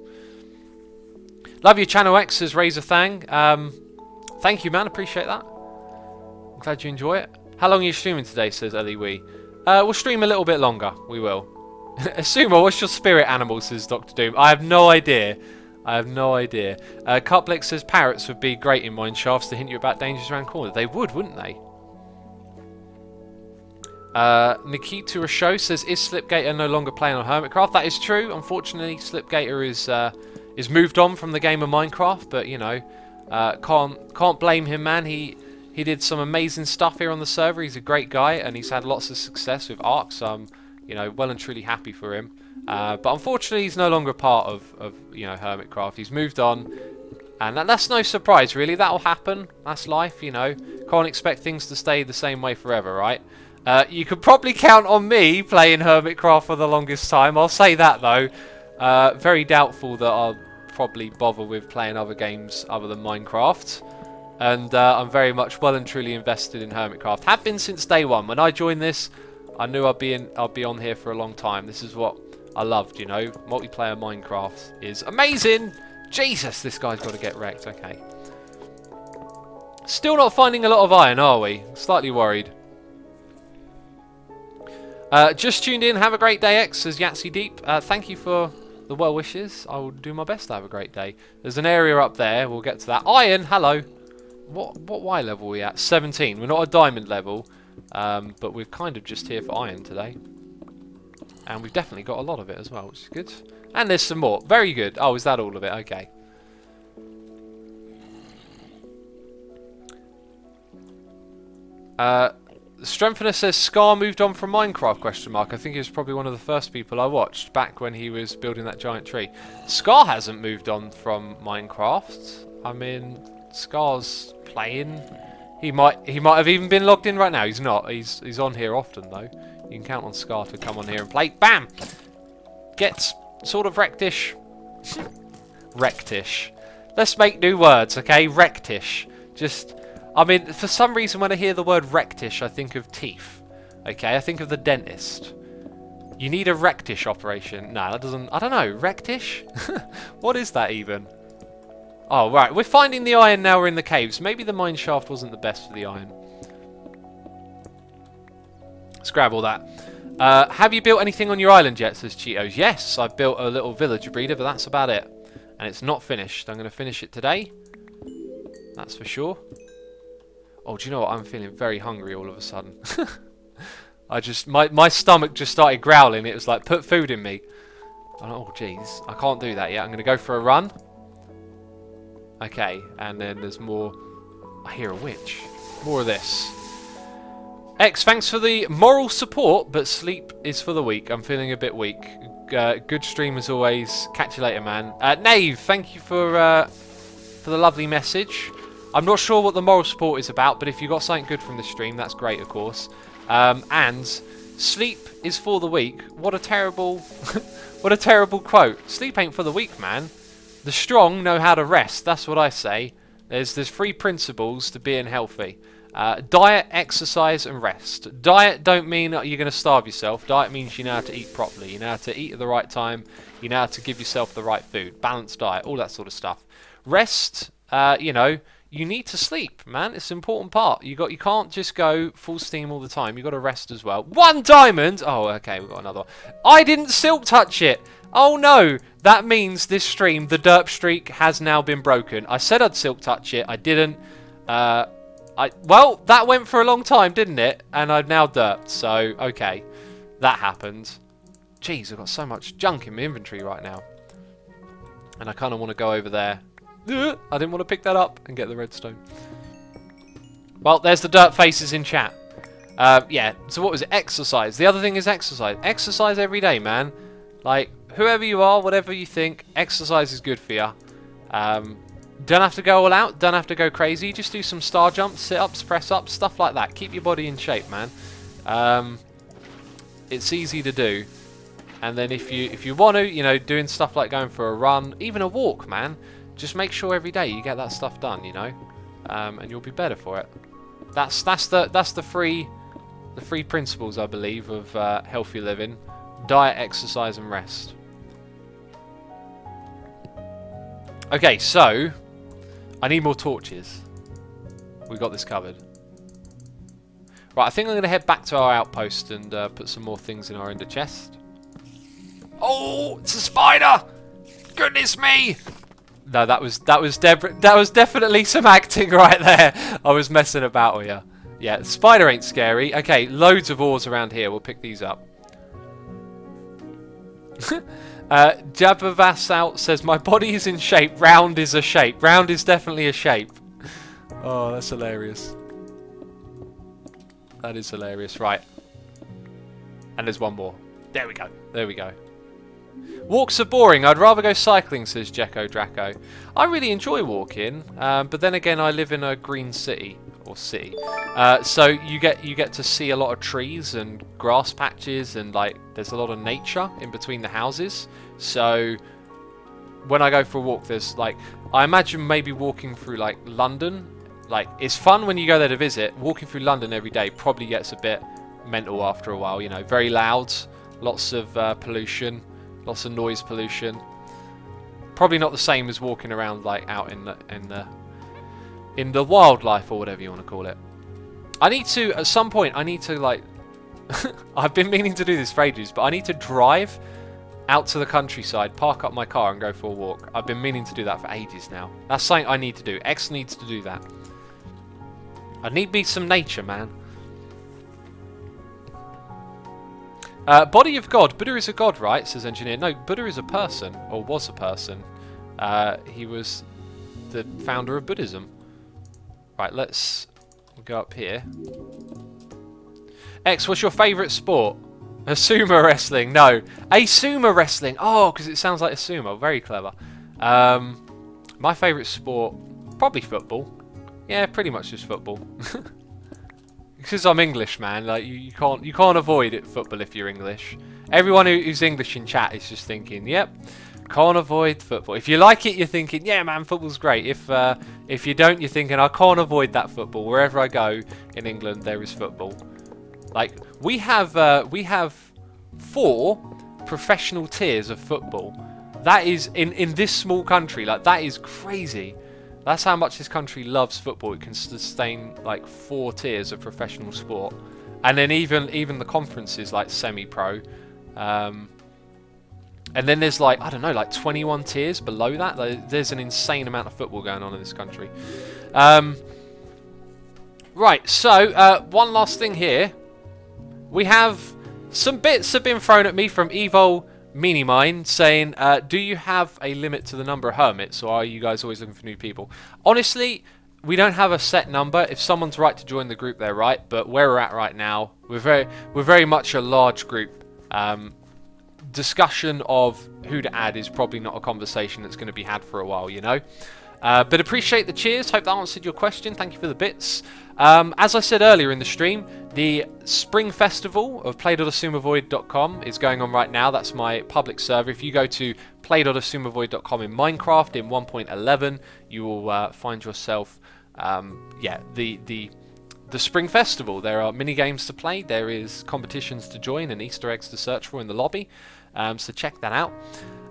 Love your channel X, says Razor Thang. Thank you, man. Appreciate that. I'm glad you enjoy it. How long are you streaming today, says Ellie Wee. We'll stream a little bit longer. We will. Assumo, what's your spirit animal, says Dr. Doom. I have no idea. I have no idea. Cuplex says parrots would be great in mine shafts to hint you about dangers around corners. They would, wouldn't they? Nikita Show says, is Slipgator no longer playing on Hermitcraft? That is true. Unfortunately, Slipgator is moved on from the game of Minecraft, but you know, can't blame him, man. He did some amazing stuff here on the server. He's a great guy, and he's had lots of success with Ark, so I'm, you know, well and truly happy for him. But unfortunately, he's no longer a part of you know, Hermitcraft. He's moved on, and that's no surprise, really. That'll happen. That's life, you know. Can't expect things to stay the same way forever, right? You could probably count on me playing Hermitcraft for the longest time. I'll say that, though. Very doubtful that I'll probably bother with playing other games other than Minecraft. And I'm very much well and truly invested in Hermitcraft. Have been since day one. When I joined this, I knew I'd be on here for a long time. This is what I loved, you know. Multiplayer Minecraft is amazing. Jesus, this guy's got to get wrecked. Okay. Still not finding a lot of iron, are we? Slightly worried. Just tuned in. Have a great day, X, says Yahtzee Deep. Thank you for the well wishes. I will do my best to have a great day. There's an area up there. We'll get to that. Iron, hello. What Y level are we at? 17. We're not a diamond level, but we're kind of just here for iron today. And we've definitely got a lot of it as well, which is good. And there's some more. Very good. Oh, is that all of it? Okay. Strengthener says Scar moved on from Minecraft, question mark. I think he was probably one of the first people I watched back when he was building that giant tree. Scar hasn't moved on from Minecraft. I mean, Scar's playing. He might have even been logged in right now. He's not. He's on here often though. You can count on Scar to come on here and play. Bam! Gets sort of rectish. Rectish. Let's make new words, okay? Rectish. Just, I mean, for some reason when I hear the word rectish, I think of teeth. Okay, I think of the dentist. You need a rectish operation. No, that doesn't, I don't know, rectish? What is that even? Oh, right, we're finding the iron now we're in the caves. Maybe the mine shaft wasn't the best for the iron. Let's grab all that. Have you built anything on your island yet, says Cheetos? Yes, I've built a little villager breeder, but that's about it. And it's not finished. I'm going to finish it today. That's for sure. Oh, do you know what? I'm feeling very hungry all of a sudden. My stomach just started growling. It was like, put food in me. Oh, jeez. I can't do that yet. I'm going to go for a run. Okay, and then there's more. I hear a witch. More of this. X, thanks for the moral support, but sleep is for the weak. I'm feeling a bit weak. Good stream as always. Catch you later, man. Nave, thank you for the lovely message. I'm not sure what the moral support is about, but if you got something good from the stream, that's great, of course. And sleep is for the weak. What a terrible, what a terrible quote. Sleep ain't for the weak, man. The strong know how to rest. That's what I say. There's 3 principles to being healthy. Diet, exercise, and rest. Diet don't mean you're going to starve yourself. Diet means you know how to eat properly. You know how to eat at the right time. You know how to give yourself the right food. Balanced diet, all that sort of stuff. Rest, you know, you need to sleep, man. It's an important part. You can't just go full steam all the time. You got to rest as well. 1 diamond. Oh, okay, we've got another one. I didn't silk touch it. Oh no, that means this stream, the derp streak, has now been broken. I said I'd silk touch it. I didn't. Well, that went for a long time, didn't it? And I've now derped, so, okay. That happened. Jeez, I've got so much junk in my inventory right now. And I kind of want to go over there. I didn't want to pick that up and get the redstone. Well, there's the dirt faces in chat. Yeah, so what was it? Exercise. The other thing is exercise. Exercise every day, man. Like, whoever you are, whatever you think, exercise is good for you. Don't have to go all out, don't have to go crazy, just do some star jumps, sit-ups, press-ups, stuff like that. Keep your body in shape, man. It's easy to do. And then if you want to, you know, doing stuff like going for a run, even a walk, man, just make sure every day you get that stuff done, you know, and you'll be better for it. That's the three principles, I believe, of healthy living: diet, exercise, and rest. Okay, so I need more torches. We got this covered. Right, I think I'm going to head back to our outpost and put some more things in our ender chest. Oh, it's a spider! Goodness me! No, that was definitely some acting right there. I was messing about with you. Yeah, spider ain't scary. Okay, loads of ores around here. We'll pick these up. Jabavas out says, my body is in shape. Round is a shape. Round is definitely a shape. Oh, that's hilarious. That is hilarious. Right. And there's one more. There we go. There we go. Walks are boring. I'd rather go cycling, says Jekko Draco. I really enjoy walking, but then again, I live in a green city. Or city. So you get to see a lot of trees and grass patches, and like there's a lot of nature in between the houses. So when I go for a walk, there's like, I imagine maybe walking through like London. Like, it's fun when you go there to visit. Walking through London every day probably gets a bit mental after a while. You know, very loud, lots of pollution, lots of noise pollution. Probably not the same as walking around like out in the wildlife, or whatever you want to call it. I need to, at some point, I need to like I've been meaning to do this for ages, but I need to drive out to the countryside, park up my car and go for a walk. I've been meaning to do that for ages now. That's something I need to do. X needs to do that. I need me some nature, man. Body of God. Buddha is a god, right? Says engineer. No, Buddha is a person, or was a person. He was the founder of Buddhism. Right, let's go up here. X, what's your favourite sport? A sumo wrestling. No. A sumo wrestling. Oh, because it sounds like a sumo. Very clever. My favourite sport, probably football. Yeah, pretty much just football. Because I'm English, man. Like you can't avoid it, football if you're English. Everyone who's English in chat is just thinking, yep, can't avoid football. If you like it, you're thinking, yeah, man, football's great. If you don't, you're thinking, I can't avoid that football. Wherever I go in England, there is football. Like we have 4 professional tiers of football. That is in this small country. Like that is crazy. That's how much this country loves football. It can sustain like 4 tiers of professional sport, and then even the conferences like semi-pro, and then there's like I don't know, like 21 tiers below that. Like, there's an insane amount of football going on in this country. Right, so one last thing here. We have some bits have been thrown at me from Evo Minimine saying, do you have a limit to the number of hermits, or are you guys always looking for new people? Honestly, we don't have a set number. If someone's right to join the group, they're right. But where we're at right now, we're very much a large group. Discussion of who to add is probably not a conversation that's going to be had for a while, you know. But appreciate the cheers. Hope that answered your question. Thank you for the bits. As I said earlier in the stream, the Spring Festival of play.asumovoid.com is going on right now. That's my public server. If you go to play.asumovoid.com in Minecraft in 1.11, you will find yourself, yeah, the Spring Festival. There are mini games to play. There is competitions to join and Easter eggs to search for in the lobby. So check that out.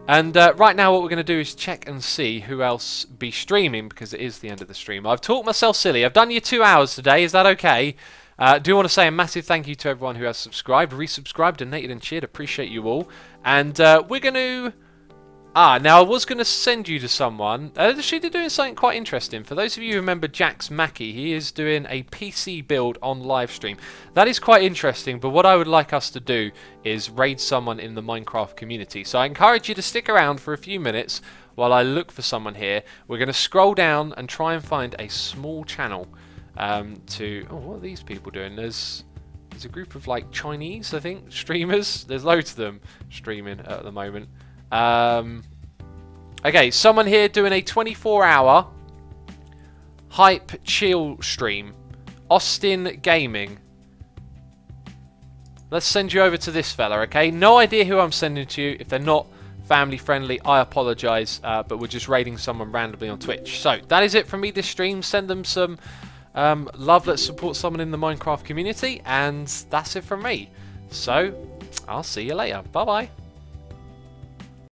And right now what we're going to do is check and see who else be streaming, because it is the end of the stream. I've talked myself silly. I've done you 2 hours today. Is that okay? I do want to say a massive thank you to everyone who has subscribed, resubscribed, donated and cheered. Appreciate you all. And we're going to... now I was going to send you to someone. Actually, they're doing something quite interesting. For those of you who remember Jax Mackey, he is doing a PC build on Livestream. That is quite interesting, but what I would like us to do is raid someone in the Minecraft community. So I encourage you to stick around for a few minutes while I look for someone here. We're going to scroll down and try and find a small channel to... Oh, what are these people doing? There's a group of, like, Chinese, I think, streamers. There's loads of them streaming at the moment. Okay, someone here doing a 24-hour hype chill stream. Austin Gaming. Let's send you over to this fella, okay? No idea who I'm sending to you. If they're not family friendly, I apologise, but we're just raiding someone randomly on Twitch. So, that is it from me this stream. Send them some love. Let's support someone in the Minecraft community, and that's it from me. So, I'll see you later. Bye-bye.